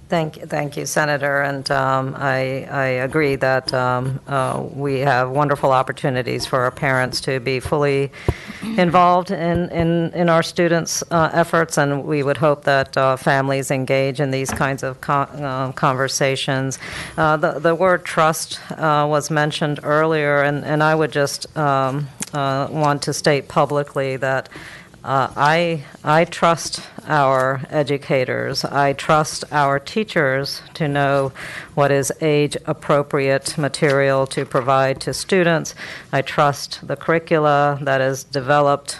Thank you, Senator, and I agree that we have wonderful opportunities for our parents to be fully involved in our students' efforts, and we would hope that families engage in these kinds of conversations. The word trust was mentioned earlier, and I would just want to state publicly that I trust our educators. I trust our teachers to know what is age-appropriate material to provide to students. I trust the curricula that is developed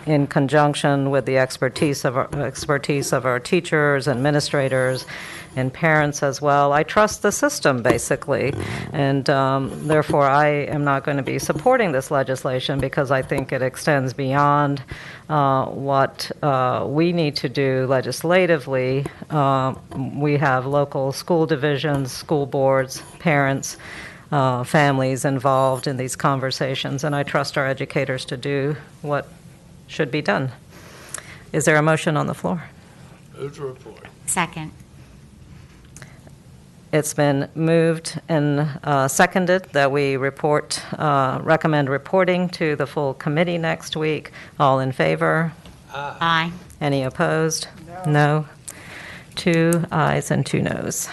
in conjunction with the expertise of our teachers, administrators, and parents as well. I trust the system, basically, and therefore I am not going to be supporting this legislation because I think it extends beyond what we need to do legislatively. We have local school divisions, school boards, parents, families involved in these conversations, and I trust our educators to do what should be done. Is there a motion on the floor? Move to report. Second. It's been moved and seconded that we recommend reporting to the full committee next week. All in favor? Aye. Any opposed? No. 2 ayes and 2 noes.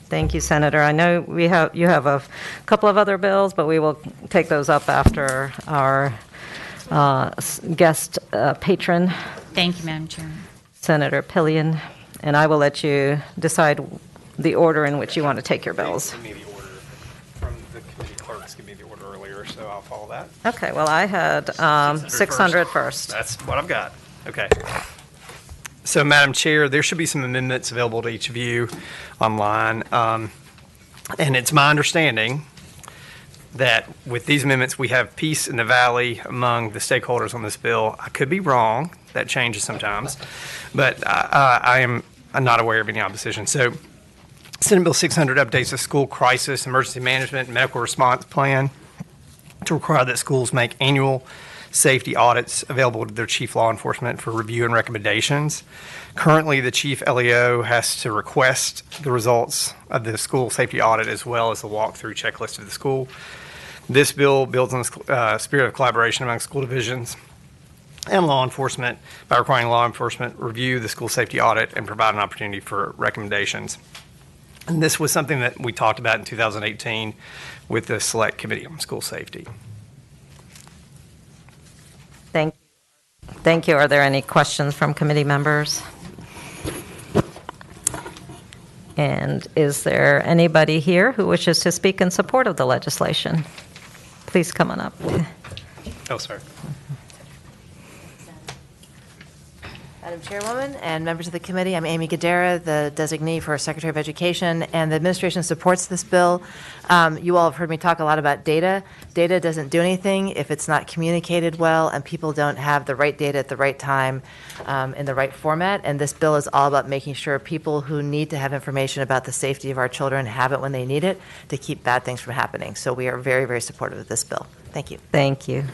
Thank you, Senator. I know you have a couple of other bills, but we will take those up after our guest patron. Thank you, Madam Chairman. Senator Pillion, and I will let you decide the order in which you want to take your bills. Give me the order from the committee clerks. Give me the order earlier, so I'll follow that. Okay, well, I had 600 first. That's what I've got. Okay. So, Madam Chair, there should be some amendments available to each of you online. And it's my understanding that with these amendments, we have peace in the valley among the stakeholders on this bill. I could be wrong. That changes sometimes. But I am not aware of any opposition. So, Senate Bill 600 updates the school crisis, emergency management, and medical response plan to require that schools make annual safety audits available to their chief law enforcement for review and recommendations. Currently, the chief LEO has to request the results of the school safety audit as well as the walkthrough checklist of the school. This bill builds on the spirit of collaboration among school divisions and law enforcement by requiring law enforcement review the school safety audit and provide an opportunity for recommendations. And this was something that we talked about in 2018 with the Select Committee on School Safety. Thank you. Are there any questions from committee members? And is there anybody here who wishes to speak in support of the legislation? Please come on up. Oh, sorry. Madam Chairwoman and members of the committee, I'm Amy Gadara, the designee for Secretary of Education, and the administration supports this bill. You all have heard me talk a lot about data. Data doesn't do anything if it's not communicated well and people don't have the right data at the right time in the right format. And this bill is all about making sure people who need to have information about the safety of our children have it when they need it to keep bad things from happening. So we are very, very supportive of this bill. Thank you. Thank you.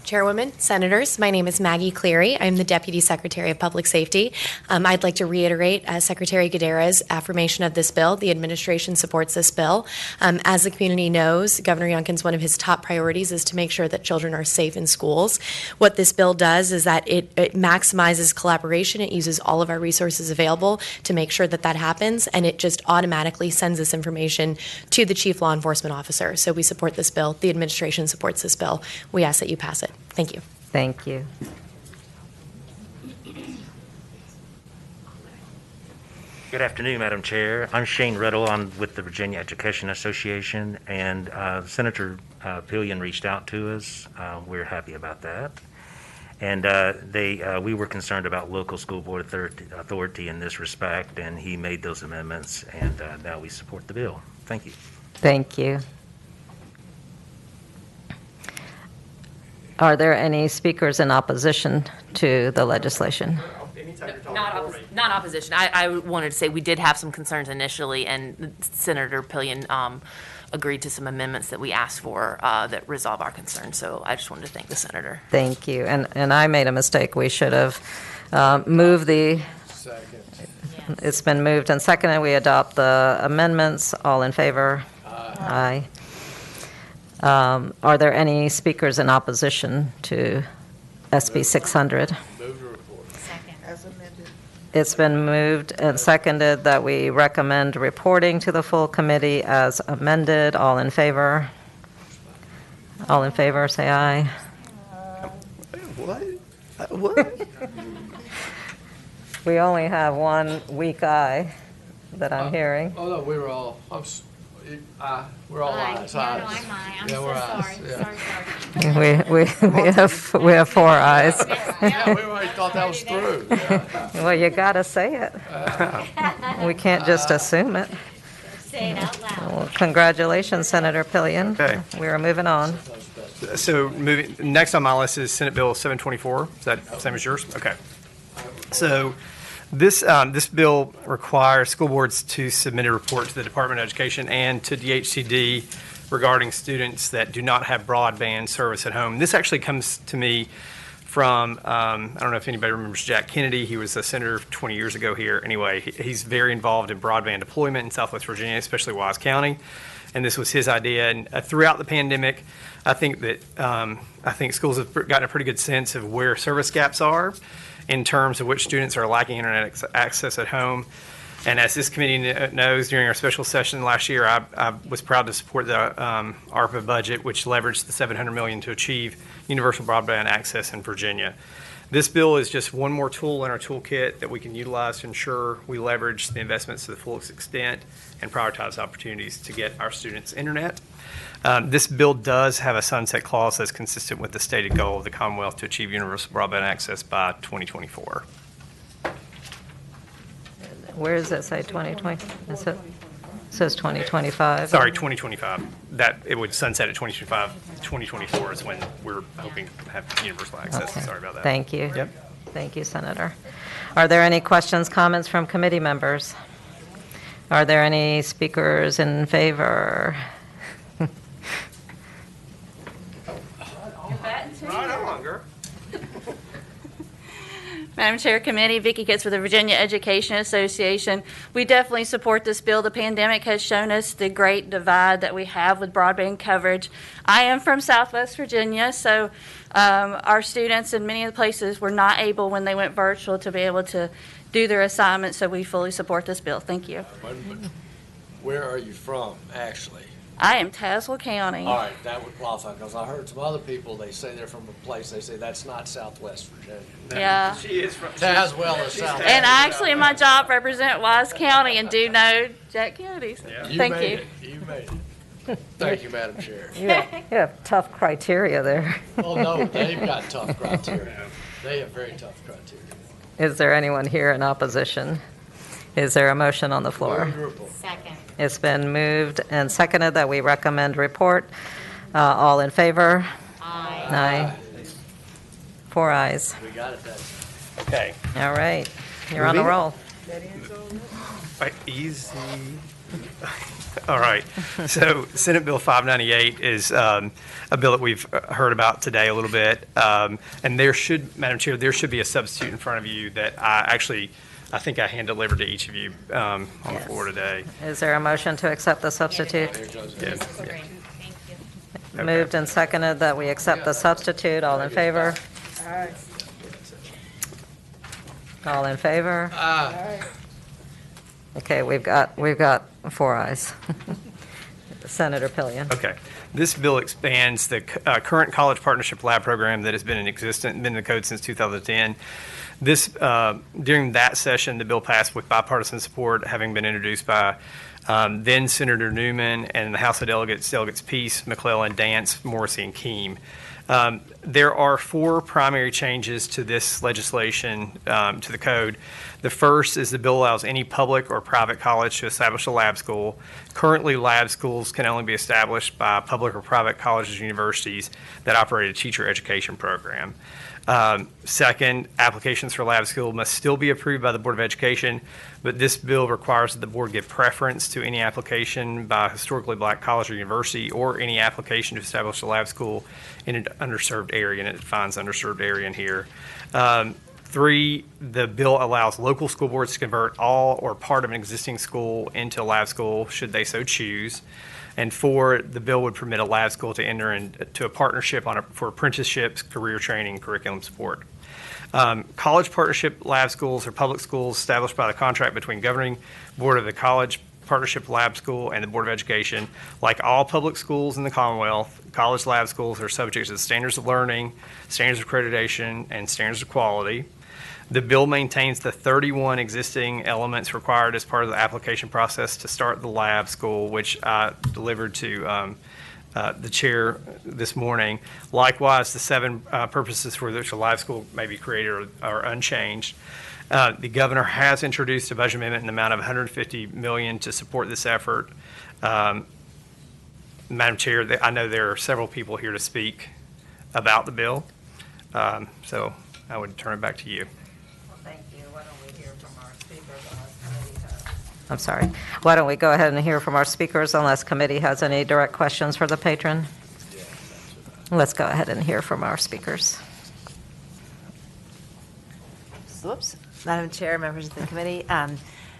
Chairwoman, Senators, my name is Maggie Cleary. I'm the Deputy Secretary of Public Safety. I'd like to reiterate Secretary Guderra's affirmation of this bill. The administration supports this bill. As the community knows, Governor Youngkin's one of his top priorities is to make sure that children are safe in schools. What this bill does is that it maximizes collaboration. It uses all of our resources available to make sure that that happens, and it just automatically sends this information to the Chief Law Enforcement Officer. So we support this bill. The administration supports this bill. We ask that you pass it. Thank you. Thank you. Good afternoon, Madam Chair. I'm Shane Riddle. I'm with the Virginia Education Association, and Senator Pillion reached out to us. We're happy about that. And we were concerned about local school board authority in this respect, and he made those amendments, and now we support the bill. Thank you. Thank you. Are there any speakers in opposition to the legislation? Not opposition. I wanted to say we did have some concerns initially, and Senator Pillion agreed to some amendments that we asked for that resolve our concerns. So I just wanted to thank the senator. Thank you. And I made a mistake. We should have moved the... Second. It's been moved and seconded. We adopt the amendments. All in favor? Aye. Are there any speakers in opposition to SB 600? Move to report. Second. As amended. It's been moved and seconded that we recommend reporting to the full committee as amended. All in favor? All in favor, say aye. What? What? We only have one weak eye that I'm hearing. Oh, no, we were all, we're all ayes. No, I'm aye. I'm Yeah, so we're sorry. ayes. Yeah. We have 4 ayes. Yeah, we already thought that was through. Yeah. Well, you got to say it. We can't just assume it. Say it out loud. Well, congratulations, Senator Pillion. Okay. We are moving on. So next on my list is Senate Bill 724. Is that the same as yours? Okay. So this bill requires school boards to submit a report to the Department of Education and to DHCD regarding students that do not have broadband service at home. This actually comes to me from, I don't know if anybody remembers Jack Kennedy. He was a senator 20 years ago here. Anyway, he's very involved in broadband deployment in Southwest Virginia, especially Wise County. And this was his idea. And throughout the pandemic, I think schools have gotten a pretty good sense of where service gaps are in terms of which students are lacking internet access at home. And as this committee knows, during our special session last year, I was proud to support the ARPA budget, which leveraged the $700 million to achieve universal broadband access in Virginia. This bill is just one more tool in our toolkit that we can utilize to ensure we leverage the investments to the fullest extent and prioritize opportunities to get our students internet. This bill does have a sunset clause that's consistent with the stated goal of the Commonwealth to achieve universal broadband access by 2024. Where does it say 2020? It says 2025. Sorry, 2025. That it would sunset at 2025. 2024 is when we're hoping to have universal access. Okay. Sorry about that. Thank you. Yep. Thank you, Senator. Are there any questions, comments from committee members? Are there any speakers in favor? Right on, girl. Madam Chair, Committee, Vicki Kitts with the Virginia Education Association. We definitely support this bill. The pandemic has shown us the great divide that we have with broadband coverage. I am from Southwest Virginia, so our students in many of the places were not able, when they went virtual, to be able to do their assignments, so we fully support this bill. Thank you. Where are you from, actually? I am Tazewell County. All right, that would qualify, because I heard some other people, they say they're from a place, they say that's not Southwest Virginia. Yeah. She is from Tazewell is Southwest. And I actually, in my job, represent Wise County and do know Jack Kennedy. So thank you. You made it. Thank you, Madam Chair. You have tough criteria there. Oh, no, they've got tough criteria. They have very tough criteria. Is there anyone here in opposition? Is there a motion on the floor? Second. It's been moved and seconded that we recommend report. All in favor? Aye. Aye. 4 ayes. We got it then. Okay. All right. You're on the roll. Right, easy. All right. So Senate Bill 598 is a bill that we've heard about today a little bit. And there should, Madam Chair, there should be a substitute in front of you that I think I hand delivered to each of you on the floor today. Is there a motion to accept the substitute? Yeah. Moved and seconded that we accept the substitute. All in favor? All in favor? Okay, we've got 4 ayes. Senator Pillion. Okay. This bill expands the current college partnership lab program that has been in existence, been in the code since 2010. This, during that session, the bill passed with bipartisan support, having been introduced by then Senator Newman and the House of Delegates Peace, McClellan, Dance, Morrissey, and Keem. There are 4 primary changes to this legislation, to the code. The first is the bill allows any public or private college to establish a lab school. Currently, lab schools can only be established by public or private colleges or universities that operate a teacher education program. Second, applications for lab school must still be approved by the Board of Education, but this bill requires that the board give preference to any application by a historically black college or university or any application to establish a lab school in an underserved area, and it defines underserved area in here. 3, the bill allows local school boards to convert all or part of an existing school into a lab school should they so choose. And 4, the bill would permit a lab school to enter into a partnership for apprenticeships, career training, curriculum support. College partnership lab schools are public schools established by the contract between governing board of the college partnership lab school and the Board of Education. Like all public schools in the Commonwealth, college lab schools are subject to the standards of learning, standards of accreditation, and standards of quality. The bill maintains the 31 existing elements required as part of the application process to start the lab school, which I delivered to the chair this morning. Likewise, the 7 purposes for which a lab school may be created are unchanged. The governor has introduced a budget amendment in the amount of $150 million to support this effort. Madam Chair, I know there are several people here to speak about the bill, so I would turn it back to you. Thank you. Why don't we hear from our speakers unless committee has... I'm sorry. Why don't we go ahead and hear from our speakers unless committee has any direct questions for the patron? Let's go ahead and hear from our speakers. Whoops. Madam Chair, members of the committee,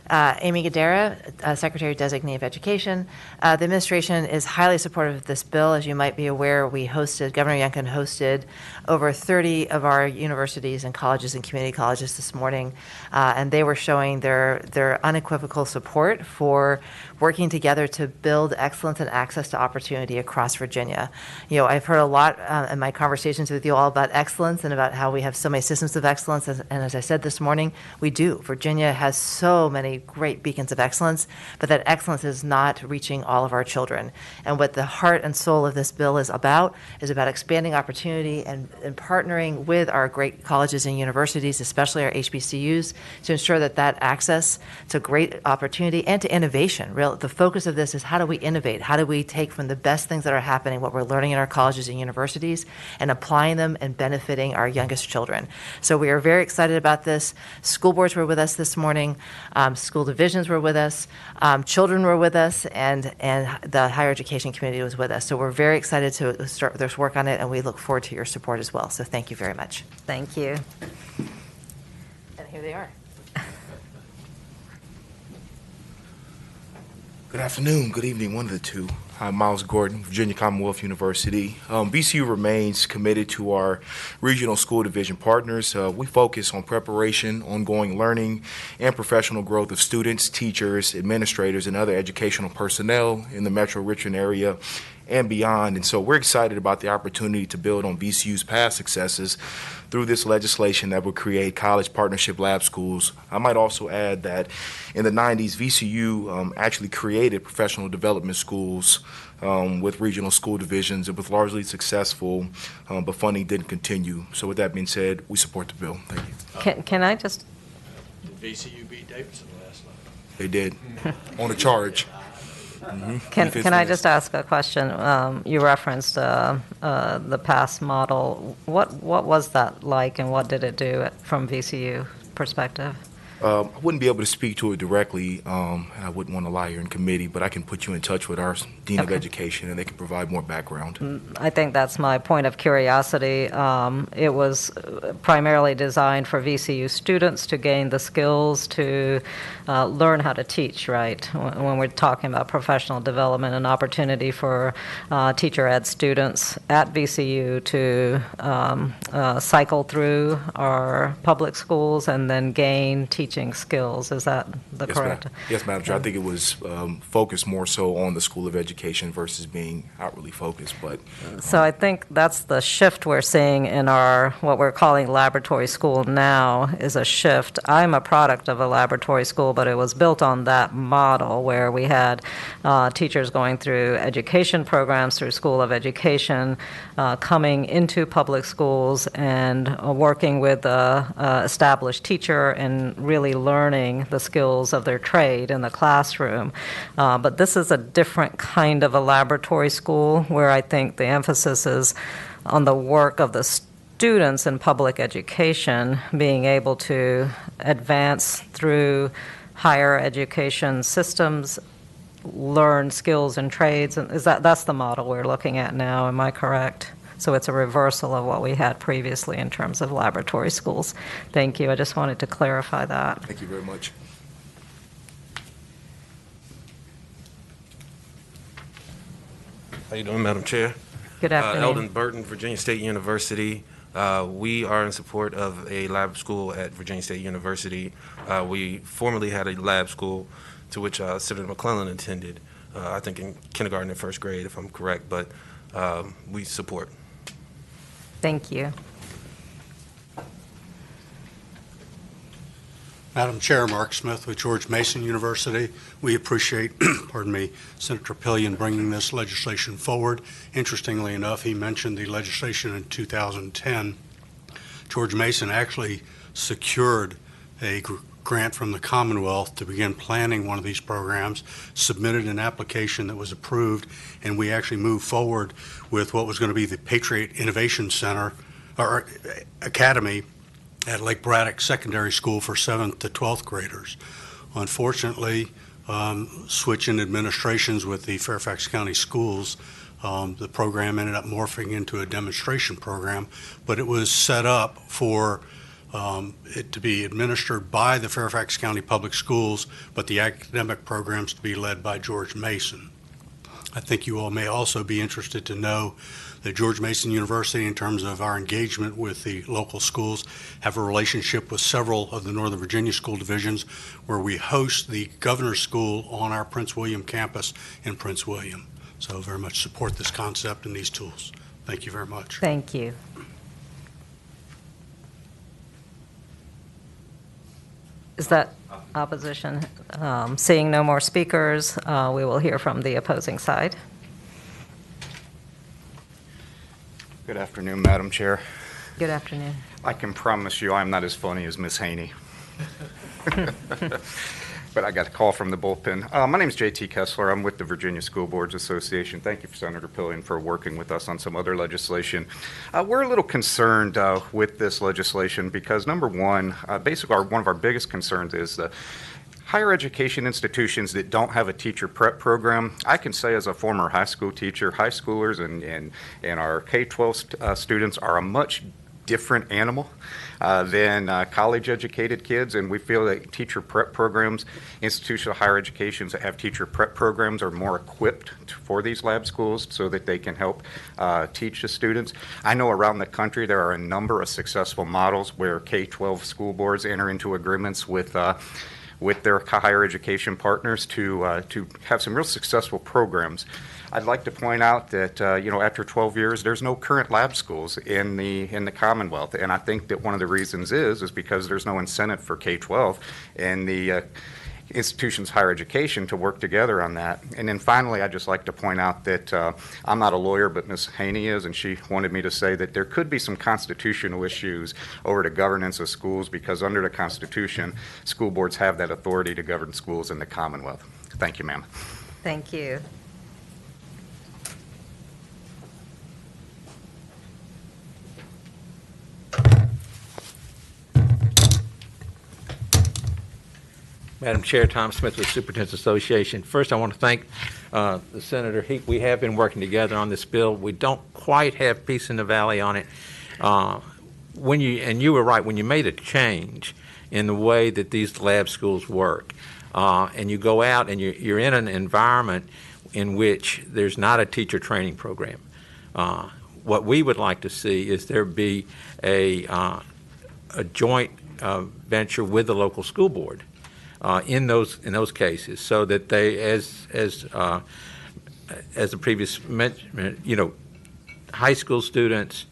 Amy Gadara, Secretary Designee of Education. The administration is highly supportive of this bill. As you might be aware, Governor Youngkin hosted over 30 of our universities and colleges and community colleges this morning, and they were showing their unequivocal support for working together to build excellence and access to opportunity across Virginia. You know, I've heard a lot in my conversations with you all about excellence and about how we have so many systems of excellence, and as I said this morning, we do. Virginia has so many great beacons of excellence, but that excellence is not reaching all of our children. And what the heart and soul of this bill is about expanding opportunity and partnering with our great colleges and universities, especially our HBCUs, to ensure that access to great opportunity and to innovation. The focus of this is how do we innovate? How do we take from the best things that are happening, what we're learning in our colleges and universities, and applying them and benefiting our youngest children? So we are very excited about this. School boards were with us this morning. School divisions were with us. Children were with us, and the higher education community was with us. So we're very excited to start this work on it, and we look forward to your support as well. So thank you very much. Thank you. And here they are. Good afternoon, good evening, one of the two. I'm Miles Gordon, Virginia Commonwealth University. VCU remains committed to our regional school division partners. We focus on preparation, ongoing learning, and professional growth of students, teachers, administrators, and other educational personnel in the Metro Richmond area and beyond. And so we're excited about the opportunity to build on VCU's past successes through this legislation that will create college partnership lab schools. I might also add that in the 90s, VCU actually created professional development schools with regional school divisions. It was largely successful, but funding didn't continue. So with that being said, we support the bill. Thank you. Can I just... Did VCU beat Davidson last night? They did, on a charge. Can I just ask a question? You referenced the PASS model. What was that like, and what did it do from VCU perspective? I wouldn't be able to speak to it directly, and I wouldn't want to lie here in committee, but I can put you in touch with our Dean of Okay. Education, and they can provide more background. I think that's my point of curiosity. It was primarily designed for VCU students to gain the skills to learn how to teach, right? When we're talking about professional development, an opportunity for teacher ed students at VCU to cycle through our public schools and then gain teaching skills. Is that the correct? Yes, Madam Chair. I think it was focused more so on the School of Education versus being outwardly focused, but. So I think that's the shift we're seeing in our, what we're calling laboratory school now, is a shift. I'm a product of a laboratory school, but it was built on that model where we had teachers going through education programs through School of Education, coming into public schools and working with a established teacher and really learning the skills of their trade in the classroom. But this is a different kind of a laboratory school where I think the emphasis is on the work of the students in public education being able to advance through higher education systems, learn skills and trades. And that's the model we're looking at now, am I correct? So it's a reversal of what we had previously in terms of laboratory schools. Thank you. I just wanted to clarify that. Thank you very much. How you doing, Madam Chair? Good afternoon. Eldon Burton, Virginia State University. We are in support of a lab school at Virginia State University. We formerly had a lab school to which Senator McClellan attended, I think in kindergarten and first grade, if I'm correct, but we support. Thank you. Madam Chair, Mark Smith with George Mason University. We appreciate, pardon me, Senator Pillion bringing this legislation forward. Interestingly enough, he mentioned the legislation in 2010. George Mason actually secured a grant from the Commonwealth to begin planning one of these programs, submitted an application that was approved, and we actually moved forward with what was going to be the Patriot Innovation Center, or Academy, at Lake Braddock Secondary School for 7th to 12th graders. Unfortunately, switch in administrations with the Fairfax County Schools, the program ended up morphing into a demonstration program, but it was set up for it to be administered by the Fairfax County Public Schools, but the academic programs to be led by George Mason. I think you all may also be interested to know that George Mason University, in terms of our engagement with the local schools, have a relationship with several of the Northern Virginia school divisions where we host the Governor's School on our Prince William campus in Prince William. So very much support this concept and these tools. Thank you very much. Thank you. Is that opposition? Seeing no more speakers, we will hear from the opposing side. Good afternoon, Madam Chair. Good afternoon. I can promise you I'm not as funny as Miss Haney. But I got a call from the bullpen. My name is J.T. Kessler. I'm with the Virginia School Boards Association. Thank you, Senator Pillion, for working with us on some other legislation. We're a little concerned with this legislation because, number one, basically one of our biggest concerns is the higher education institutions that don't have a teacher prep program. I can say as a former high school teacher, high schoolers and our K-12 students are a much different animal than college-educated kids, and we feel that teacher prep programs, institutional higher educations that have teacher prep programs are more equipped for these lab schools so that they can help teach the students. I know around the country there are a number of successful models where K-12 school boards enter into agreements with their higher education partners to have some real successful programs. I'd like to point out that after 12 years, there's no current lab schools in the Commonwealth, and I think that one of the reasons is because there's no incentive for K-12 and the institutions higher education to work together on that. And then finally, I'd just like to point out that I'm not a lawyer, but Ms. Haney is, and she wanted me to say that there could be some constitutional issues over the governance of schools because under the Constitution, school boards have that authority to govern schools in the Commonwealth. Thank you, ma'am. Thank you. Madam Chair, Tom Smith with Superintendent's Association. First, I want to thank the Senator. We have been working together on this bill. We don't quite have peace in the valley on it. And you were right, when you made a change in the way that these lab schools work, and you go out and you're in an environment in which there's not a teacher training program. What we would like to see is there be a joint venture with the local school board in those cases, so that they, as the previous mention, high school students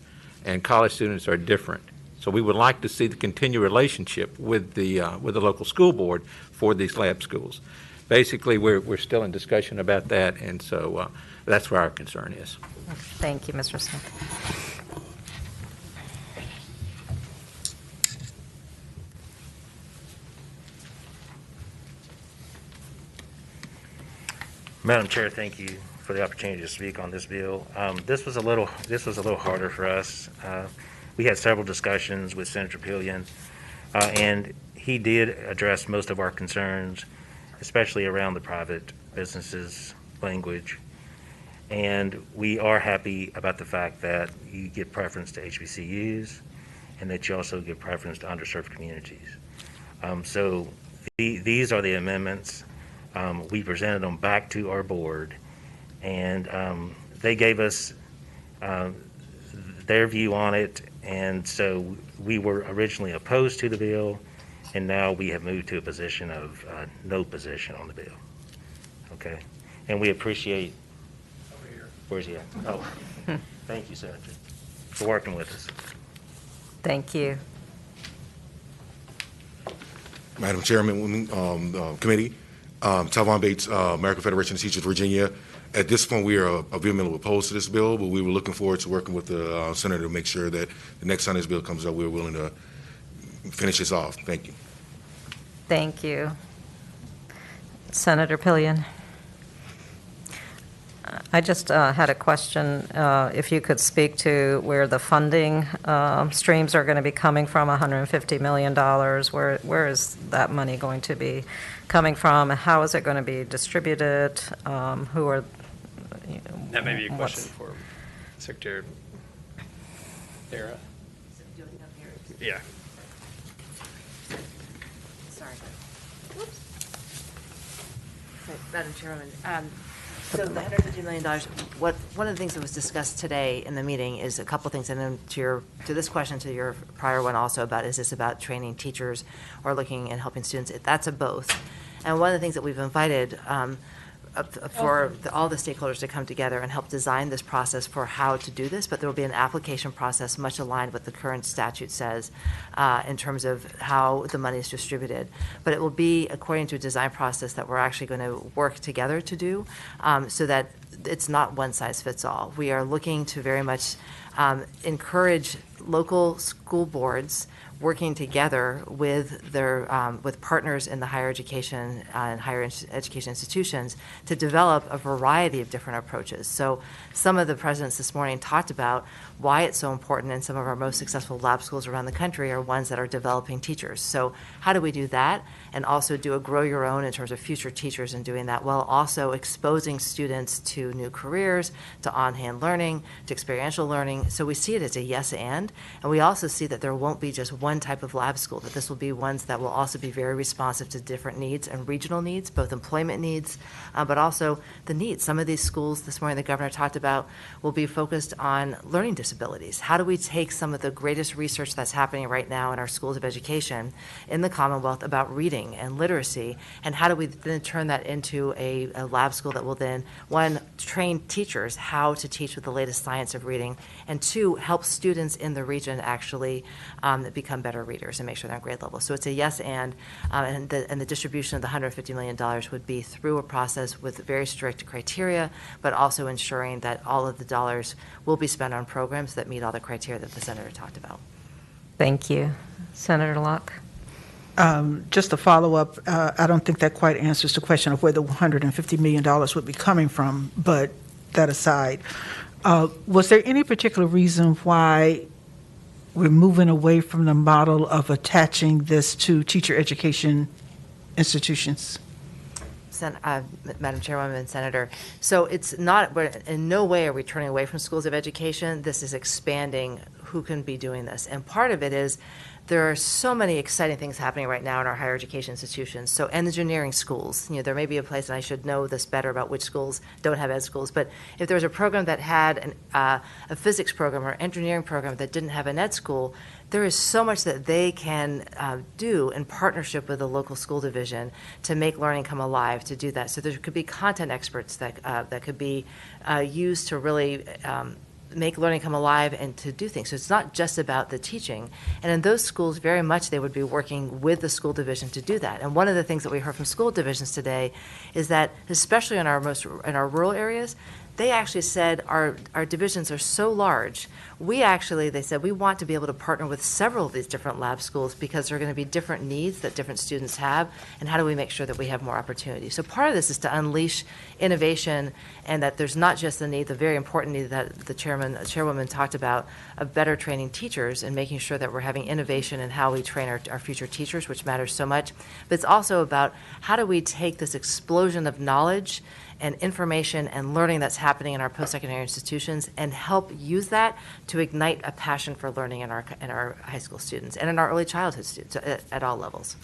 and college students are different. So we would like to see the continued relationship with the local school board for these lab schools. Basically, we're still in discussion about that, and so that's where our concern is. Thank you, Mr. Smith. Madam Chair, thank you for the opportunity to speak on this bill. This was a little harder for us. We had several discussions with Senator Pillion, and he did address most of our concerns, especially around the private businesses language. And we are happy about the fact that you give preference to HBCUs and that you also give preference to underserved communities. So these are the amendments. We presented them back to our board, and they gave us their view on it, and so we were originally opposed to the bill, and now we have moved to a position of no position on the bill. Okay? And we appreciate. Where's he at? Oh, thank you, Senator, for working with us. Thank you. Madam Chairman, committee, Talvon Bates, American Federation of Teachers, Virginia. At this point, we are vehemently opposed to this bill, but we were looking forward to working with the senator to make sure that the next time this bill comes up, we're willing to finish this off. Thank you. Thank you. Senator Pillion. I just had a question, if you could speak to where the funding streams are going to be coming from, $150 million. Where is that money going to be coming from? How is it going to be distributed? Who are... That may be a question for Secretary Era. Yeah. Sorry. Whoops. Madam Chairwoman, so the $150 million, one of the things that was discussed today in the meeting is a couple things, and then to this question, to your prior one also about, is this about training teachers or looking and helping students? That's a both. And one of the things that we've invited for all the stakeholders to come together and help design this process for how to do this, but there will be an application process much aligned with the current statute says in terms of how the money is distributed. But it will be according to a design process that we're actually going to work together to do so that it's not one size fits all. We are looking to very much encourage local school boards working together with their with partners in the higher education and higher education institutions to develop a variety of different approaches. So some of the presidents this morning talked about why it's so important, and some of our most successful lab schools around the country are ones that are developing teachers. So how do we do that and also do a grow your own in terms of future teachers and doing that while also exposing students to new careers, to on-hand learning, to experiential learning. So we see it as a yes and we also see that there won't be just one type of lab school, that this will be ones that will also be very responsive to different needs and regional needs, both employment needs, but also the needs. Some of these schools this morning the governor talked about will be focused on learning disabilities. How do we take some of the greatest research that's happening right now in our schools of education in the Commonwealth about reading and literacy, and how do we then turn that into a lab school that will then, one, train teachers how to teach with the latest science of reading, and two, help students in the region actually become better readers and make sure they're on grade level. So it's a yes and the distribution of the $150 million would be through a process with very strict criteria, but also ensuring that all of the dollars will be spent on programs that meet all the criteria that the senator talked about. Thank you. Senator Locke. Just to follow up, I don't think that quite answers the question of where the $150 million would be coming from, but that aside, was there any particular reason why we're moving away from the model of attaching this to teacher education institutions? Madam Chairwoman and Senator, so it's not, in no way are we turning away from schools of education. This is expanding who can be doing this. And part of it is there are so many exciting things happening right now in our higher education institutions. So engineering schools, there may be a place, and I should know this better about which schools don't have ed schools, but if there was a program that had a physics program or engineering program that didn't have an ed school, there is so much that they can do in partnership with the local school division to make learning come alive, to do that. So there could be content experts that could be used to really make learning come alive and to do things. So it's not just about the teaching. And in those schools, very much they would be working with the school division to do that. And one of the things that we heard from school divisions today is that, especially in our rural areas, they actually said our divisions are so large. They said, we want to be able to partner with several of these different lab schools because there are going to be different needs that different students have, and how do we make sure that we have more opportunities? So part of this is to unleash innovation, and that there's not just the need, the very important need that the chairwoman talked about, of better training teachers and making sure that we're having innovation in how we train our future teachers, which matters so much. But it's also about how do we take this explosion of knowledge and information and learning that's happening in our post-secondary institutions and help use that to ignite a passion for learning in our high school students and in our early childhood students at all levels.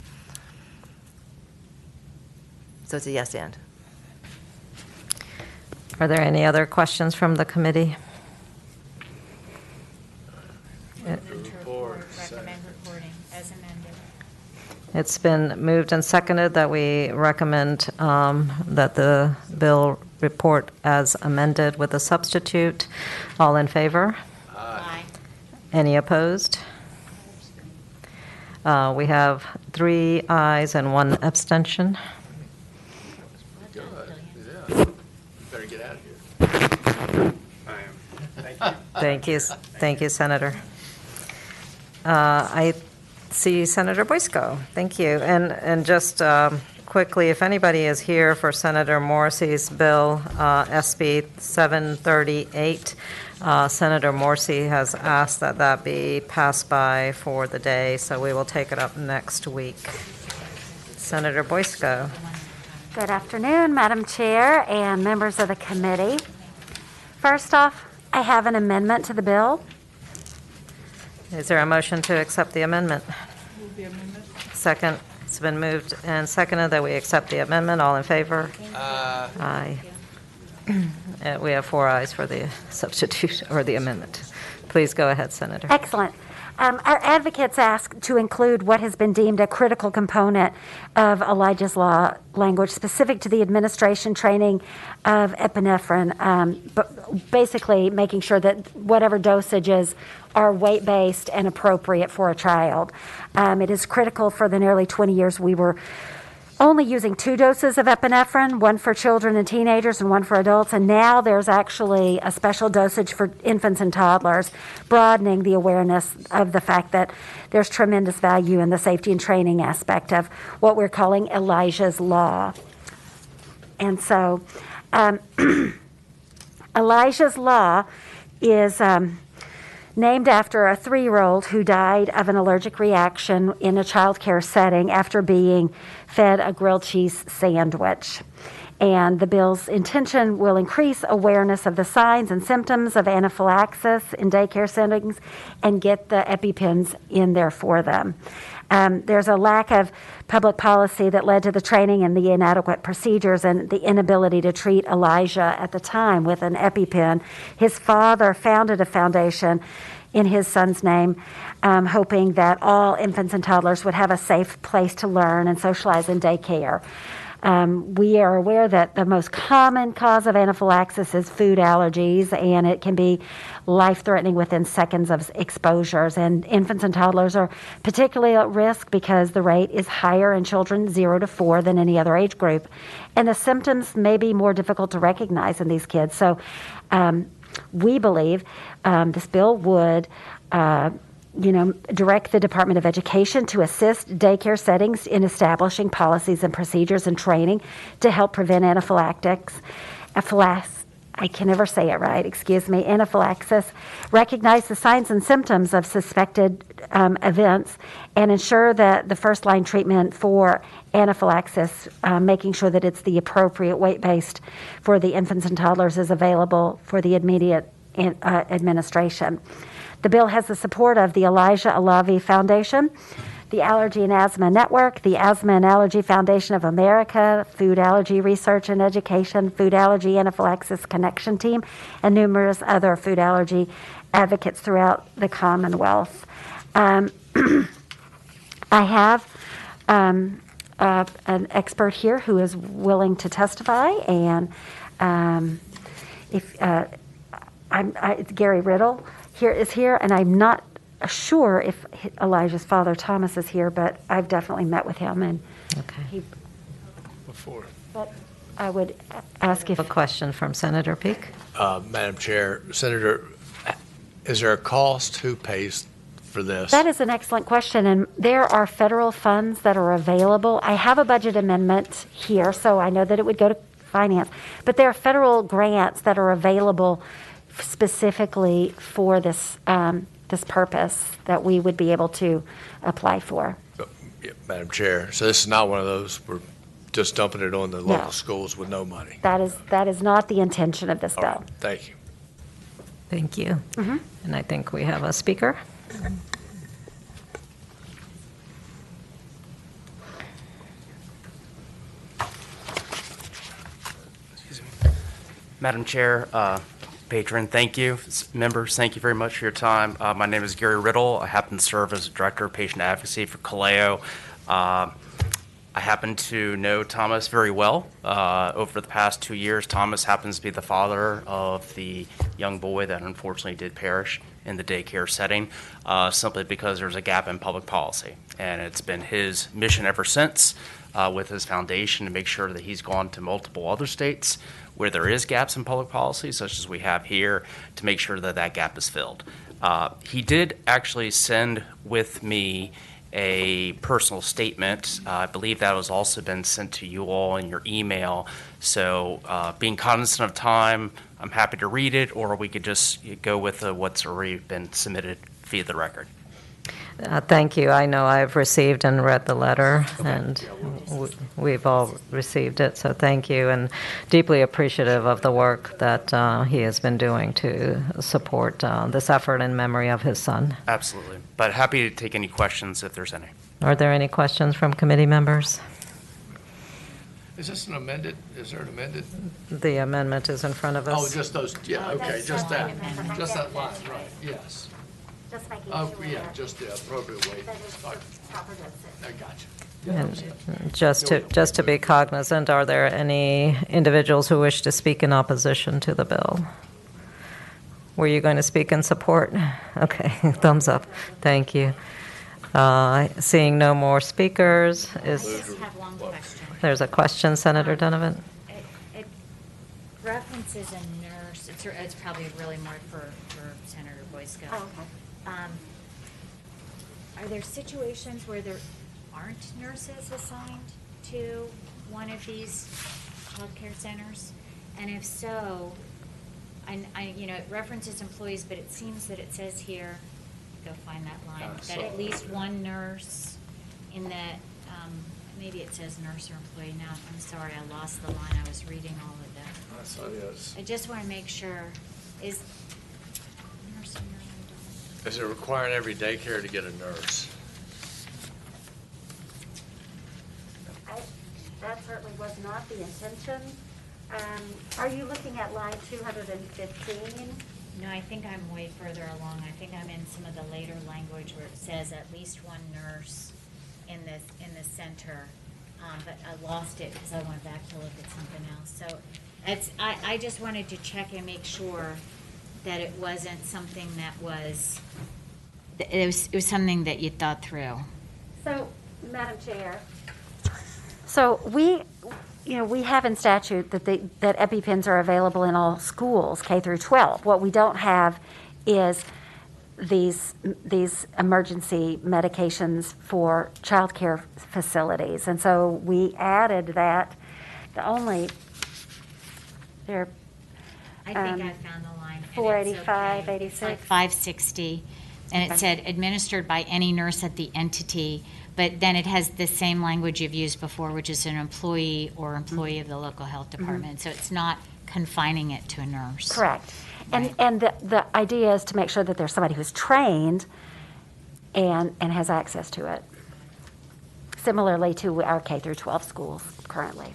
So it's a yes and. Are there any other questions from the committee? Recommend reporting as amended. It's been moved and seconded that we recommend that the bill report as amended with a substitute. All in favor? Aye. Any opposed? We have 3 ayes and 1 abstention. Good. Yeah. Better get out of here. I am. Thank you, Senator. I see Senator Boysko. Thank you. And just quickly, if anybody is here for Senator Morrissey's bill, SB 738, Senator Morrissey has asked that that be passed by for the day, so we will take it up next week. Senator Boysko. Good afternoon, Madam Chair and members of the committee. First off, I have an amendment to the bill. Is there a motion to accept the amendment? Second. It's been moved and seconded that we accept the amendment. All in favor? Aye. We have 4 ayes for the substitute or the amendment. Please go ahead, Senator. Excellent. Our advocates ask to include what has been deemed a critical component of Elijah's Law language specific to the administration training of epinephrine, but basically making sure that whatever dosages are weight-based and appropriate for a child. It is critical. For the nearly 20 years we were only using 2 doses of epinephrine, 1 for children and teenagers and 1 for adults, and now there's actually a special dosage for infants and toddlers, broadening the awareness of the fact that there's tremendous value in the safety and training aspect of what we're calling Elijah's Law. And so Elijah's Law is named after a 3-year-old who died of an allergic reaction in a child care setting after being fed a grilled cheese sandwich. And the bill's intention will increase awareness of the signs and symptoms of anaphylaxis in daycare settings and get the EpiPens in there for them. There's a lack of public policy that led to the training and the inadequate procedures and the inability to treat Elijah at the time with an EpiPen. His father founded a foundation in his son's name, hoping that all infants and toddlers would have a safe place to learn and socialize in daycare. We are aware that the most common cause of anaphylaxis is food allergies, and it can be life-threatening within seconds of exposures. And infants and toddlers are particularly at risk because the rate is higher in children 0 to 4 than any other age group. And the symptoms may be more difficult to recognize in these kids. So we believe this bill would direct the Department of Education to assist daycare settings in establishing policies and procedures and training to help prevent anaphylaxis, anaphylaxis, recognize the signs and symptoms of suspected events, and ensure that the first line treatment for anaphylaxis, making sure that it's the appropriate weight-based for the infants and toddlers, is available for the immediate administration. The bill has the support of the Elijah Alavi Foundation, the Allergy and Asthma Network, the Asthma and Allergy Foundation of America, Food Allergy Research and Education, Food Allergy Anaphylaxis Connection Team, and numerous other food allergy advocates throughout the Commonwealth. I have an expert here who is willing to testify, and it's Gary Riddle is here, and I'm not sure if Elijah's father Thomas is here, but I've definitely met with him, and Before. but I would ask if A question from Senator Peake. Madam Chair, Senator, is there a cost? Who pays for this? that is an excellent question, and there are federal funds that are available. I have a budget amendment here, so I know that it would go to finance, but there are federal grants that are available specifically for this this purpose that we would be able to apply for. Yeah, Madam Chair, so this is not one of those, we're just dumping it on the local No. schools with no money. That is not the intention of this All right, bill. thank you. Thank you. And I think we have a speaker. Madam Chair, Patron, thank you. Members, thank you very much for your time. My name is Gary Riddle. I happen to serve as Director of Patient Advocacy for Kaleo. I happen to know Thomas very well. Over the past 2 years, Thomas happens to be the father of the young boy that unfortunately did perish in the daycare setting, simply because there's a gap in public policy. And it's been his mission ever since with his foundation to make sure that he's gone to multiple other states where there is gaps in public policy, such as we have here, to make sure that that gap is filled. He did actually send with me a personal statement. I believe that has also been sent to you all in your email. So being cognizant of time, I'm happy to read it, or we could just go with what's already been submitted via the record. Thank you. I know I've received and read the letter, and we've all received it, so thank you, and deeply appreciative of the work that he has been doing to support this effort in memory of his son. Absolutely. But happy to take any questions if there's any. Are there any questions from committee members? Is this an amended, is there an amended? The amendment is in front of us. Oh, just those, yeah, okay, just that line, right, yes. Just making Oh, yeah, just the appropriate weight. I got you. And just to be cognizant, are there any individuals who wish to speak in opposition to the bill? Were you going to speak in support? Okay, thumbs up. Thank you. Seeing no more speakers, I just have one question. There's a question, Senator Donovan? It references a nurse. It's probably really more for Senator Boysko. Oh, okay. Are there situations where there aren't nurses assigned to one of these child care centers? And if so, it references employees, but it seems that it says here, go find that line, that at least one nurse in that, maybe it says nurse or employee now. I'm sorry, I lost the line. I was reading all of that. I saw yes. I just want to make sure, is nurse and Is it requiring every daycare to get a nurse? That certainly was not the intention. Are you looking at line 215? No, I think I'm way further along. I think I'm in some of the later language where it says at least one nurse in the center. But I lost it because I went back to look at something else. So I just wanted to check and make sure that it wasn't something that was, it was something that you thought through. So, Madam Chair. So we have in statute that EpiPens are available in all schools, K through 12. What we don't have is these emergency medications for child care facilities. And so we added that. I think I found the line. 485, okay. It's 86. like 560. And it said administered by any nurse at the entity, but then it has the same language you've used before, which is an employee or employee of the local health department. So it's not confining it to a nurse. Correct. And the idea is to make sure that there's somebody who's trained and has access to it, similarly to our K through 12 schools currently.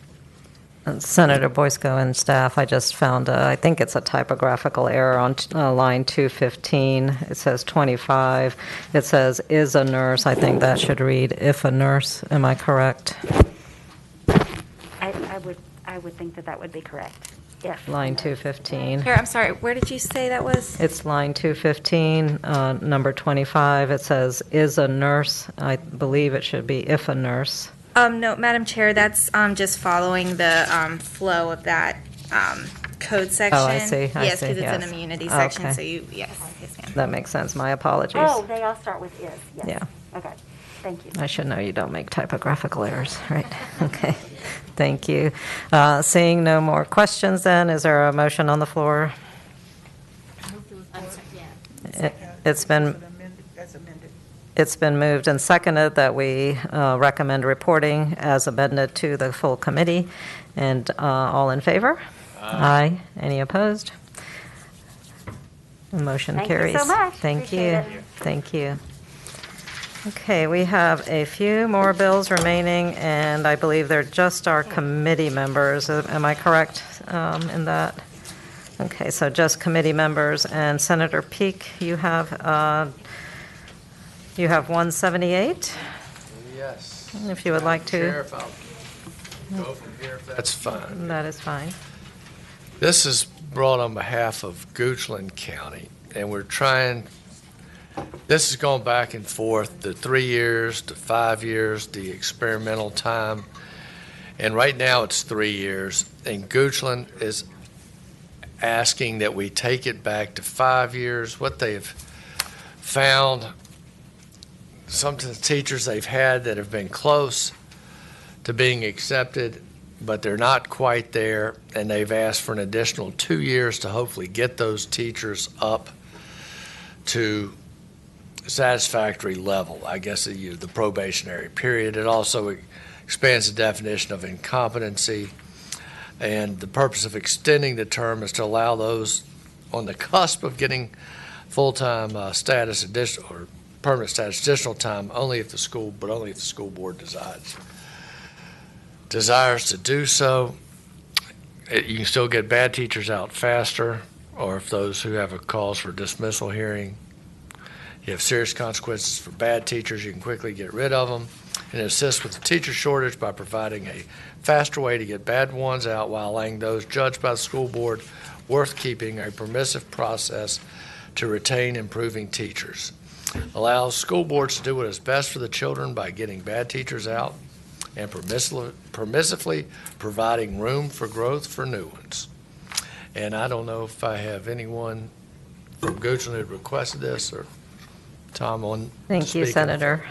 Senator Boysko and staff, I just found, I think it's a typographical error on line 215. It says 25. It says is a nurse. I think that should read if a nurse. Am I correct? I would think that would be correct. If. Line 215. Here, I'm sorry, where did you say that was? It's line 215, number 25. It says is a nurse. I believe it should be if a nurse. No, Madam Chair, that's just following the flow of that code section. Oh, I see. Yes, because it's yes. an immunity section, Okay. so yes, ma'am. That makes sense. My apologies. Oh, they all start with is, yes. Yeah. Okay, thank you. I should know you don't make typographical errors, right? Okay. Thank you. Seeing no more questions then, is there a motion on the floor? It's been moved and seconded that we recommend reporting as amended to the full committee. And all in favor? Aye. Any opposed? The motion Thank you carries. so much. Thank you. Appreciate it. Thank you. Okay, we have a few more bills remaining, and I believe they're just our committee members. Am I correct in that? Okay, so just committee members. And Senator Peak, you have 178? Yes. If you would like to. Sheriff, I'll go from here if that's fine. That is fine. This is brought on behalf of Goochland County, and we're trying, this is going back and forth, the 3 years to 5 years, the experimental time, and right now it's 3 years, and Goochland is asking that we take it back to 5 years. What they've found, some of the teachers they've had that have been close to being accepted, but they're not quite there, and they've asked for an additional 2 years to hopefully get those teachers up to satisfactory level, I guess, the probationary period. It also expands the definition of incompetency, and the purpose of extending the term is to allow those on the cusp of getting full-time status or permanent status additional time only if the school board desires to do so. You can still get bad teachers out faster, or if those who have a cause for dismissal hearing. You have serious consequences for bad teachers, you can quickly get rid of them, and assist with the teacher shortage by providing a faster way to get bad ones out while allowing those judged by the school board worth keeping a permissive process to retain improving teachers. Allows school boards to do what is best for the children by getting bad teachers out and permissively providing room for growth for new ones. And I don't know if I have anyone from Goochland who requested this, or Tom on. Thank you, Senator.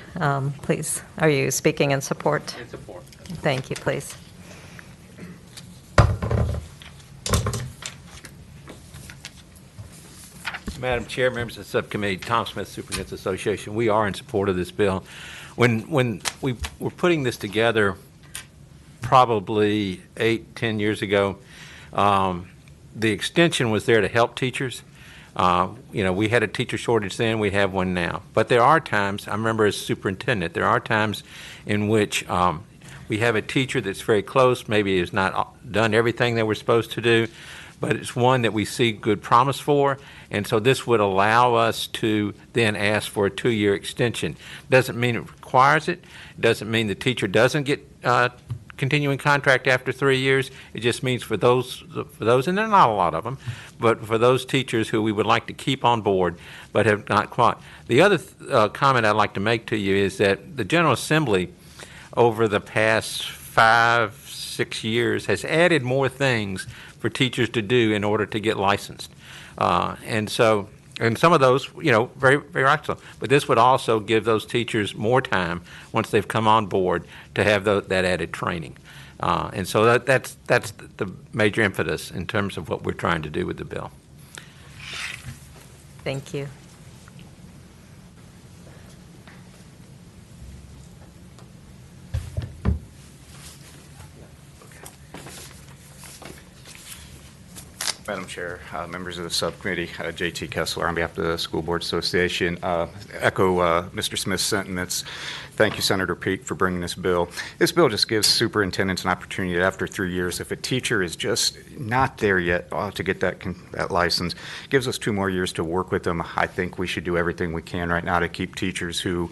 Please, are you speaking in support? In support. Thank you, please. Madam Chair, members of the subcommittee, Tom Smith, Superintendent's Association, we are in support of this bill. When we were putting this together probably 8-10 years ago, the extension was there to help teachers. We had a teacher shortage then, we have one now. But there are times, I remember as superintendent, there are times in which we have a teacher that's very close, maybe has not done everything they were supposed to do, but it's one that we see good promise for, and so this would allow us to then ask for a 2-year extension. Doesn't mean it requires it. Doesn't mean the teacher doesn't get continuing contract after 3 years. It just means for those, and there are not a lot of them, but for those teachers who we would like to keep on board but have not quite. The other comment I'd like to make to you is that the General Assembly over the past 5-6 years has added more things for teachers to do in order to get licensed. And some of those, very, very excellent. But this would also give those teachers more time once they've come on board to have that added training. And so that's the major impetus in terms of what we're trying to do with the bill. Thank you. Madam Chair, members of the subcommittee, J.T. Kessler on behalf of the School Board Association. Echo Mr. Smith's sentiments. Thank you, Senator Peake, for bringing this bill. This bill just gives superintendents an opportunity after 3 years, if a teacher is just not there yet to get that license, gives us 2 more years to work with them. I think we should do everything we can right now to keep teachers who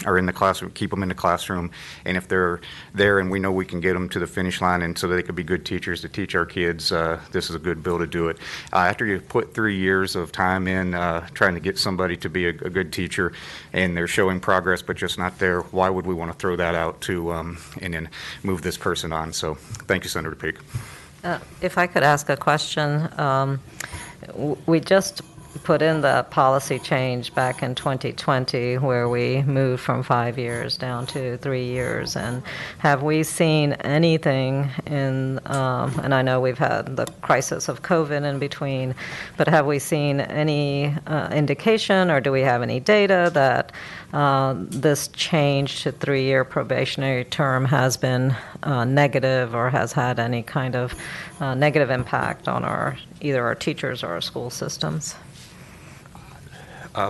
are in the classroom, keep them in the classroom, and if they're there and we know we can get them to the finish line and so that they could be good teachers to teach our kids, this is a good bill to do it. After you put 3 years of time in trying to get somebody to be a good teacher and they're showing progress but just not there, why would we want to throw that out to and then move this person on? So thank you, Senator Peake. If I could ask a question, we just put in the policy change back in 2020 where we moved from 5 years down to 3 years. And have we seen anything in, and I know we've had the crisis of COVID in between, but have we seen any indication or do we have any data that this change to 3-year probationary term has been negative or has had any kind of negative impact on either our teachers or our school systems?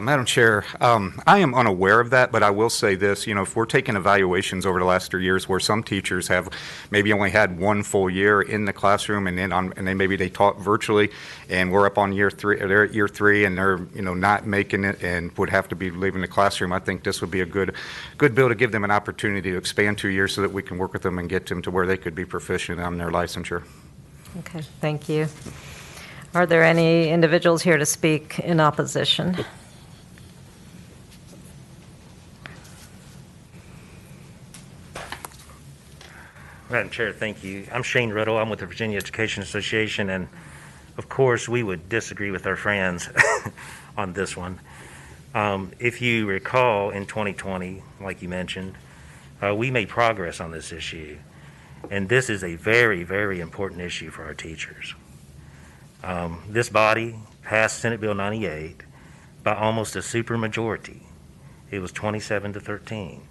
Madam Chair, I am unaware of that, but I will say this, if we're taking evaluations over the last 3 years where some teachers have maybe only had 1 full year in the classroom and then maybe they taught virtually and we're up on year 3, or they're at year 3 and they're, not making it and would have to be leaving the classroom, I think this would be a good bill to give them an opportunity to expand 2 years so that we can work with them and get them to where they could be proficient on their licensure. Okay, thank you. Are there any individuals here to speak in opposition? Madam Chair, thank you. I'm Shane Riddle. I'm with the Virginia Education Association, and of course, we would disagree with our friends on this one. If you recall, in 2020, like you mentioned, we made progress on this issue, and this is a very, very important issue for our teachers. This body passed Senate Bill 98 by almost a supermajority. It was 27-13.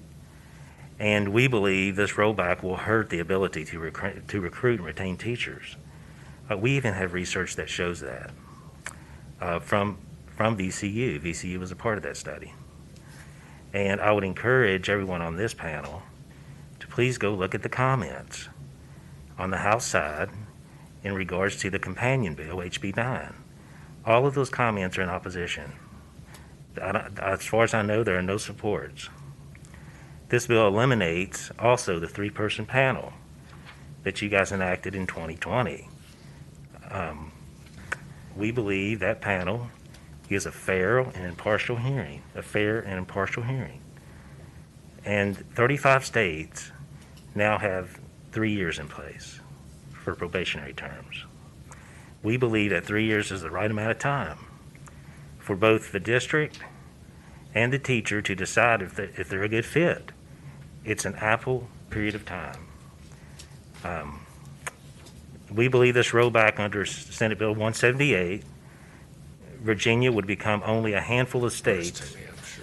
And we believe this rollback will hurt the ability to recruit and retain teachers. We even have research that shows that from VCU. VCU was a part of that study. And I would encourage everyone on this panel to please go look at the comments on the House side in regards to the companion bill, HB 9. All of those comments are in opposition. As far as I know, there are no supports. This bill eliminates also the 3-person panel that you guys enacted in 2020. We believe that panel gives a fair and impartial hearing, And 35 states now have 3 years in place for probationary terms. We believe that 3 years is the right amount of time for both the district and the teacher to decide if they're a good fit. It's an ample period of time. We believe this rollback under Senate Bill 178, Virginia would become only a handful of states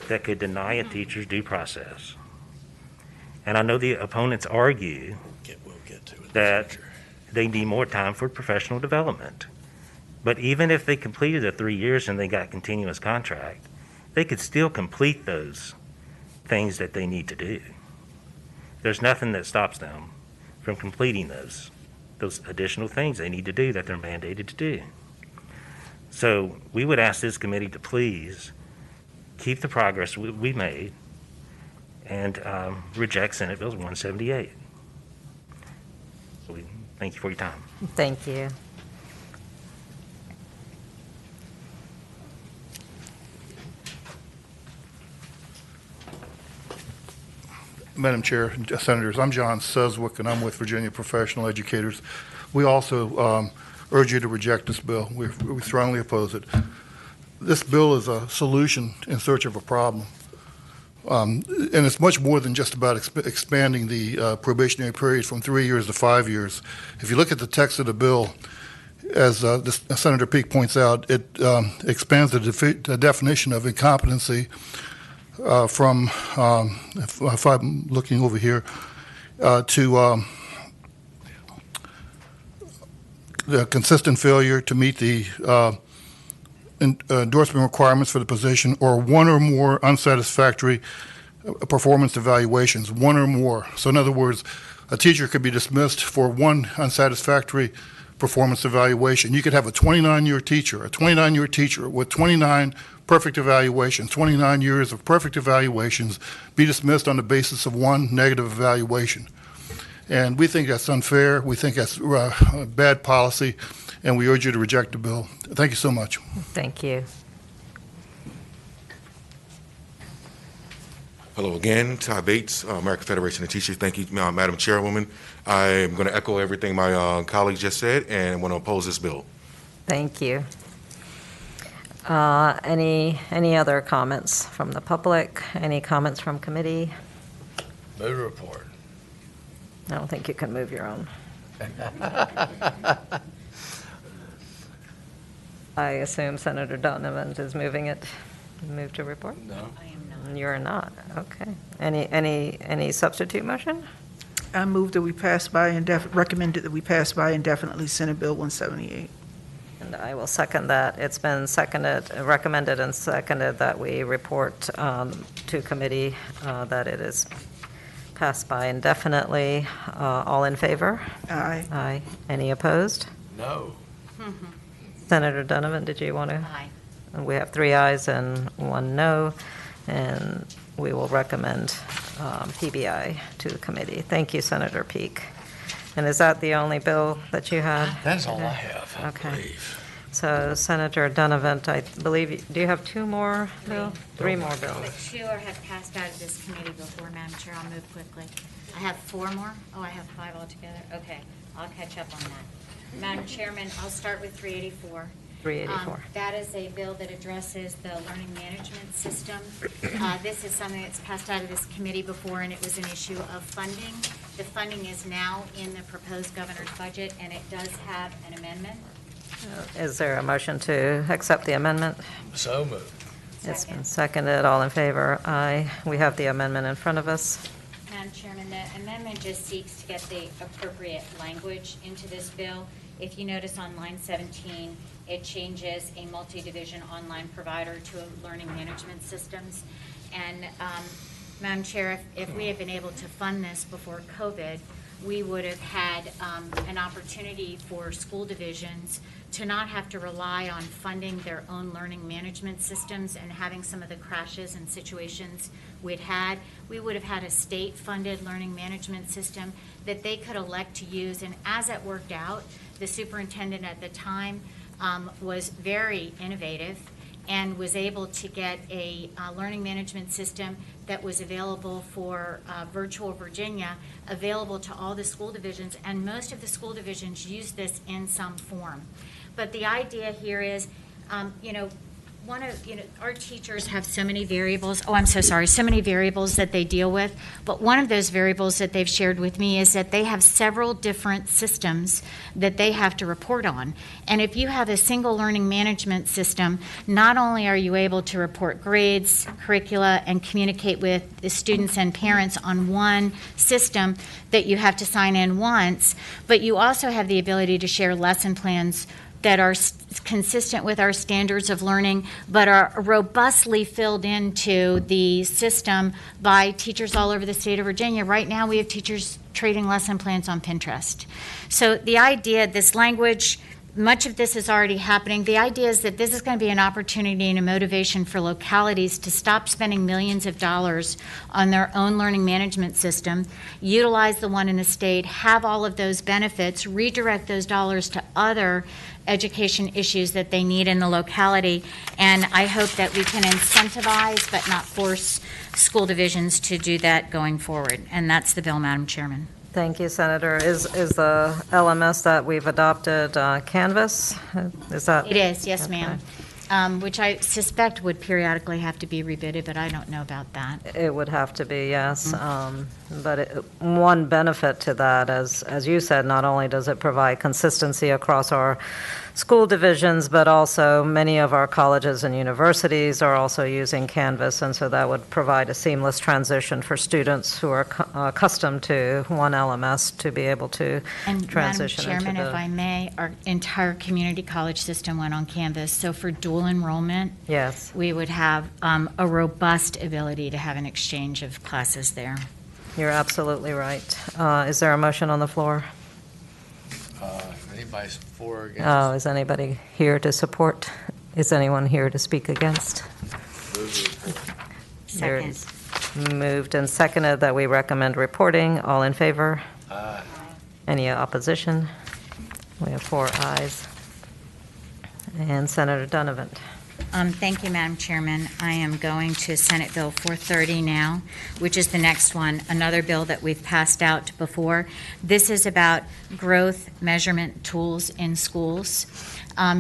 that could deny a teacher's due process. And I know the opponents argue that they need more time for professional development. But even if they completed the 3 years and they got continuous contract, they could still complete those things that they need to do. There's nothing that stops them from completing those additional things they need to do that they're mandated to do. So we would ask this committee to please keep the progress we made and reject Senate Bill 178. So we thank you for your time. Thank you. Madam Chair, Senators, I'm John Suswick, and I'm with Virginia Professional Educators. We also urge you to reject this bill. We strongly oppose it. This bill is a solution in search of a problem. And it's much more than just about expanding the probationary period from 3 years to 5 years. If you look at the text of the bill, as Senator Peake points out, it expands the definition of incompetency from, if I'm looking over here, to the consistent failure to meet the endorsement requirements for the position, or one or more unsatisfactory performance evaluations, one or more. So in other words, a teacher could be dismissed for one unsatisfactory performance evaluation. You could have a 29-year teacher with 29 perfect evaluations, 29 years of perfect evaluations, be dismissed on the basis of one negative evaluation. And we think that's unfair. We think that's bad policy, and we urge you to reject the bill. Thank you so much. Thank you. Hello again, Ty Bates, American Federation of Teachers. Thank you, Madam Chairwoman. I'm going to echo everything my colleagues just said, and I'm going to oppose this bill. Thank you. Any other comments from the public? Any comments from committee? Move the report. I don't think you can move your own. I assume Senator Donovan is moving it. Move to report? No. I am not. You're not. Okay. Any substitute motion? I move that we pass by recommended that we pass by indefinitely Senate Bill 178. And I will second that. It's been recommended and seconded that we report to committee that it is passed by indefinitely. All in favor? Aye. Aye. Any opposed? No. Senator Donovan, did you want to? Aye. And we have 3 ayes and 1 no, and we will recommend PBI to the committee. Thank you, Senator Peake. And is that the only bill that you had? That's all I have, I Okay. believe. So Senator Donovan, I believe, do you have 2 more bills? 3 more bills. The 2 have passed out of this committee before, Madam Chair. I'll move quickly. I have 4 more? Oh, I have 5 altogether? Okay, I'll catch up on that. Madam Chairman, I'll start with 384. 384. That is a bill that addresses the learning management system. This is something that's passed out of this committee before, and it was an issue of funding. The funding is now in the proposed governor's budget, and it does have an amendment. Is there a motion to accept the amendment? So moved. It's been seconded. All in favor? Aye. We have the amendment in front of us. Madam Chairman, the amendment just seeks to get the appropriate language into this bill. If you notice on line 17, it changes a multi-division online provider to a learning management systems. And Madam Chair, if we had been able to fund this before COVID, we would have had an opportunity for school divisions to not have to rely on funding their own learning management systems and having some of the crashes and situations we'd had. We would have had a state-funded learning management system that they could elect to use. And as it worked out, the superintendent at the time was very innovative and was able to get a learning management system that was available for Virtual Virginia, available to all the school divisions, and most of the school divisions use this in some form. But the idea here is, our teachers have so many variables, so many variables that they deal with, but one of those variables that they've shared with me is that they have several different systems that they have to report on. And if you have a single learning management system, not only are you able to report grades, curricula, and communicate with the students and parents on one system that you have to sign in once, but you also have the ability to share lesson plans that are consistent with our standards of learning, but are robustly filled into the system by teachers all over the state of Virginia. Right now, we have teachers trading lesson plans on Pinterest. So the idea, this language, much of this is already happening. The idea is that this is going to be an opportunity and a motivation for localities to stop spending millions of dollars on their own learning management system, utilize the one in the state, have all of those benefits, redirect those dollars to other education issues that they need in the locality. And I hope that we can incentivize but not force school divisions to do that going forward. And that's the bill, Madam Chairman. Thank you, Senator. Is the LMS that we've adopted Canvas? Is that? It is, yes, Okay. ma'am. Which I suspect would periodically have to be rebid, but I don't know about that. It would have to be, yes. But one benefit to that, as you said, not only does it provide consistency across our school divisions, but also many of our colleges and universities are also using Canvas, and so that would provide a seamless transition for students who are accustomed to one LMS to be able to And transition Madam Chairman, into if I may, our entire community college system went on Canvas. So for dual enrollment, Yes. we would have a robust ability to have an exchange of classes there. You're absolutely right. Is there a motion on the floor? Anybody's for or against? Oh, is anybody here to support? Is anyone here to speak against? There Second. is moved and seconded that we recommend reporting. All in favor? Aye. Any opposition? We have 4 ayes. And Senator Donovan. Thank you, Madam Chairman. I am going to Senate Bill 430 now, which is the next one, another bill that we've passed out before. This is about growth measurement tools in schools.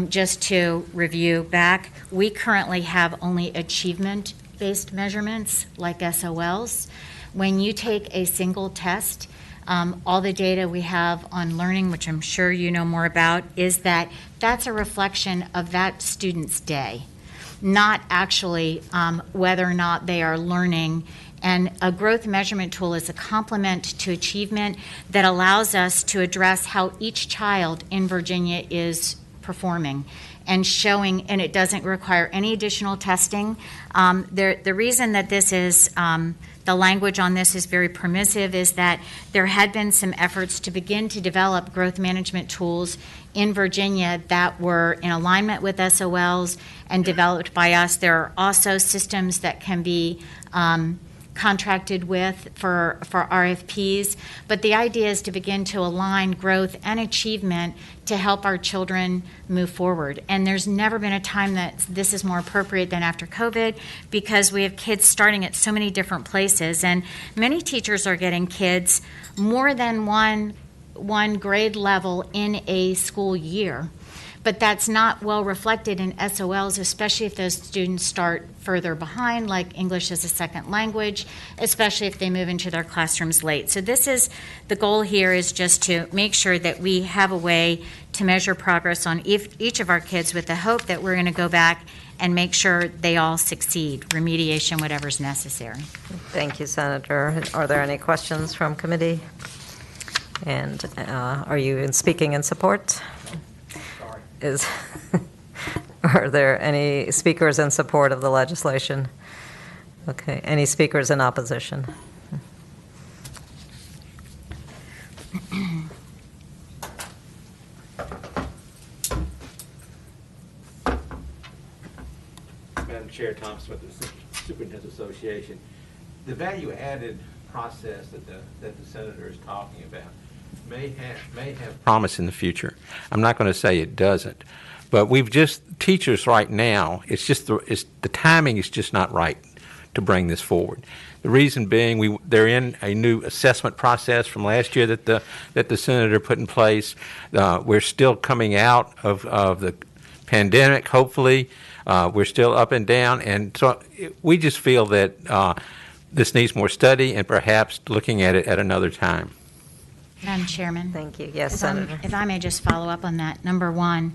Just to review back, we currently have only achievement-based measurements like SOLs. When you take a single test, all the data we have on learning, which I'm sure you know more about, is that that's a reflection of that student's day, not actually whether or not they are learning. And a growth measurement tool is a complement to achievement that allows us to address how each child in Virginia is performing and showing, and it doesn't require any additional testing. The reason that this is the language on this is very permissive is that there had been some efforts to begin to develop growth management tools in Virginia that were in alignment with SOLs and developed by us. There are also systems that can be contracted with for RFPs, but the idea is to begin to align growth and achievement to help our children move forward. And there's never been a time that this is more appropriate than after COVID, because we have kids starting at so many different places, and many teachers are getting kids more than one grade level in a school year. But that's not well reflected in SOLs, especially if those students start further behind, like English as a second language, especially if they move into their classrooms late. So this is, the goal here is just to make sure that we have a way to measure progress on each of our kids, with the hope that we're going to go back and make sure they all succeed, remediation, whatever's necessary. Thank you, Senator. Are there any questions from committee? And are you speaking in support? Are there any speakers in support of the legislation? Okay, any speakers in opposition? Madam Chair, Tom Smith, the Superintendent's Association. The value-added process that the senator is talking about may have promise in the future. I'm not going to say it doesn't, but teachers right now, the timing is just not right to bring this forward. The reason being, they're in a new assessment process from last year that the senator put in place. We're still coming out of the pandemic, hopefully. We're still up and down, and so we just feel that this needs more study and perhaps looking at it at another time. Madam Chairman. Thank you. Yes, Senator. If I may just follow up on that. Number one,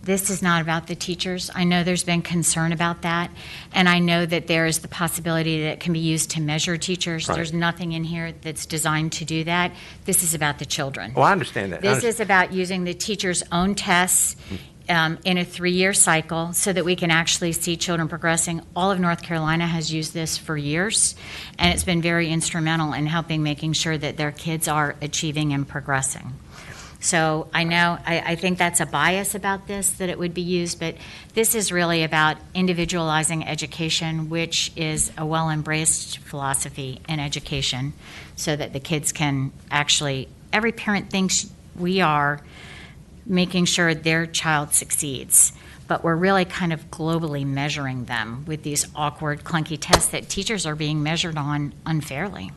this is not about the teachers. I know there's been concern about that, and I know that there is the possibility that it can be used to measure teachers. Right. There's nothing in here that's designed to do that. This is about the children. Oh, I understand that. This is about using the teacher's own tests in a 3-year cycle so that we can actually see children progressing. All of North Carolina has used this for years, and it's been very instrumental in helping making sure that their kids are achieving and progressing. So I think that's a bias about this, that it would be used, but this is really about individualizing education, which is a well-embraced philosophy in education, so that the kids can actually, every parent thinks we are making sure their child succeeds, but we're really kind of globally measuring them with these awkward, clunky tests that teachers are being measured on unfairly.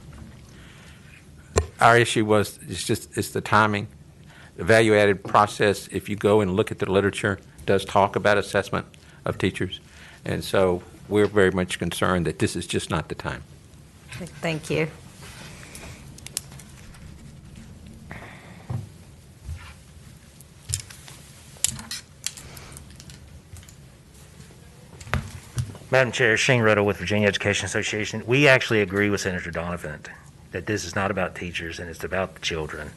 Our issue it's the timing. The value-added process, if you go and look at the literature, does talk about assessment of teachers. And so we're very much concerned that this is just not the time. Thank you. Madam Chair, Shane Riddle with Virginia Education Association. We actually agree with Senator Donovan that this is not about teachers and it's about the children.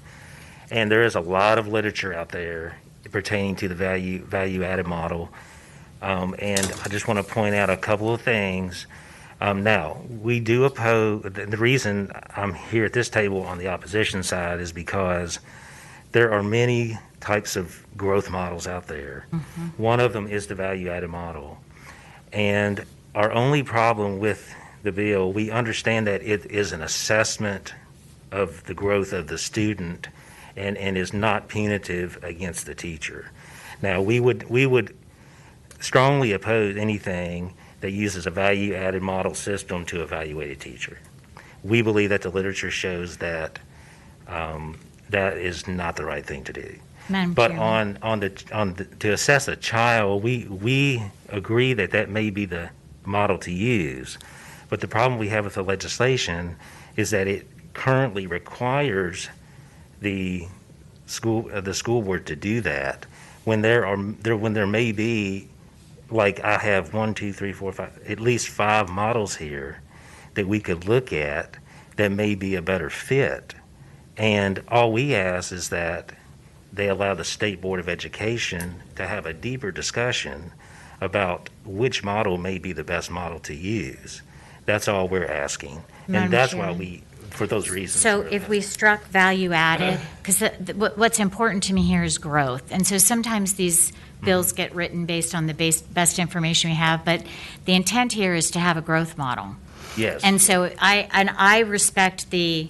And there is a lot of literature out there pertaining to the value-added model. And I just want to point out a couple of things. Now, we do oppose, the reason I'm here at this table on the opposition side is because there are many types of growth models out there. One of them is the value-added model. And our only problem with the bill, we understand that it is an assessment of the growth of the student and is not punitive against the teacher. Now, we would strongly oppose anything that uses a value-added model system to evaluate a teacher. We believe that the literature shows that that is not the right thing to do. But to assess a child, we agree that that may be the model to use. But the problem we have with the legislation is that it currently requires the school board to do that when there may be, like I have 1, 2, 3, 4, 5, at least 5 models here that we could look at that may be a better fit. And all we ask is that they allow the State Board of Education to have a deeper discussion about which model may be the best model to use. That's all we're asking. Madam And that's Chair. why we, for those reasons. So if we struck value added, because what's important to me here is growth. And so sometimes these bills get written based on the best information we have, but the intent here is to have a growth model. Yes. And so I respect the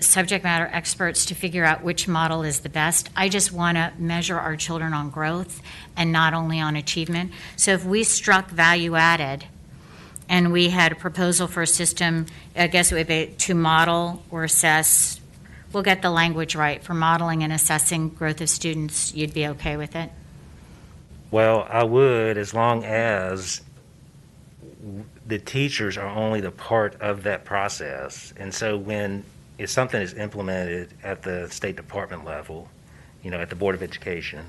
subject matter experts to figure out which model is the best. I just want to measure our children on growth and not only on achievement. So if we struck value added and we had a proposal for a system, I guess it would be to model or assess, we'll get the language right, for modeling and assessing growth of students, you'd be okay with it? Well, I would, as long as the teachers are only the part of that process. And so if something is implemented at the State Department level, at the Board of Education,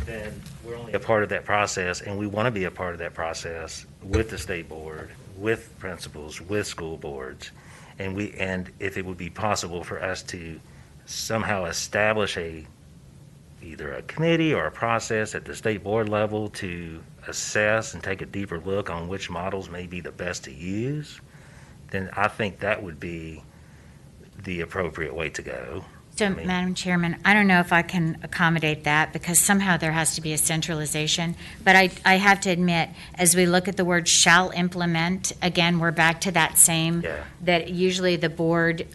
then we're only a part of that process, and we want to be a part of that process with the State Board, with principals, with school boards. And if it would be possible for us to somehow establish either a committee or a process at the State Board level to assess and take a deeper look on which models may be the best to use, then I think that would be the appropriate way to go. So, Madam Chairman, I don't know if I can accommodate that because somehow there has to be a centralization. But I have to admit, as we look at the word shall implement, again, we're back to that same, that usually the board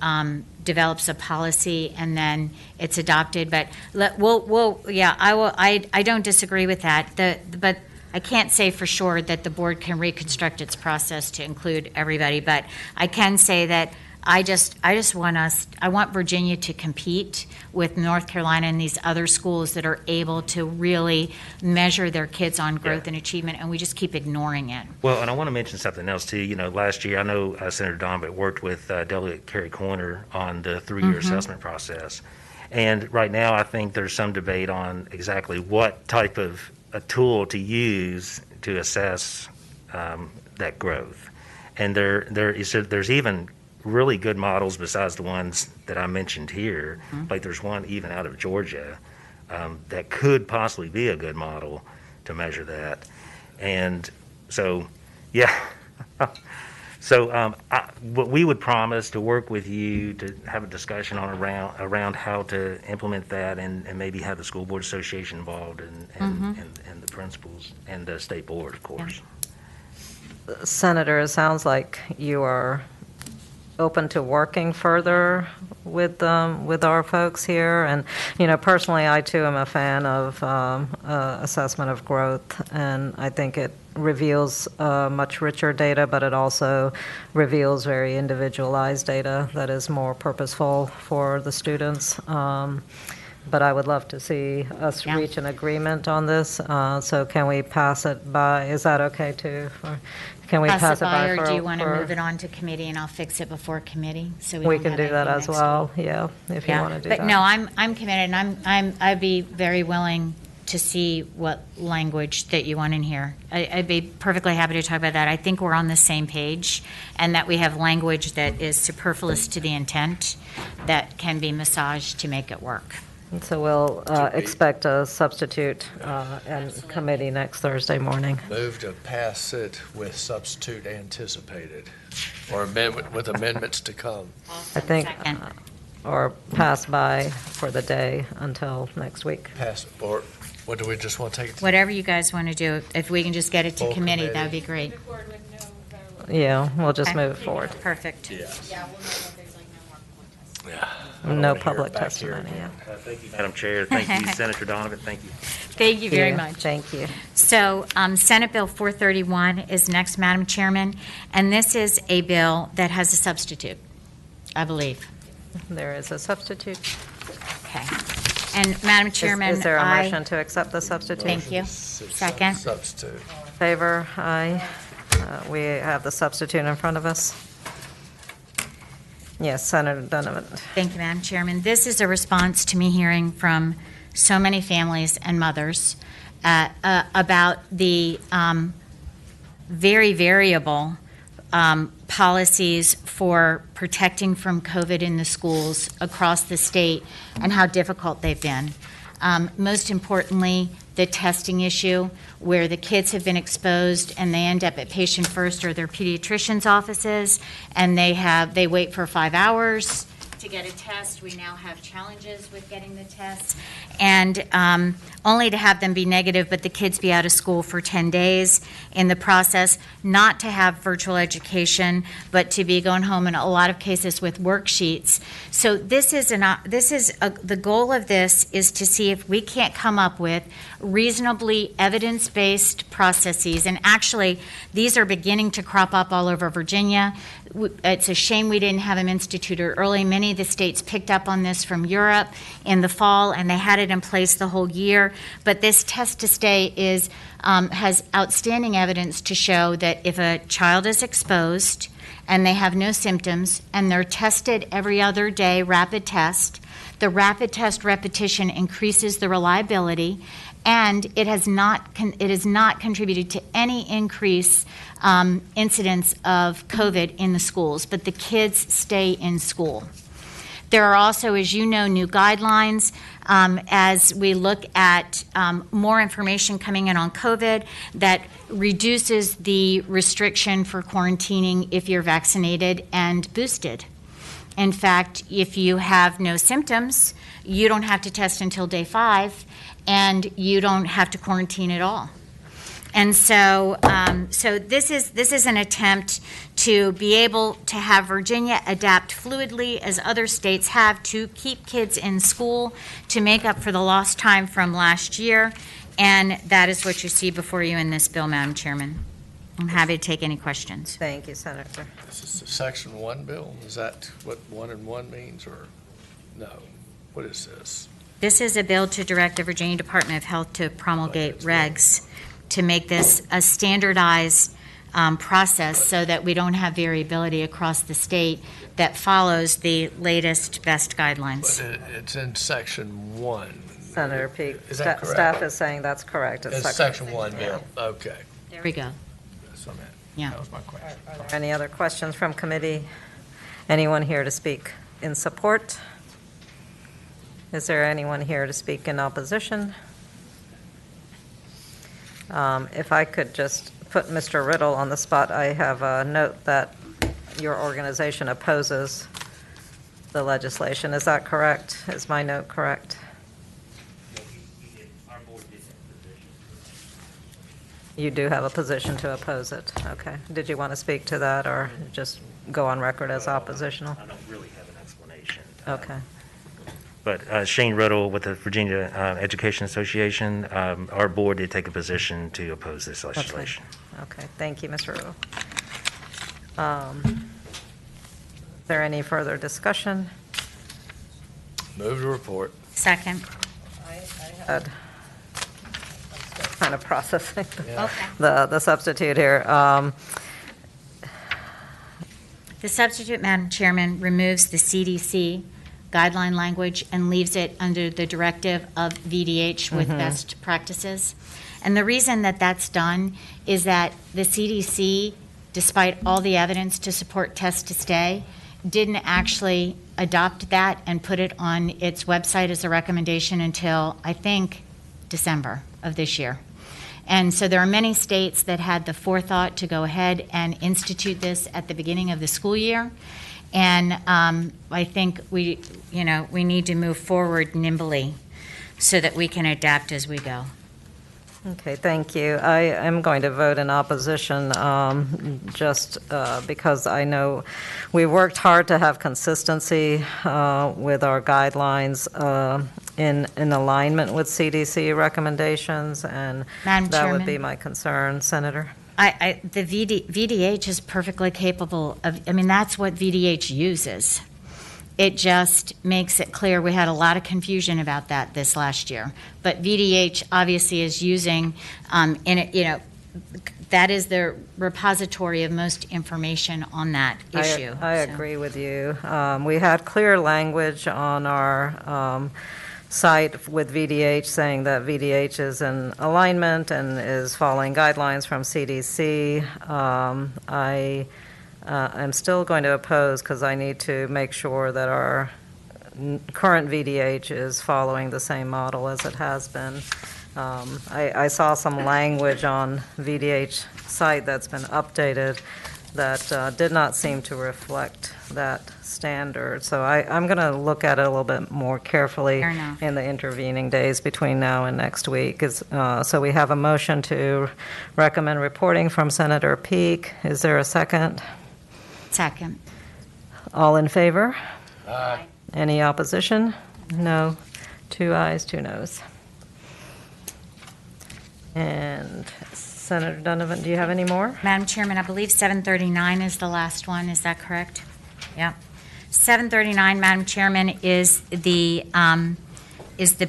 develops a policy and then it's adopted. But I don't disagree with that. But I can't say for sure that the board can reconstruct its process to include everybody. But I can say that I want Virginia to compete with North Carolina and these other schools that are able to really measure their kids on growth and achievement, and we just keep ignoring it. Well, and I want to mention something else too. Last year, I know Senator Donovan worked with Delegate Kerry Corner on the 3-year assessment process. And right now, I think there's some debate on exactly what type of a tool to use to assess that growth. And there's even really good models besides the ones that I mentioned here. Like there's one even out of Georgia that could possibly be a good model to measure that. And so, what we would promise to work with you to have a discussion around how to implement that and maybe have the School Board Association involved and the principals and the State Board, of course. Senator, it sounds like you are open to working further with our folks here. And, personally, I too am a fan of assessment of growth, and I think it reveals much richer data, but it also reveals very individualized data that is more purposeful for the students. But I would love to see us reach an agreement on this. So can we pass it by? Is that okay too? Can we pass it by? Or do you want to move it on to committee and I'll fix it before committee? So we can do that as well. Yeah, if you want to do that. But no, I'm committed, and I'd be very willing to see what language that you want in here. I'd be perfectly happy to talk about that. I think we're on the same page, and that we have language that is superfluous to the intent that can be massaged to make it work. And so we'll expect a substitute and committee next Thursday morning. Move to pass it with substitute anticipated, or amendment with amendments to come. I think, or pass by for the day until next week. Pass, or what do we just want to take it to? Whatever you guys want to do, if we can just get it to Full committee, committee. that would be great. Yeah, we'll just Okay. move it forward. Perfect. No public testimony, yeah. Thank you, Madam Chair. Thank you, Senator Donovan. Thank you. Thank you very Yeah, much. Thank you. So Senate Bill 431 is next, Madam Chairman, and this is a bill that has a substitute, I believe. There is a substitute. Okay. And Madam Chairman, Is there a I- motion to accept the substitute? Thank you. Second. Substitute. Favor? Aye. We have the substitute in front of us. Yes, Senator Donovan. Thank you, Madam Chairman. This is a response to me hearing from so many families and mothers about the very variable policies for protecting from COVID in the schools across the state and how difficult they've been. Most importantly, the testing issue, where the kids have been exposed and they end up at patient first or their pediatrician's offices, and they wait for 5 hours to get a test. We now have challenges with getting the tests, and only to have them be negative, but the kids be out of school for 10 days in the process, not to have virtual education, but to be going home in a lot of cases with worksheets. So the goal of this is to see if we can't come up with reasonably evidence-based processes, and actually, these are beginning to crop up all over Virginia. It's a shame we didn't have them instituted early. Many of the states picked up on this from Europe in the fall, and they had it in place the whole year. But this test to stay has outstanding evidence to show that if a child is exposed and they have no symptoms and they're tested every other day, rapid test, the rapid test repetition increases the reliability, and it has not contributed to any increase incidence of COVID in the schools, but the kids stay in school. There are also, as you know, new guidelines as we look at more information coming in on COVID that reduces the restriction for quarantining if you're vaccinated and boosted. In fact, if you have no symptoms, you don't have to test until day 5, and you don't have to quarantine at all. And so this is an attempt to be able to have Virginia adapt fluidly, as other states have, to keep kids in school, to make up for the lost time from last year. And that is what you see before you in this bill, Madam Chairman. I'm happy to take any questions. Thank you, Senator. This is the Section 1 bill? Is that what 1 and 1 means, or no? What is this? This is a bill to direct the Virginia Department of Health to promulgate regs to make this a standardized process so that we don't have variability across the state that follows the latest best guidelines. But it's in Section 1. Senator Peake, Is that correct? staff is saying that's correct. It's Section 1 bill. Okay. There we go. That's what I meant. Yeah. That was my question. Are there any other questions from committee? Anyone here to speak in support? Is there anyone here to speak in opposition? If I could just put Mr. Riddle on the spot, I have a note that your organization opposes the legislation. Is that correct? Is my note correct? You do have a position to oppose it. Okay. Did you want to speak to that, or just go on record as oppositional? I don't really have an explanation. Okay. But Shane Riddle with the Virginia Education Association, our board did take a position to oppose this legislation. Okay, thank you, Mr. Riddle. Is there any further discussion? Move to report. Second. I'm still kind of processing Yeah. Okay. the substitute here. The substitute, Madam Chairman, removes the CDC guideline language and leaves it under the directive of VDH with best practices. And the reason that that's done is that the CDC, despite all the evidence to support test to stay, didn't actually adopt that and put it on its website as a recommendation until, I think, December of this year. And so there are many states that had the forethought to go ahead and institute this at the beginning of the school year. And I think we need to move forward nimbly so that we can adapt as we go. Okay, thank you. I am going to vote in opposition just because I know we worked hard to have consistency with our guidelines in alignment with CDC recommendations, and Madam that would Chairman. be my concern, Senator. The VDH is perfectly capable of, that's what VDH uses. It just makes it clear. We had a lot of confusion about that this last year. But VDH obviously is using, that is the repository of most information on that issue. I agree with you. We had clear language on our site with VDH saying that VDH is in alignment and is following guidelines from CDC. I'm still going to oppose because I need to make sure that our current VDH is following the same model as it has been. I saw some language on VDH site that's been updated that did not seem to reflect that standard. So I'm going to look at it a little bit more carefully in the intervening days between now and next week. So we have a motion to recommend reporting from Senator Peake. Is there a second? Second. All in favor? Aye. Any opposition? No. 2 ayes, 2 noes. And Senator Donovan, do you have any more? Madam Chairman, I believe 739 is the last one. Is that correct? Yeah. 739, Madam Chairman, is the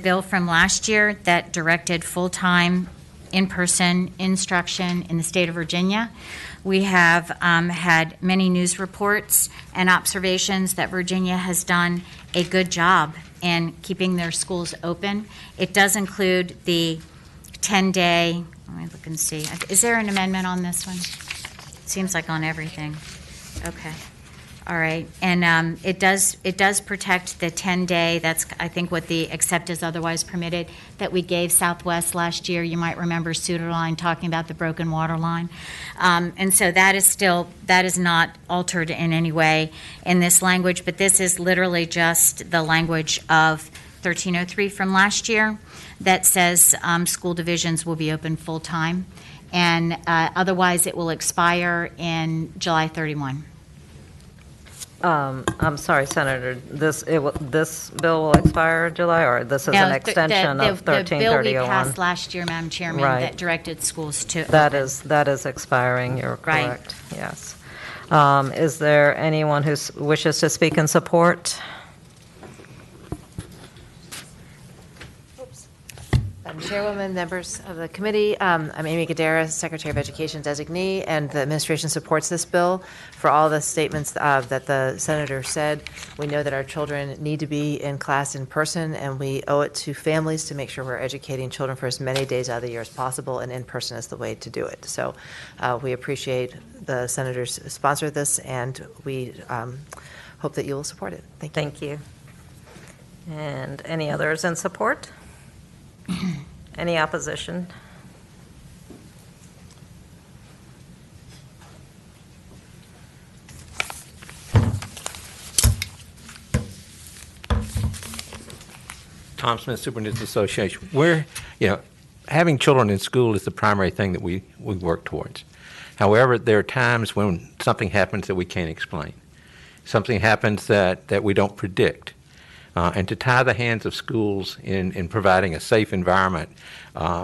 bill from last year that directed full-time in-person instruction in the state of Virginia. We have had many news reports and observations that Virginia has done a good job in keeping their schools open. It does include the 10-day, let me look and see. Is there an amendment on this one? Seems like on everything. Okay. All right. And it does protect the 10-day. That's, I think, what the except as otherwise permitted that we gave Southwest last year. You might remember Suderline talking about the broken water line. And so that is not altered in any way in this language, but this is literally just the language of 1303 from last year that says school divisions will be open full-time, and otherwise it will expire in July 31. I'm sorry, Senator, this bill will expire in July, or this is an extension of 1331? The bill we passed last year, Madam Chairman, Right. that directed schools to That open. is expiring, you're Right. correct, yes. Is there anyone who wishes to speak in support? Madam Chairwoman, members of the committee, I'm Amy Gadara, Secretary of Education designee, and the administration supports this bill. For all the statements that the senator said, we know that our children need to be in class in person, and we owe it to families to make sure we're educating children for as many days out of the year as possible, and in person is the way to do it. So we appreciate the senator's sponsor of this, and we hope that you will support it. Thank you. Thank you. And any others in support? Any opposition? Tom Smith, Superintendent's Association. Having children in school is the primary thing that we work towards. However, there are times when something happens that we can't explain. Something happens that we don't predict. And to tie the hands of schools in providing a safe environment,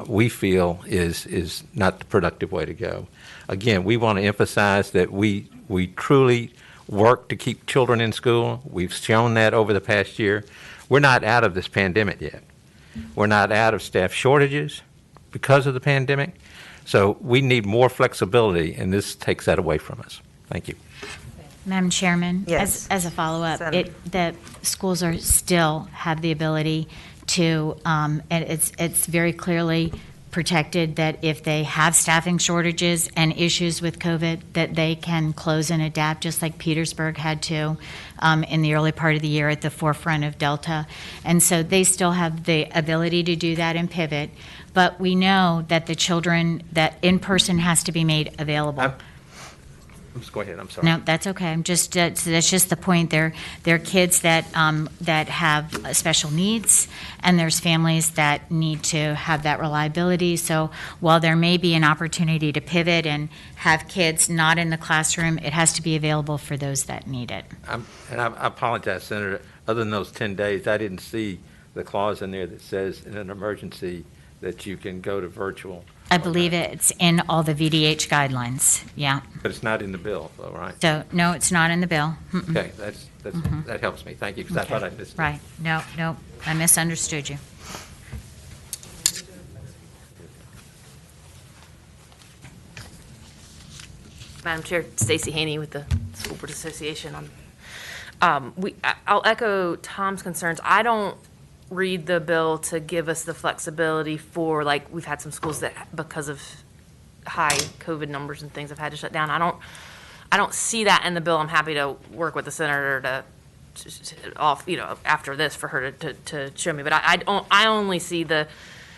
we feel is not the productive way to go. Again, we want to emphasize that we truly work to keep children in school. We've shown that over the past year. We're not out of this pandemic yet. We're not out of staff shortages because of the pandemic. So we need more flexibility, and this takes that away from us. Thank you. Madam Chairman? Yes. As a follow-up, Senator. the schools are still have the ability to, and it's very clearly protected that if they have staffing shortages and issues with COVID, that they can close and adapt, just like Petersburg had to in the early part of the year at the forefront of Delta. And so they still have the ability to do that and pivot. But we know that the children, that in-person has to be made available. Just go ahead, I'm sorry. No, that's okay. I'm just, so that's just the point. There are kids that have special needs, and there's families that need to have that reliability. So while there may be an opportunity to pivot and have kids not in the classroom, it has to be available for those that need it. And I apologize, Senator, other than those 10 days, I didn't see the clause in there that says in an emergency that you can go to virtual. I believe it's in all the VDH guidelines, yeah. But it's not in the bill, though, right? So, no, it's not in the bill. Mm-mm. Okay, that helps me. Thank you, because I thought I missed it. Right, no, I misunderstood you. Madam Chair, Stacey Haney with the School Board Association. I'll echo Tom's concerns. I don't read the bill to give us the flexibility for, like, we've had some schools that, because of high COVID numbers and things, have had to shut down. I don't see that in the bill. I'm happy to work with the senator to after this for her to show me. But I only see the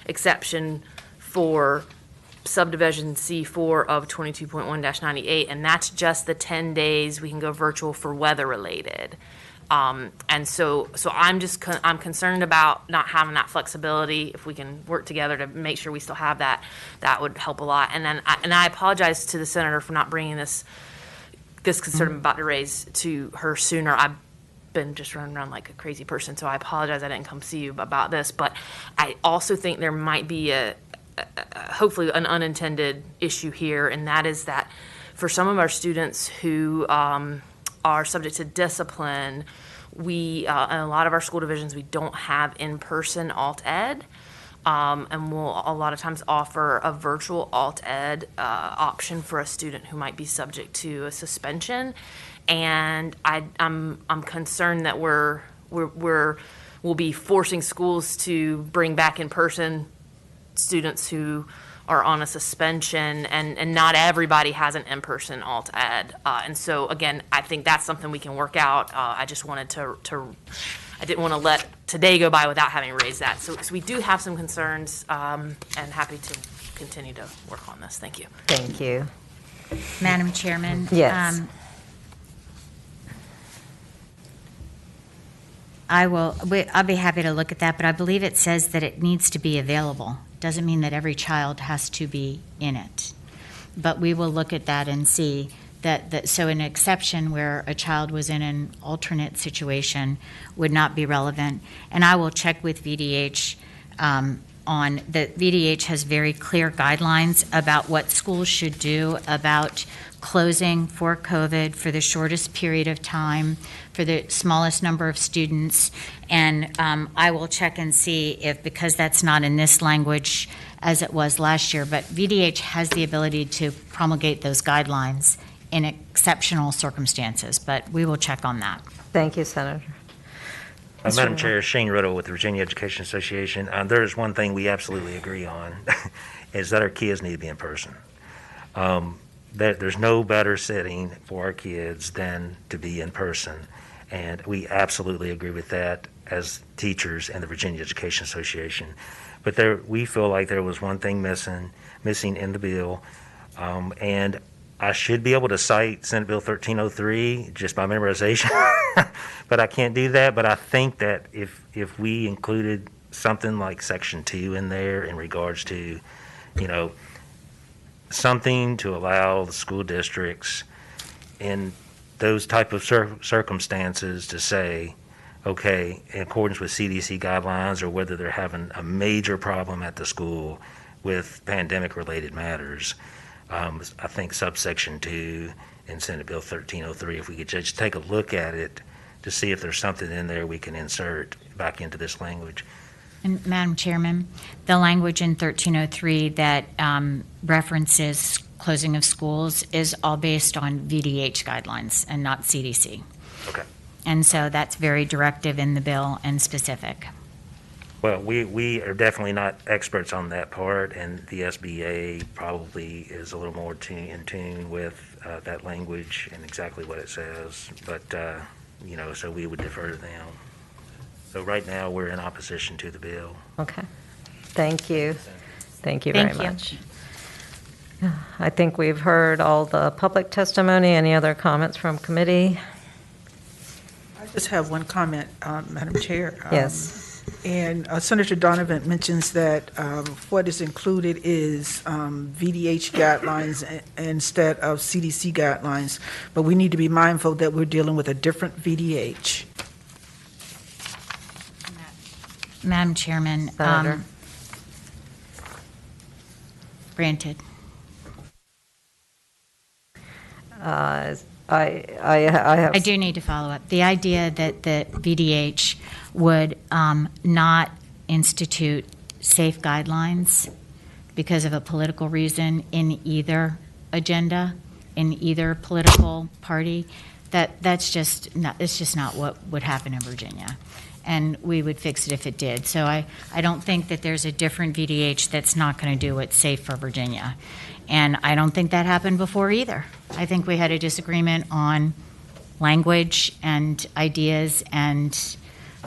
exception for subdivision C4 of 22.1-98, and that's just the 10 days we can go virtual for weather related. And so I'm concerned about not having that flexibility. If we can work together to make sure we still have that, that would help a lot. And then I apologize to the senator for not bringing this concern I'm about to raise to her sooner. I've been just running around like a crazy person, so I apologize I didn't come see you about this. But I also think there might be hopefully an unintended issue here, and that is that for some of our students who are subject to discipline, we in a lot of our school divisions, we don't have in-person alt ed, and we'll a lot of times offer a virtual alt ed option for a student who might be subject to a suspension. And I'm concerned that we'll be forcing schools to bring back in-person students who are on a suspension, and not everybody has an in-person alt ed. And so again, I think that's something we can work out. I just wanted I didn't want to let today go by without having raised that. So we do have some concerns, and happy to continue to work on this. Thank you. Thank you. Madam Chairman? Yes. I'll be happy to look at that, but I believe it says that it needs to be available. Doesn't mean that every child has to be in it. But we will look at that and see that so an exception where a child was in an alternate situation would not be relevant. And I will check with VDH on that. VDH has very clear guidelines about what schools should do about closing for COVID for the shortest period of time, for the smallest number of students. And I will check and see if, because that's not in this language as it was last year, but VDH has the ability to promulgate those guidelines in exceptional circumstances, but we will check on that. Thank you, Senator. Madam Chair, Shane Riddle with the Virginia Education Association. There is one thing we absolutely agree on, is that our kids need to be in person. There's no better setting for our kids than to be in person. And we absolutely agree with that as teachers and the Virginia Education Association. But we feel like there was one thing missing in the bill. And I should be able to cite Senate Bill 1303 just by memorization, but I can't do that. But I think that if we included something like Section 2 in there in regards to, something to allow the school districts in those type of circumstances to say, okay, in accordance with CDC guidelines, or whether they're having a major problem at the school with pandemic-related matters, I think subsection 2 in Senate Bill 1303, if we could just take a look at it to see if there's something in there we can insert back into this language. And Madam Chairman, the language in 1303 that references closing of schools is all based on VDH guidelines and not CDC. Okay. And so that's very directive in the bill and specific. Well, we are definitely not experts on that part, and the SBA probably is a little more in tune with that language and exactly what it says. But, so we would defer to them. So right now, we're in opposition to the bill. Okay. Thank you. Thank you very much. I think we've heard all the public testimony. Any other comments from committee? I just have one comment, Madam Chair. Yes. And Senator Donovan mentions that what is included is VDH guidelines instead of CDC guidelines, but we need to be mindful that we're dealing with a different VDH. Madam Chairman, Senator. Granted. I have. I do need to follow up. The idea that the VDH would not institute safe guidelines because of a political reason in either agenda, in either political party, that's just not, it's just not what would happen in Virginia. And we would fix it if it did. So I don't think that there's a different VDH that's not going to do what's safe for Virginia. And I don't think that happened before either. I think we had a disagreement on language and ideas and,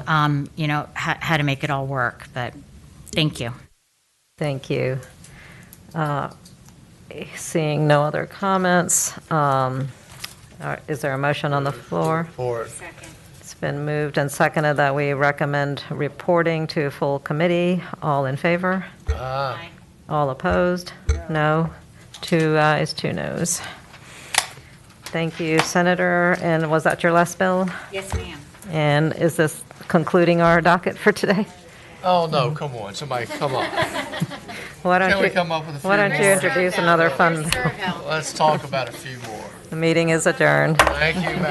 how to make it all work. But thank you. Thank you. Seeing no other comments, is there a motion on the floor? For It's been moved and seconded that we recommend reporting to full committee. All in favor? Aye. All opposed? No. 2 ayes, 2 noes. Thank you, Senator. And was that your last bill? Yes, ma'am. And is this concluding our docket for today? Oh, no, come on, somebody, come on. Why don't Can we you, come up with a few why don't you more? introduce another fun bill? Let's talk about a few more. The meeting is adjourned. Thank you, Madam